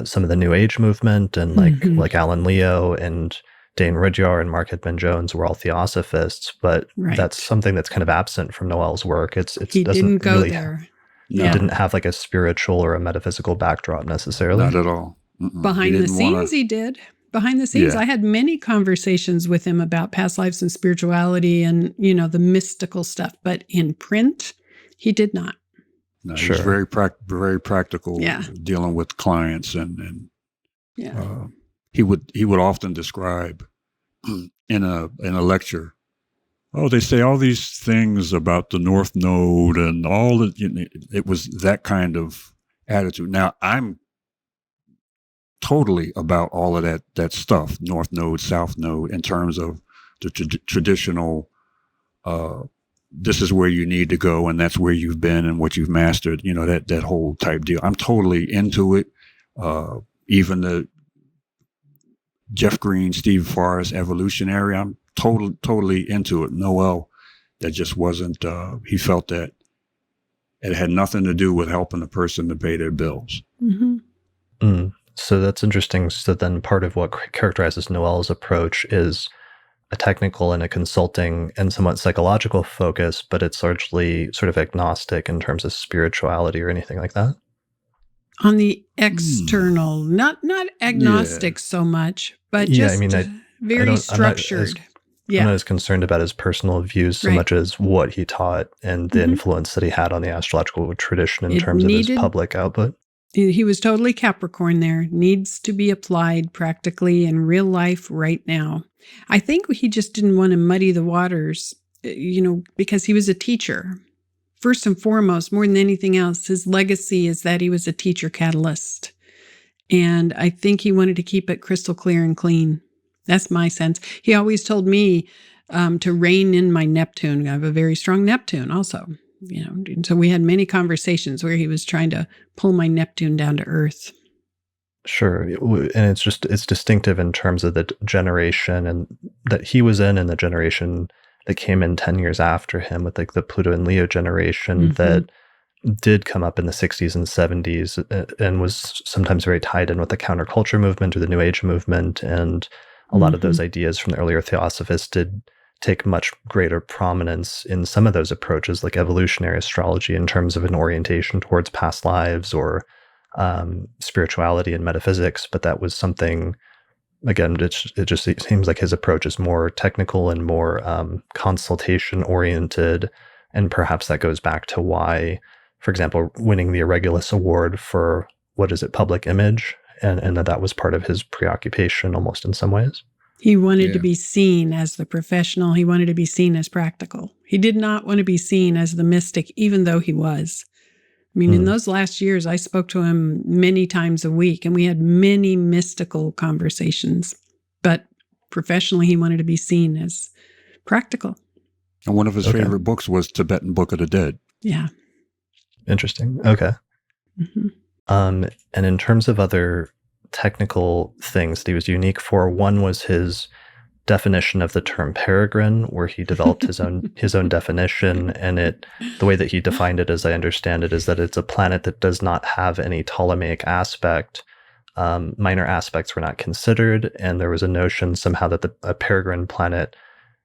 S1: some of the New Age movement, and like Alan Leo and Dane Rudyard and Mark Edmund Jones were all theosophists, but
S2: Right.
S1: that's something that's kind of absent from Noel's work. It
S2: He
S1: doesn't
S2: didn't go
S1: really
S2: there.
S3: No.
S1: He didn't have like a spiritual or a metaphysical backdrop necessarily.
S3: Not at all.
S2: Behind the scenes, he did. Behind the scenes,
S3: Yeah.
S2: I had many conversations with him about past lives and spirituality and, the mystical stuff. But in print, he did not.
S3: No,
S1: Sure.
S3: He's very practical,
S2: Yeah.
S3: dealing with clients, and
S2: Yeah.
S3: he would often describe in a lecture. Oh, they say all these things about the North Node and all that. It was that kind of attitude. Now I'm totally about all of that stuff, North Node, South Node, in terms of the traditional. This is where you need to go, and that's where you've been and what you've mastered. That whole type deal. I'm totally into it. Even the Jeff Green, Steve Forrest, evolutionary. I'm totally into it. Noel, that just wasn't. He felt that it had nothing to do with helping the person to pay their bills.
S2: Mm-hmm.
S1: So that's interesting. So then part of what characterizes Noel's approach is a technical and a consulting and somewhat psychological focus, but it's largely sort of agnostic in terms of spirituality or anything like that.
S2: On the external, not agnostic so much, but just very structured.
S1: I'm not as concerned about his personal views so much as what he taught and the influence that he had on the astrological tradition in terms of his public output.
S2: He was totally Capricorn there. Needs to be applied practically in real life right now. I think he just didn't want to muddy the waters, because he was a teacher. First and foremost, more than anything else, his legacy is that he was a teacher catalyst. And I think he wanted to keep it crystal clear and clean. That's my sense. He always told me to rein in my Neptune. I have a very strong Neptune also. And so we had many conversations where he was trying to pull my Neptune down to earth.
S1: Sure. And it's distinctive in terms of the generation and that he was in, and the generation that came in 10 years after him with like the Pluto and Leo generation that did come up in the 60s and 70s and was sometimes very tied in with the counterculture movement or the New Age movement. And a lot of those ideas from the earlier theosophists did take much greater prominence in some of those approaches, like evolutionary astrology, in terms of an orientation towards past lives or spirituality and metaphysics. But that was something, again, it seems like his approach is more technical and more consultation oriented. And perhaps that goes back to why, for example, winning the Irregulus Award for, public image, and that was part of his preoccupation almost in some ways.
S2: He wanted to be seen as the professional. He wanted to be seen as practical. He did not want to be seen as the mystic, even though he was. I mean, in those last years, I spoke to him many times a week, and we had many mystical conversations. But professionally, he wanted to be seen as practical.
S3: And one of his favorite books was Tibetan Book of the Dead.
S2: Yeah.
S1: Interesting. Okay. And in terms of other technical things that he was unique for, one was his definition of the term Peregrine, where he developed his own definition, and the way that he defined it, as I understand it, is that it's a planet that does not have any Ptolemaic aspect. Minor aspects were not considered, and there was a notion somehow that a Peregrine planet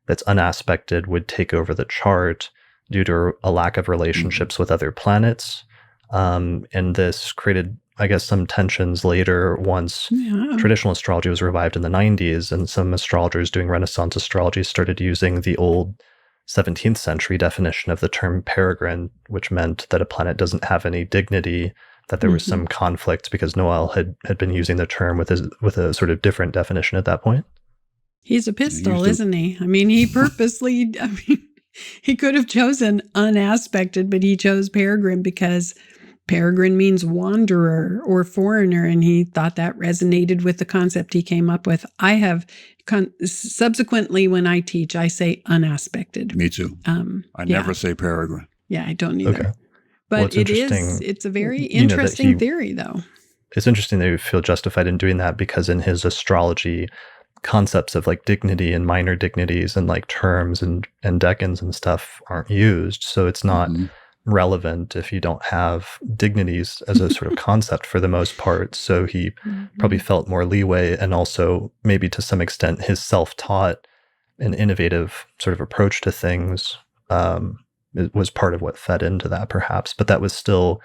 S1: that's unaspected would take over the chart due to a lack of relationships with other planets. And this created, I guess, some tensions later once traditional astrology was revived in the 90s, and some astrologers doing Renaissance astrology started using the old 17th century definition of the term Peregrine, which meant that a planet doesn't have any dignity, that there was some conflict because Noel had been using the term with a sort of different definition at that point.
S2: He's a pistol, isn't he? I mean, he purposely, he could have chosen unaspected, but he chose Peregrine because Peregrine means wanderer or foreigner, and he thought that resonated with the concept he came up with. I have subsequently, when I teach, I say unaspected.
S3: Me too. I never say Peregrine.
S2: Yeah, I don't either.
S1: Okay.
S2: But
S1: it's
S2: it's a very interesting theory, though.
S1: it's interesting that you feel justified in doing that, because in his astrology, concepts of like dignity and minor dignities and like terms and decans and stuff aren't used. So it's not relevant if you don't have dignities as a sort of concept for the most part. So he probably felt more leeway, and also maybe to some extent his self-taught and innovative sort of approach to things it was part of what fed into that, perhaps. But that was still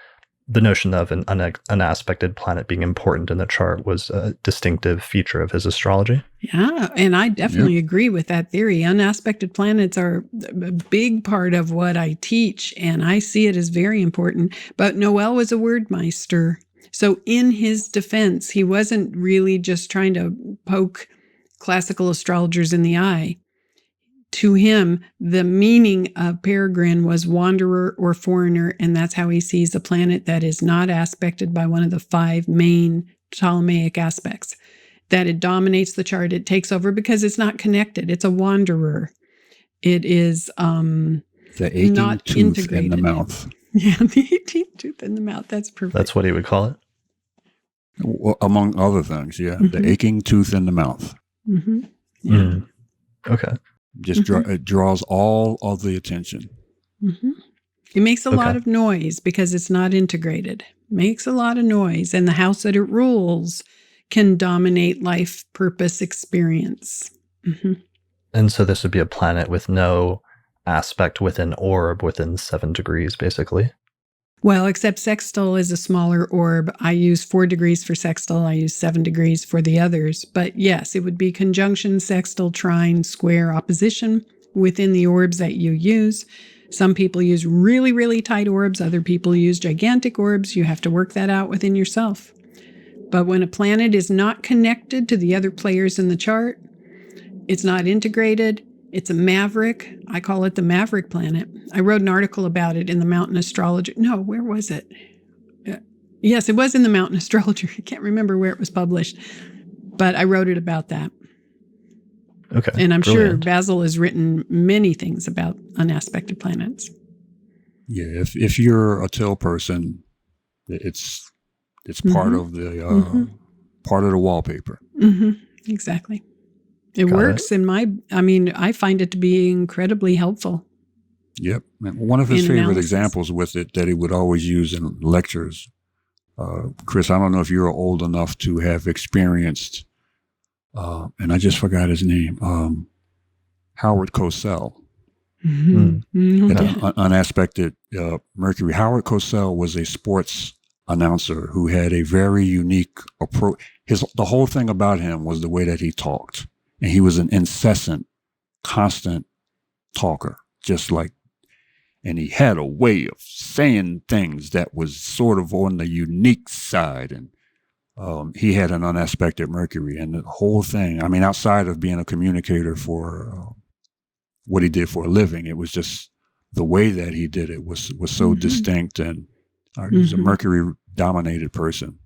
S1: the notion of an unaspected planet being important in the chart was a distinctive feature of his astrology.
S2: Yeah, and I definitely agree with that theory. Unaspected planets are a big part of what I teach, and I see it as very important. But Noel was a wordmeister. So in his defense, he wasn't really just trying to poke classical astrologers in the eye. To him, the meaning of Peregrine was wanderer or foreigner, and that's how he sees a planet that is not aspected by one of the 5 main Ptolemaic aspects. That it dominates the chart, it takes over because it's not connected. It's a wanderer. It is
S3: the 18th
S2: not
S3: tooth
S2: integrated.
S3: in the mouth.
S2: Yeah, the 18th tooth in the mouth. That's perfect.
S1: That's what he would call it?
S3: Well, among other things, the aching tooth in the mouth.
S2: Yeah.
S1: Okay.
S3: Just it draws all of the attention.
S2: It makes a lot of noise because it's not integrated. Makes a lot of noise. And the house that it rules can dominate life, purpose, experience.
S1: And so this would be a planet with no aspect within orb within 7 degrees, basically.
S2: Well, except sextile is a smaller orb. I use 4 degrees for sextile. I use 7 degrees for the others. But yes, it would be conjunction, sextile, trine, square, opposition within the orbs that you use. Some people use really, really tight orbs. Other people use gigantic orbs. You have to work that out within yourself. But when a planet is not connected to the other players in the chart, it's not integrated, it's a maverick. I call it the maverick planet. I wrote an article about it in the Mountain Astrologer. No, where was it? Yes, it was in the Mountain Astrologer. I can't remember where it was published, but I wrote it about that.
S1: Okay.
S2: And I'm
S1: brilliant.
S2: sure Basil has written many things about unaspected planets.
S3: Yeah, if you're a Tyl person, it's part of the part of the wallpaper.
S2: Exactly. It works in I find it to be incredibly helpful.
S3: Yep. And one of his favorite examples with it that he would always use in lectures, Chris, I don't know if you're old enough to have experienced, and I just forgot his name, Howard Cosell. Unaspected Mercury. Howard Cosell was a sports announcer who had a very unique approach. The whole thing about him was the way that he talked. And he was an incessant, constant talker, and he had a way of saying things that was sort of on the unique side. And he had an unaspected Mercury, and the whole thing, outside of being a communicator for what he did for a living, it was just the way that he did it was so distinct, and he was a Mercury-dominated person.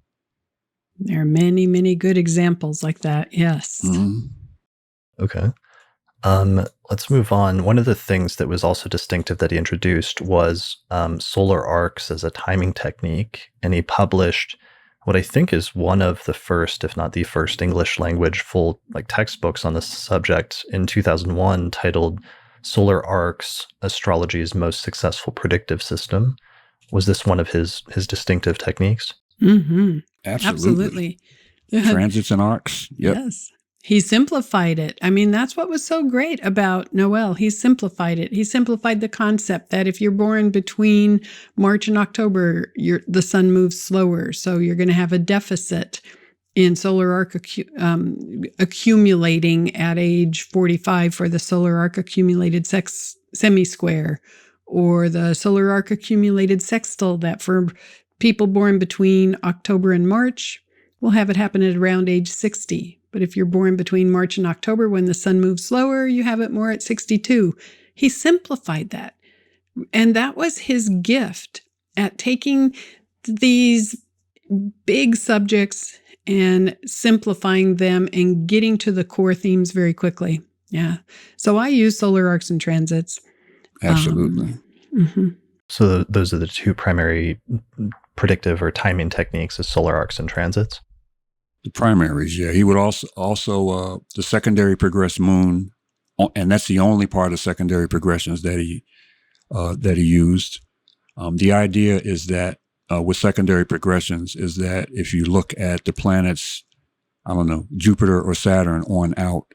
S2: There are many, many good examples like that, yes.
S1: Okay. Let's move on. One of the things that was also distinctive that he introduced was solar arcs as a timing technique. And he published what I think is one of the first, if not the first, English language full textbooks on this subject in 2001, titled Solar Arcs, Astrology's Most Successful Predictive System. Was this one of his distinctive techniques?
S2: Absolutely.
S3: Transits and arcs. Yep.
S2: Yes. He simplified it. That's what was so great about Noel. He simplified it. He simplified the concept that if you're born between March and October, the sun moves slower. So you're going to have a deficit in solar arc accumulating at age 45 for the solar arc accumulated semi-square, or the solar arc accumulated sextile that for people born between October and March, we'll have it happen at around age 60. But if you're born between March and October when the sun moves slower, you have it more at 62. He simplified that. And that was his gift at taking these big subjects and simplifying them and getting to the core themes very quickly. Yeah. So I use solar arcs and transits.
S3: Absolutely.
S1: So those are the two primary predictive or timing techniques is solar arcs and transits?
S3: The primaries, yeah. He would also the secondary progressed moon, and that's the only part of secondary progressions that he used. The idea is that with secondary progressions is that if you look at the planets, I don't know, Jupiter or Saturn on out,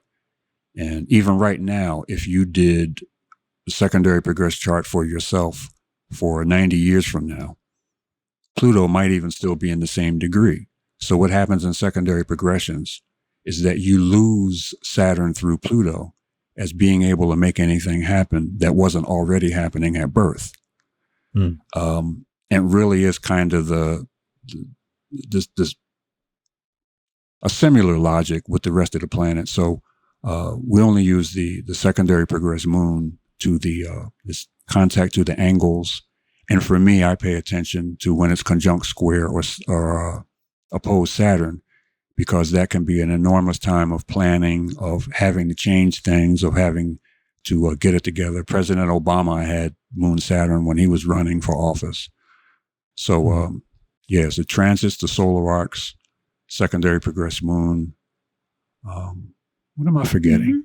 S3: and even right now, if you did the secondary progress chart for yourself for 90 years from now, Pluto might even still be in the same degree. So what happens in secondary progressions is that you lose Saturn through Pluto as being able to make anything happen that wasn't already happening at birth. And really is kind of this a similar logic with the rest of the planet. So we only use the secondary progressed moon to this contact to the angles. And for me, I pay attention to when it's conjunct square or opposed Saturn, because that can be an enormous time of planning, of having to change things, of having to get it together. President Obama had Moon Saturn when he was running for office. So, yes, the transits, the solar arcs, secondary progressed moon. What am I forgetting?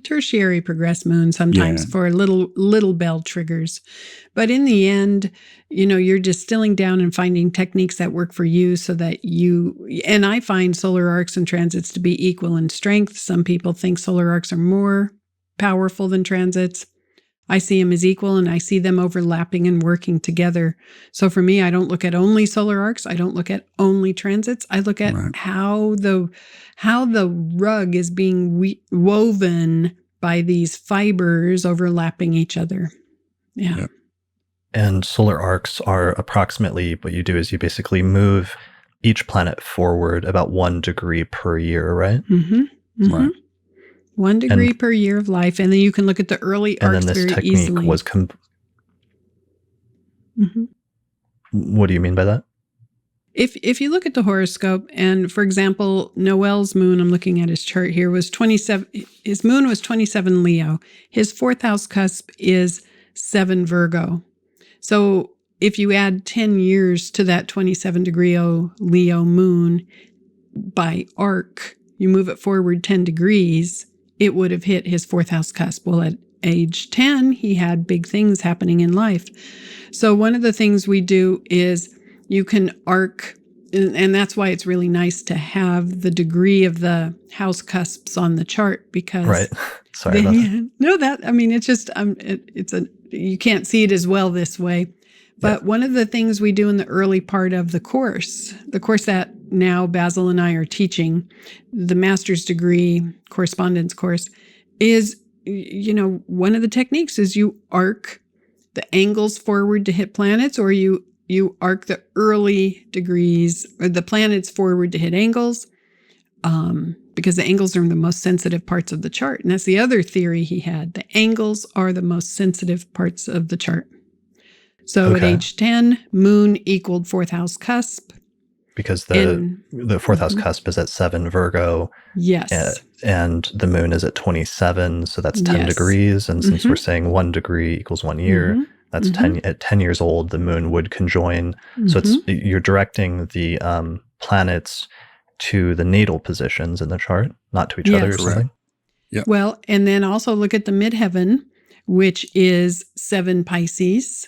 S2: Tertiary progressed moon sometimes for little bell triggers. But in the end, you're distilling down and finding techniques that work for you so that and I find solar arcs and transits to be equal in strength. Some people think solar arcs are more powerful than transits. I see them as equal, and I see them overlapping and working together. So for me, I don't look at only solar arcs. I don't look at only transits. I look at how the rug is being woven by these fibers overlapping each other. Yeah.
S3: Yep.
S1: And solar arcs are approximately, what you do is you basically move each planet forward about 1 degree per year, right?
S3: Right.
S2: 1 degree per year of life, and then you can look at the early arcs very easily. And then this technique was What do you mean by that? If you look at the horoscope, and for example, Noel's moon, I'm looking at his chart here, was 27. His moon was 27 Leo. His 4th house cusp is 7 Virgo. So if you add 10 years to that 27 degree Leo moon by arc, you move it forward 10 degrees, it would have hit his 4th house cusp. Well, at age 10, he had big things happening in life. So one of the things we do is you can arc, and that's why it's really nice to have the degree of the house cusps on the chart, because
S1: right. Sorry about that.
S2: No, it's just you can't see it as well this way. But one of the things we do in the early part of the course that now Basil and I are teaching, the master's degree correspondence course, is, one of the techniques is you arc the angles forward to hit planets, or you arc the early degrees or the planets forward to hit angles, because the angles are the most sensitive parts of the chart. And that's the other theory he had. The angles are the most sensitive parts of the chart. So at age 10, moon equaled 4th house cusp.
S1: Because the 4th house cusp is at 7 Virgo.
S2: Yes.
S1: And the moon is at 27, so that's 10 degrees. And since we're saying 1 degree equals 1 year, that's 10. At 10 years old, the moon would conjoin. So you're directing the planets to the natal positions in the chart, not to each other or something.
S3: Yep.
S2: Well, and then also look at the midheaven, which is 7 Pisces.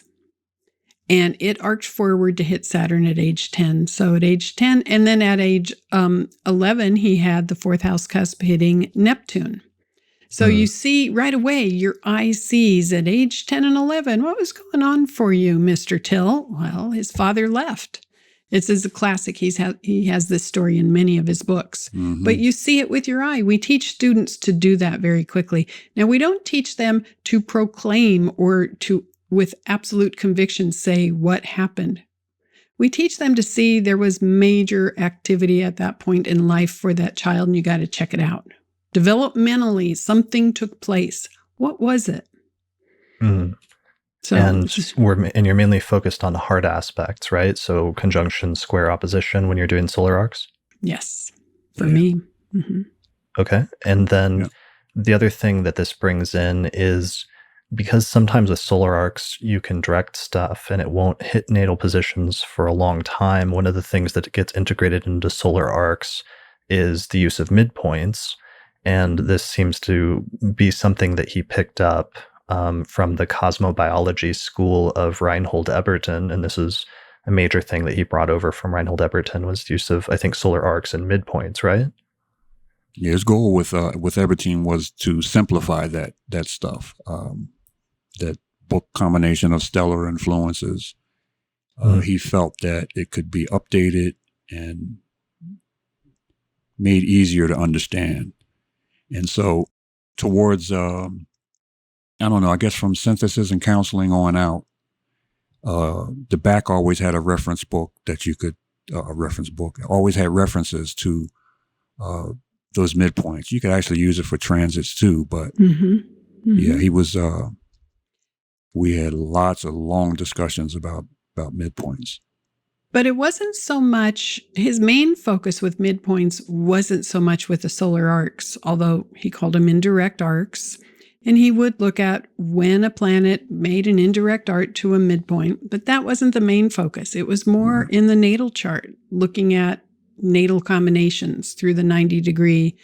S2: And it arced forward to hit Saturn at age 10. So at age 10, and then at age 11, he had the 4th house cusp hitting Neptune. So you see right away, your eye sees at age 10 and 11, what was going on for you, Mr. Tyl? Well, his father left. This is a classic. He has this story in many of his books. But you see it with your eye. We teach students to do that very quickly. Now, we don't teach them to proclaim or to, with absolute conviction, say what happened. We teach them to see there was major activity at that point in life for that child, and you got to check it out. Developmentally, something took place. What was it? So,
S1: and you're mainly focused on hard aspects, right? So conjunction, square, opposition when you're doing solar arcs?
S2: Yes, for me.
S1: Okay. And then the other thing that this brings in is because sometimes with solar arcs, you can direct stuff and it won't hit natal positions for a long time. One of the things that gets integrated into solar arcs is the use of midpoints. And this seems to be something that he picked up from the cosmobiology school of Reinhold Eberton. And this is a major thing that he brought over from Reinhold Eberton was the use of, I think, solar arcs and midpoints, right?
S3: Yeah, his goal with Eberton was to simplify that stuff, that book combination of stellar influences. He felt that it could be updated and made easier to understand. And so towards, I don't know, I guess from synthesis and counseling on out, the back always had a reference book that you could, always had references to those midpoints. You could actually use it for transits too, but yeah, he was, we had lots of long discussions about midpoints.
S2: But it wasn't so much, his main focus with midpoints wasn't so much with the solar arcs, although he called them indirect arcs. And he would look at when a planet made an indirect arc to a midpoint, but that wasn't the main focus. It was more in the natal chart, looking at natal combinations through the 90-degree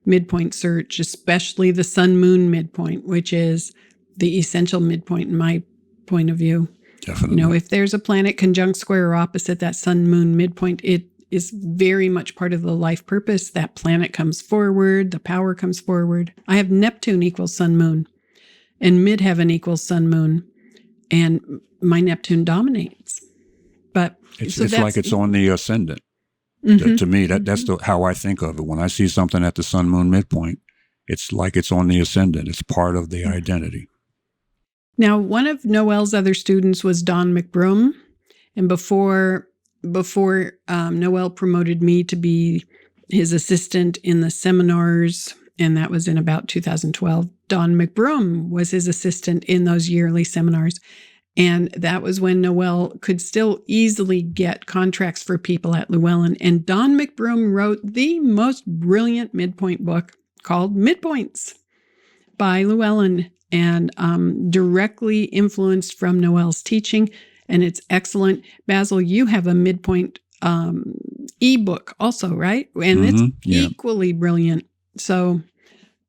S2: midpoint search, especially the sun-moon midpoint, which is the essential midpoint in my point of view.
S3: Definitely.
S2: You know, if there's a planet conjunct, square, or opposite that sun-moon midpoint, it is very much part of the life purpose. That planet comes forward, the power comes forward. I have Neptune equals sun-moon, and midheaven equals sun-moon, and my Neptune dominates. But
S3: it's like it's on the ascendant. To me, that's how I think of it. When I see something at the sun-moon midpoint, it's like it's on the ascendant. It's part of the identity.
S2: Now, one of Noel's other students was Don McBroom, and before Noel promoted me to be his assistant in the seminars, and that was in about 2012, Don McBroom was his assistant in those yearly seminars. And that was when Noel could still easily get contracts for people at Llewellyn. And Don McBroom wrote the most brilliant midpoint book called Midpoints by Llewellyn, and directly influenced from Noel's teaching. And it's excellent. Basil, you have a midpoint ebook also, right? And it's equally brilliant. So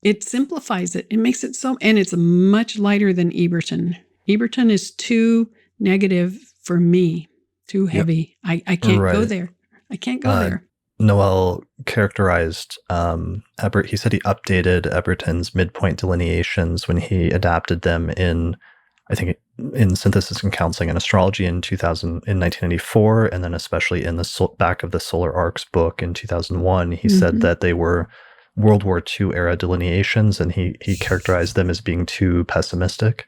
S2: it simplifies it. It makes it so, and it's much lighter than Eberton. Eberton is too negative for me, too heavy. I can't go there. I can't go there.
S1: Noel characterized he said he updated Eberton's midpoint delineations when he adapted them in Synthesis and Counseling and Astrology in 1994, and then especially in the back of the Solar Arcs book in 2001. He said that they were World War II era delineations, and he characterized them as being too pessimistic.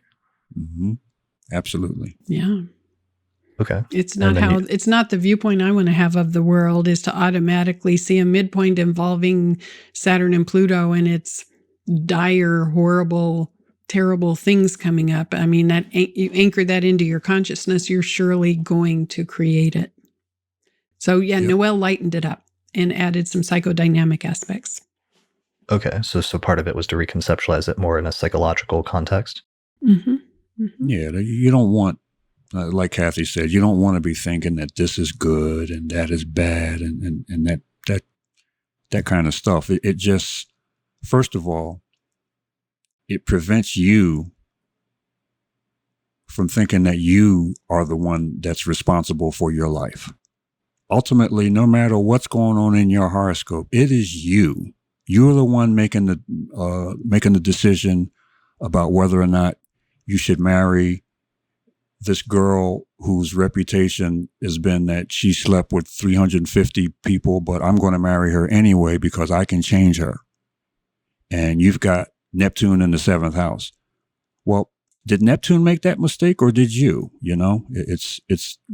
S3: Absolutely.
S2: Yeah.
S1: Okay.
S2: It's not the viewpoint I want to have of the world, is to automatically see a midpoint involving Saturn and Pluto and its dire, horrible, terrible things coming up. I mean, that you anchor that into your consciousness, you're surely going to create it. So Noel lightened it up and added some psychodynamic aspects.
S1: Okay. So part of it was to reconceptualize it more in a psychological context.
S3: Yeah. You don't want, like Kathy said, you don't want to be thinking that this is good and that is bad and that kind of stuff. It just, first of all, it prevents you from thinking that you are the one that's responsible for your life. Ultimately, no matter what's going on in your horoscope, it is you. You're the one making the decision about whether or not you should marry this girl whose reputation has been that she slept with 350 people, but I'm going to marry her anyway because I can change her. And you've got Neptune in the 7th house. Well, did Neptune make that mistake or did you? You know, it's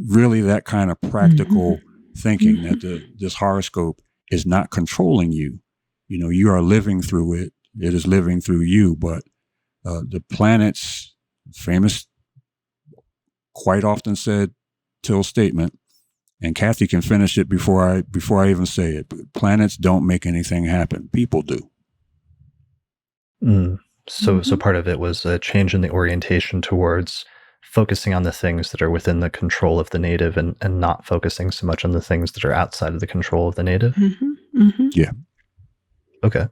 S3: really that kind of practical thinking that this horoscope is not controlling you. You know, you are living through it. It is living through you, but the planets, famous, quite often said Tyl statement, and Kathy can finish it before I even say it. Planets don't make anything happen. People do.
S1: So part of it was a change in the orientation towards focusing on the things that are within the control of the native and not focusing so much on the things that are outside of the control of the native.
S3: Yeah.
S1: Okay.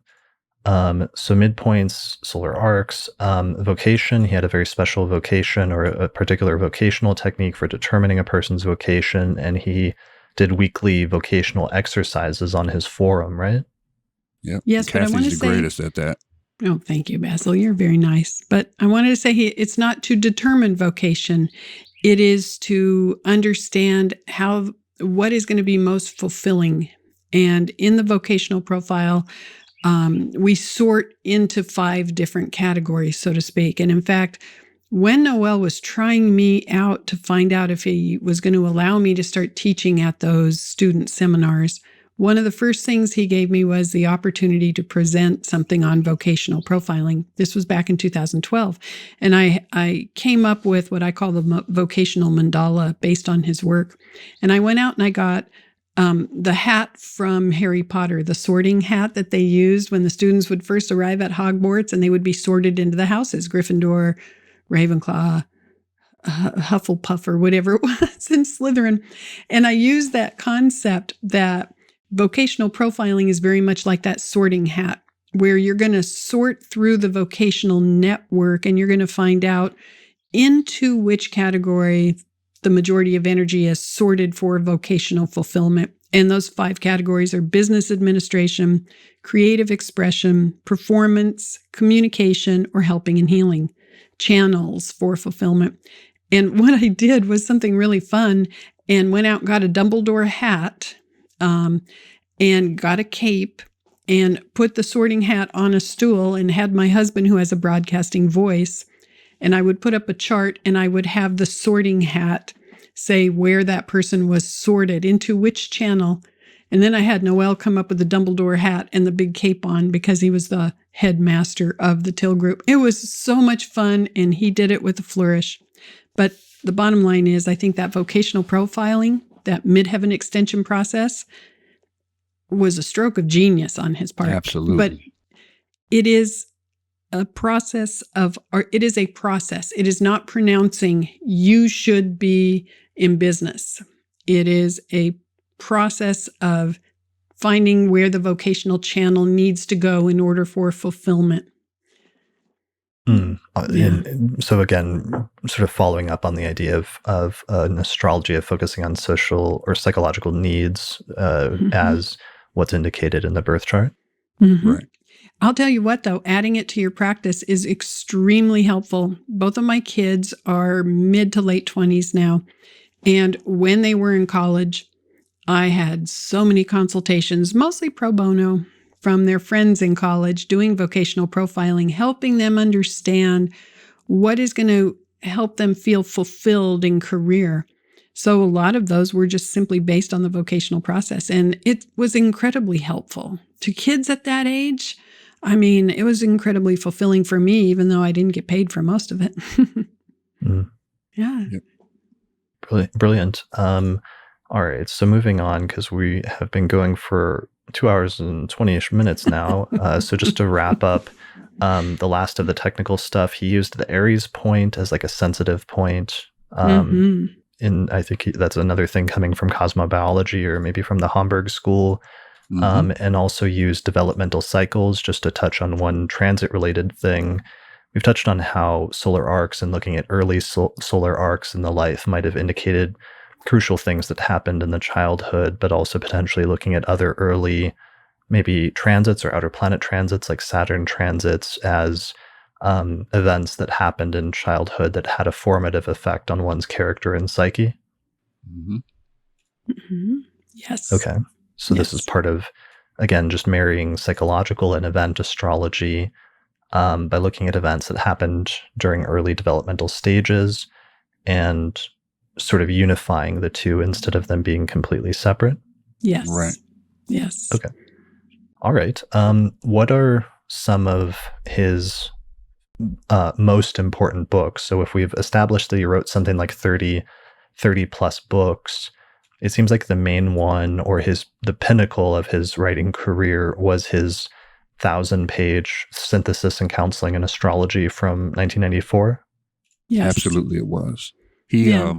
S1: So midpoints, solar arcs, vocation. He had a very special vocation or a particular vocational technique for determining a person's vocation, and he did weekly vocational exercises on his forum, right?
S3: Yeah.
S2: Yes, but I want to
S3: Kathy's the
S2: say,
S3: greatest at that.
S2: oh, thank you, Basil. You're very nice. But I wanted to say it's not to determine vocation. It is to understand what is going to be most fulfilling. And in the vocational profile, we sort into 5 different categories, so to speak. And in fact, when Noel was trying me out to find out if he was going to allow me to start teaching at those student seminars, one of the first things he gave me was the opportunity to present something on vocational profiling. This was back in 2012. And I came up with what I call the vocational mandala based on his work. And I went out and I got the hat from Harry Potter, the sorting hat that they used when the students would first arrive at Hogwarts, and they would be sorted into the houses, Gryffindor, Ravenclaw, Hufflepuff, or whatever it was, and Slytherin. And I used that concept that vocational profiling is very much like that sorting hat, where you're going to sort through the vocational network and you're going to find out into which category the majority of energy is sorted for vocational fulfillment. And those 5 categories are business administration, creative expression, performance, communication, or helping and healing, channels for fulfillment. And what I did was something really fun and went out and got a Dumbledore hat and got a cape and put the sorting hat on a stool and had my husband, who has a broadcasting voice, and I would put up a chart and I would have the sorting hat say where that person was sorted, into which channel. And then I had Noel come up with the Dumbledore hat and the big cape on because he was the headmaster of the Tyl group. It was so much fun, and he did it with a flourish. But the bottom line is, I think that vocational profiling, that midheaven extension process, was a stroke of genius on his part.
S3: Absolutely.
S2: But it is a process. It is not pronouncing you should be in business. It is a process of finding where the vocational channel needs to go in order for fulfillment.
S1: And so again, sort of following up on the idea of an astrology of focusing on social or psychological needs as what's indicated in the birth chart.
S3: Right.
S2: I'll tell you what, though, adding it to your practice is extremely helpful. Both of my kids are mid to late 20s now. And when they were in college, I had so many consultations, mostly pro bono, from their friends in college doing vocational profiling, helping them understand what is going to help them feel fulfilled in career. So a lot of those were just simply based on the vocational process. And it was incredibly helpful to kids at that age. I mean, it was incredibly fulfilling for me, even though I didn't get paid for most of it. Yeah.
S3: Yep.
S1: Brilliant. All right. So moving on, because we have been going for 2 hours and 20-ish minutes now. So just to wrap up the last of the technical stuff, he used the Aries point as like a sensitive point. And I think that's another thing coming from cosmobiology or maybe from the Hamburg school. And also use developmental cycles, just to touch on one transit-related thing. We've touched on how solar arcs and looking at early solar arcs in the life might have indicated crucial things that happened in the childhood, but also potentially looking at other early, maybe transits or outer planet transits like Saturn transits as events that happened in childhood that had a formative effect on one's character and psyche.
S2: Yes.
S1: Okay. So this is part of, again, just marrying psychological and event astrology by looking at events that happened during early developmental stages and sort of unifying the two instead of them being completely separate.
S2: Yes.
S3: Right.
S2: Yes.
S1: Okay. All right. What are some of his most important books? So if we've established that he wrote something like 30 plus books, it seems like the main one or the pinnacle of his writing career was his 1,000-page synthesis and counseling in astrology from 1994?
S2: Yes.
S3: Absolutely, it was.
S2: Yeah.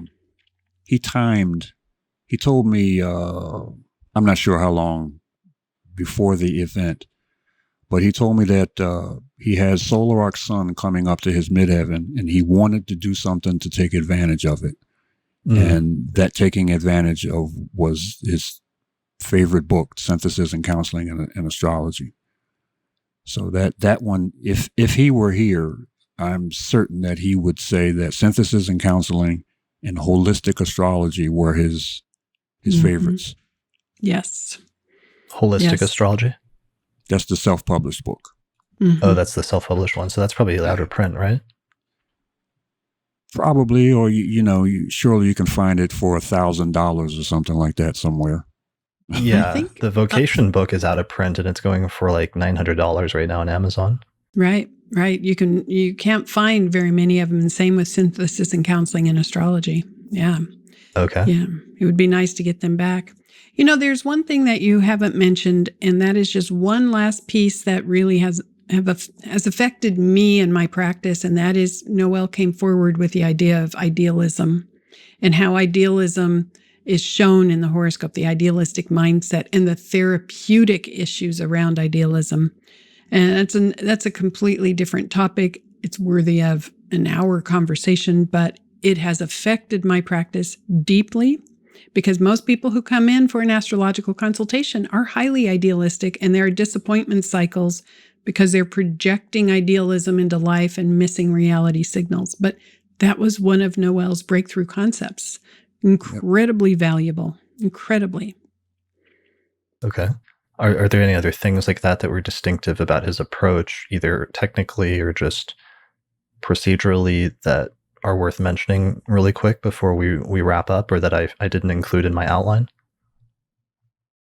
S3: He told me, I'm not sure how long before the event, but he told me that he has solar arc sun coming up to his midheaven, and he wanted to do something to take advantage of it. And that taking advantage of was his favorite book, Synthesis and Counseling in Astrology. So that one, if he were here, I'm certain that he would say that Synthesis and Counseling and Holistic Astrology were his favorites.
S2: Yes.
S1: Holistic Astrology?
S3: That's the self-published book.
S1: Oh, that's the self-published one. So that's probably out of print, right?
S3: Probably, or surely you can find it for $1,000 or something like that somewhere.
S1: Yeah, the Vocation book is out of print, and it's going for like $900 right now on Amazon.
S2: Right. You can't find very many of them. And same with Synthesis and Counseling in Astrology. Yeah.
S1: Okay.
S2: Yeah, it would be nice to get them back. There's one thing that you haven't mentioned, and that is just one last piece that really has affected me and my practice, and that is Noel came forward with the idea of idealism and how idealism is shown in the horoscope, the idealistic mindset and the therapeutic issues around idealism. And that's a completely different topic. It's worthy of an hour conversation, but it has affected my practice deeply because most people who come in for an astrological consultation are highly idealistic, and there are disappointment cycles because they're projecting idealism into life and missing reality signals. But that was one of Noel's breakthrough concepts. Incredibly valuable. Incredibly.
S1: Okay. Are there any other things like that were distinctive about his approach, either technically or just procedurally, that are worth mentioning really quick before we wrap up, or that I didn't include in my outline?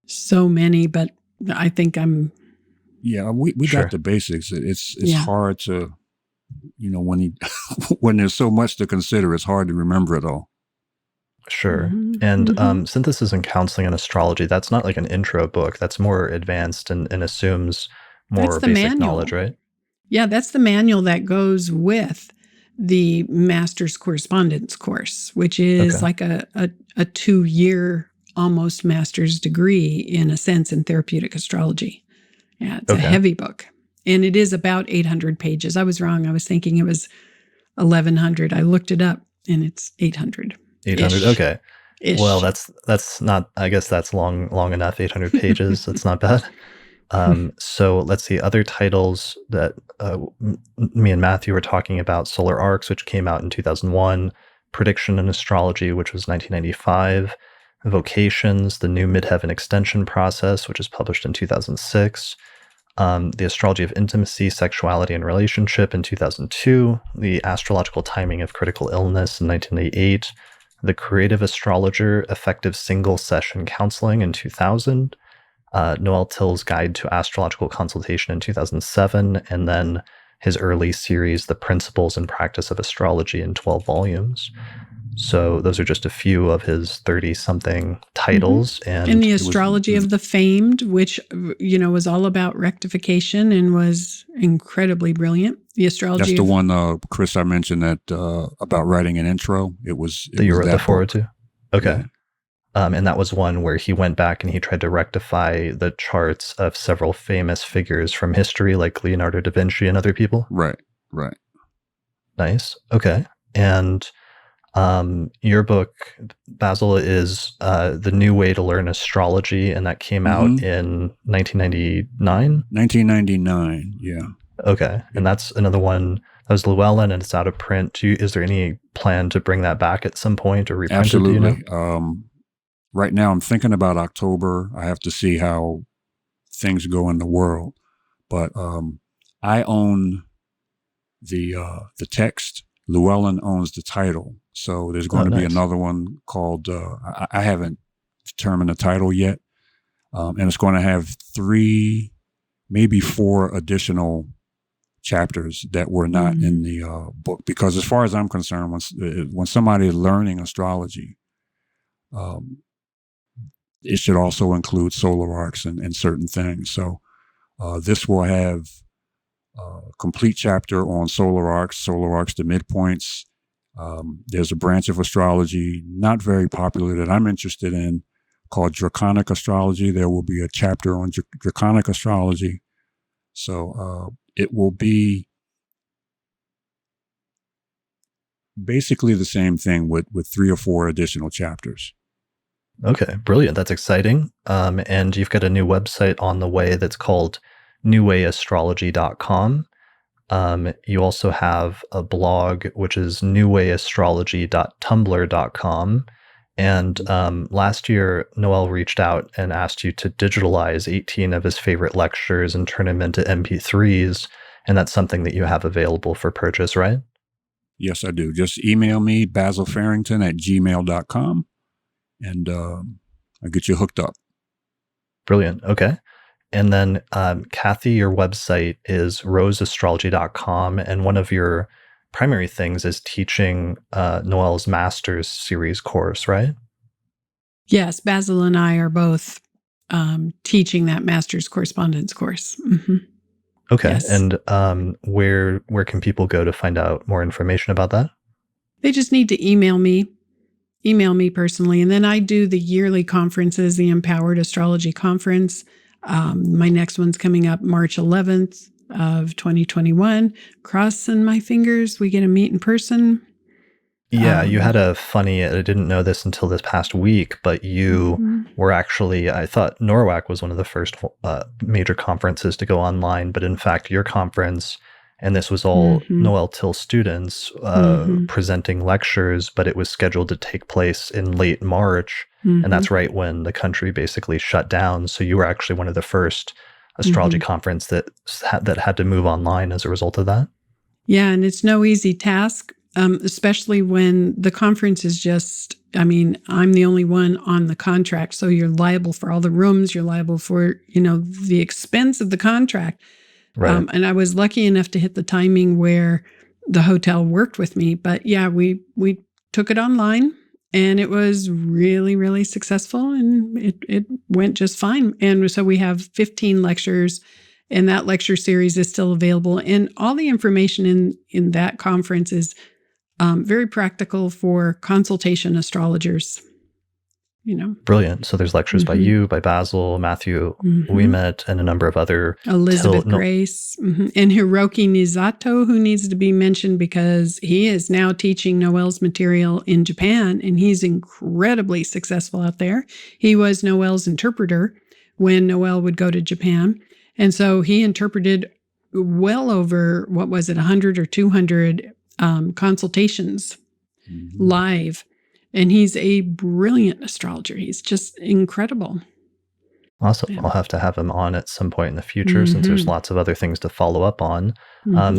S2: So many, but I think I'm...
S3: Yeah, we
S1: Sure.
S3: got the basics. It's hard to, when there's so much to consider, it's hard to remember it all.
S1: Sure. And Synthesis and Counseling in Astrology, that's not like an intro book. That's more advanced and assumes more basic
S2: manual.
S1: Knowledge, right?
S2: Yeah, that's the manual that goes with the Master's Correspondence course, which is like a 2-year almost master's degree in a sense in therapeutic astrology. Yeah, it's a heavy book. And it is about 800 pages. I was wrong. I was thinking it was 1,100. I looked it up and it's 800.
S1: 800. Okay. Well, that's not, I guess that's long enough. 800 pages. That's not bad. So let's see, other titles that me and Matthew were talking about: Solar Arcs, which came out in 2001, Prediction in Astrology, which was 1995, Vocations, the New Midheaven Extension Process, which was published in 2006, The Astrology of Intimacy, Sexuality, and Relationship in 2002, The Astrological Timing of Critical Illness in 1988, The Creative Astrologer, Effective Single Session Counseling in 2000, Noel Tyl's Guide to Astrological Consultation in 2007, and then his early series, The Principles and Practice of Astrology, in 12 volumes. So those are just a few of his 30-something titles.
S2: And the Astrology of the Famed, which, was all about rectification and was incredibly brilliant. The Astrology.
S3: That's the one, Chris, I mentioned that about writing an intro. It was
S1: that you wrote the forward to? Okay.
S3: Yeah.
S1: And that was one where he went back and he tried to rectify the charts of several famous figures from history, like Leonardo da Vinci and other people.
S3: Right.
S1: Nice. Okay. And your book, Basil, is The New Way to Learn Astrology, and that came out in 1999?
S3: 1999, yeah.
S1: Okay. And that's another one. That was Llewellyn, and it's out of print. Is there any plan to bring that back at some point or reprint
S3: Absolutely.
S1: it? Do you know?
S3: Right now, I'm thinking about October. I have to see how things go in the world. But I own the text. Llewellyn owns the title. So there's going to be another one called, I haven't determined the title yet. And it's going to have 3, maybe 4 additional chapters that were not in the book. Because as far as I'm concerned, when somebody is learning astrology, it should also include solar arcs and certain things. So This will have a complete chapter on solar arcs, the midpoints. There's a branch of astrology, not very popular, that I'm interested in, called Draconic Astrology. There will be a chapter on Draconic Astrology. So it will be basically the same thing with 3 or 4 additional chapters.
S1: Okay, brilliant. That's exciting. And you've got a new website on the way that's called newwayastrology.com. You also have a blog, which is newwayastrology.tumblr.com. And last year, Noel reached out and asked you to digitalize 18 of his favorite lectures and turn them into MP3s. And that's something that you have available for purchase, right?
S3: Yes, I do. Just email me, basilfearrington@gmail.com, and I'll get you hooked up.
S1: Brilliant. Okay. And then, Kathy, your website is roseastrology.com. And one of your primary things is teaching Noel's master's series course, right?
S2: Yes, Basil and I are both teaching that master's correspondence course. Mm-hmm.
S1: Okay.
S2: Yes.
S1: And where can people go to find out more information about that?
S2: They just need to email me personally. And then I do the yearly conferences, the Empowered Astrology Conference. My next one's coming up March 11th of 2021. Crossing my fingers, we get to meet in person.
S1: Yeah, you had a funny, I didn't know this until this past week, but you were actually, I thought NORWAC was one of the first major conferences to go online, but in fact, your conference, and this was all Noel Tyl students presenting lectures, but it was scheduled to take place in late March, and that's right when the country basically shut down. So you were actually one of the first astrology conference that had to move online as a result of that.
S2: Yeah, and it's no easy task. Especially when the conference is just, I'm the only one on the contract. So you're liable for all the rooms. You're liable for, the expense of the contract.
S1: Right.
S2: And I was lucky enough to hit the timing where the hotel worked with me. But yeah, we took it online and it was really, really successful and it went just fine. And so we have 15 lectures. And that lecture series is still available. And all the information in that conference is very practical for consultation astrologers,
S1: Brilliant. So there's lectures by you, by Basil, Matthew Ouimet, and a number of other.
S2: Elizabeth Grace, and Hiroki Nizato, who needs to be mentioned because he is now teaching Noel's material in Japan, and he's incredibly successful out there. He was Noel's interpreter when Noel would go to Japan. And so he interpreted well over, 100 or 200 consultations live. And he's a brilliant astrologer. He's just incredible.
S1: Awesome. Yeah. I'll have to have him on at some point in the future since there's lots of other things to follow up on.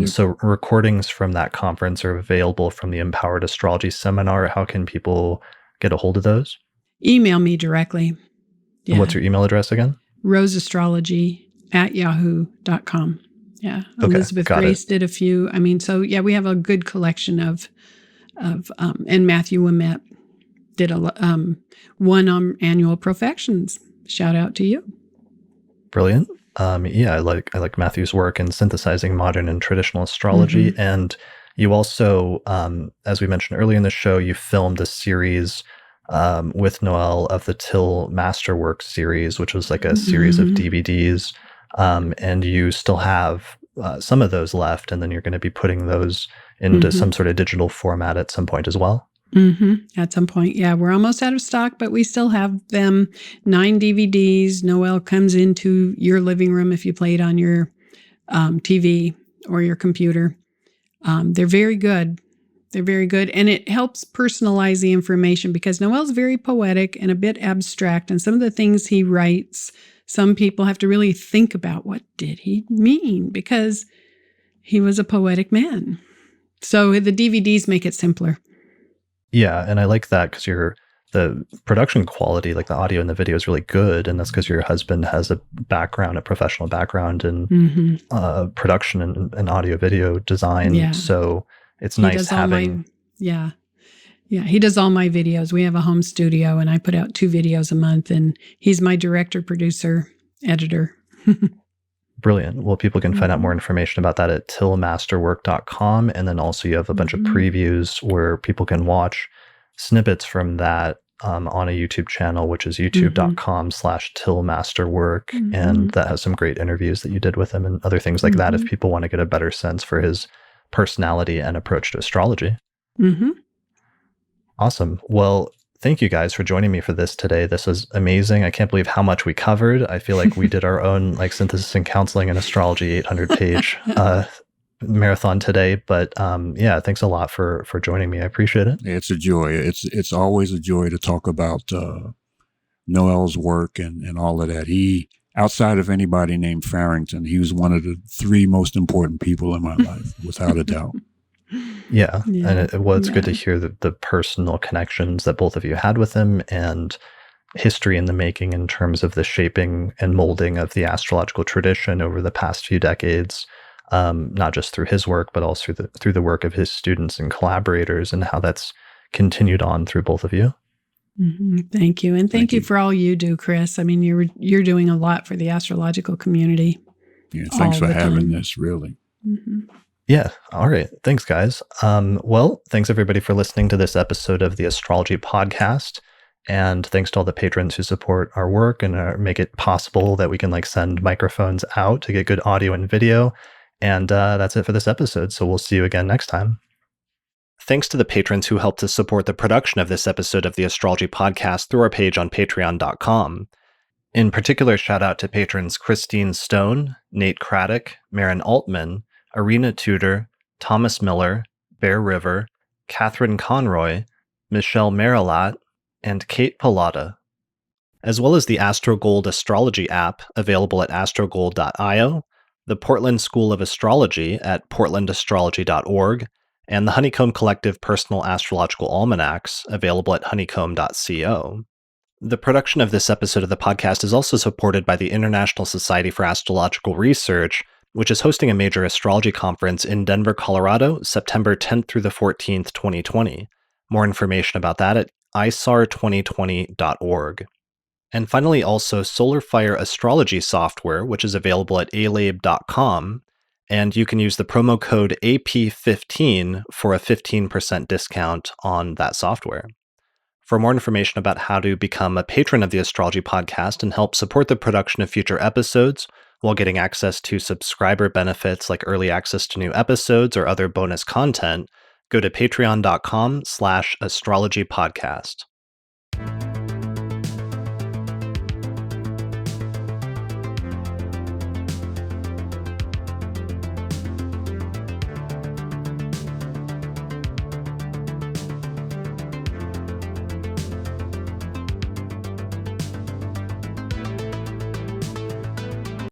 S1: So recordings from that conference are available from the Empowered Astrology Seminar. How can people get a hold of those?
S2: Email me directly.
S1: Yeah. And what's your email address again?
S2: roseastrology@yahoo.com. Yeah.
S1: Okay,
S2: Elizabeth Grace did a few. We have a good collection of and Matthew Ouimet did one on annual profections. Shout out to you.
S1: Brilliant. I like Matthew's work in synthesizing modern and traditional astrology. And you also, as we mentioned earlier in the show, you filmed a series with Noel of the Tyl Masterwork series, which was like a series of DVDs. And you still have some of those left, and then you're going to be putting those into some sort of digital format at some point as well.
S2: At some point, yeah. We're almost out of stock, but we still have them. 9 DVDs. Noel comes into your living room if you play it on your TV or your computer. They're very good. They're very good. And it helps personalize the information because Noel's very poetic and a bit abstract. And some of the things he writes, some people have to really think about what did he mean because he was a poetic man. So the DVDs make it simpler.
S1: Yeah, and I like that because the production quality, like the audio and the video, is really good, and that's because your husband has a professional background in production and audio video design. Yeah. So it's nice having.
S2: He does all my videos. We have a home studio, and I put out 2 videos a month, and he's my director, producer, editor.
S1: Brilliant. Well, people can find out more information about that at tillmasterwork.com. And then also you have a bunch of previews where people can watch snippets from that on a YouTube channel, which is youtube.com/tillmasterwork. And that has some great interviews that you did with him and other things like that if people want to get a better sense for his personality and approach to astrology. Awesome. Well, thank you guys for joining me for this today. This was amazing. I can't believe how much we covered. I feel like we did our own like synthesis and counseling and astrology 800-page marathon today. But yeah, thanks a lot for joining me. I appreciate it.
S3: It's a joy. It's always a joy to talk about Noel's work and all of that. He, outside of anybody named Fearrington, he was one of the 3 most important people in my life, without a doubt.
S1: Yeah. And it's good to hear the personal connections that both of you had with him and history in the making in terms of the shaping and molding of the astrological tradition over the past few decades, not just through his work, but also through the work of his students and collaborators and how that's continued on through both of you.
S2: Thank you. And thank you for all you do, Chris. I mean, you're doing a lot for the astrological community.
S3: Yeah, thanks for having this, really.
S1: Yeah. All right. Thanks, guys. Well, thanks everybody for listening to this episode of the Astrology Podcast. And thanks to all the patrons who support our work and make it possible that we can like send microphones out to get good audio and video. And that's it for this episode. So we'll see you again next time. Thanks to the patrons who helped to support the production of this episode of the Astrology Podcast through our page on patreon.com. In particular, shout out to patrons Christine Stone, Nate Craddock, Marin Altman, Arena Tudor, Thomas Miller, Bear River, Catherine Conroy, Michelle Marilat, and Kate Pallotta, as well as the AstroGold Astrology app available at astrogold.io, the Portland School of Astrology at portlandastrology.org, and the Honeycomb Collective Personal Astrological Almanacs available at honeycomb.co. The production of this episode of the podcast is also supported by the International Society for Astrological Research, which is hosting a major astrology conference in Denver, Colorado, September 10th through the 14th, 2020. More information about that at isar2020.org. And finally, also SolarFire Astrology software, which is available at alabe.com, and you can use the promo code AP15 for a 15% discount on that software. For more information about how to become a patron of the Astrology Podcast and help support the production of future episodes, while getting access to subscriber benefits like early access to new episodes or other bonus content, go to patreon.com/astrologypodcast.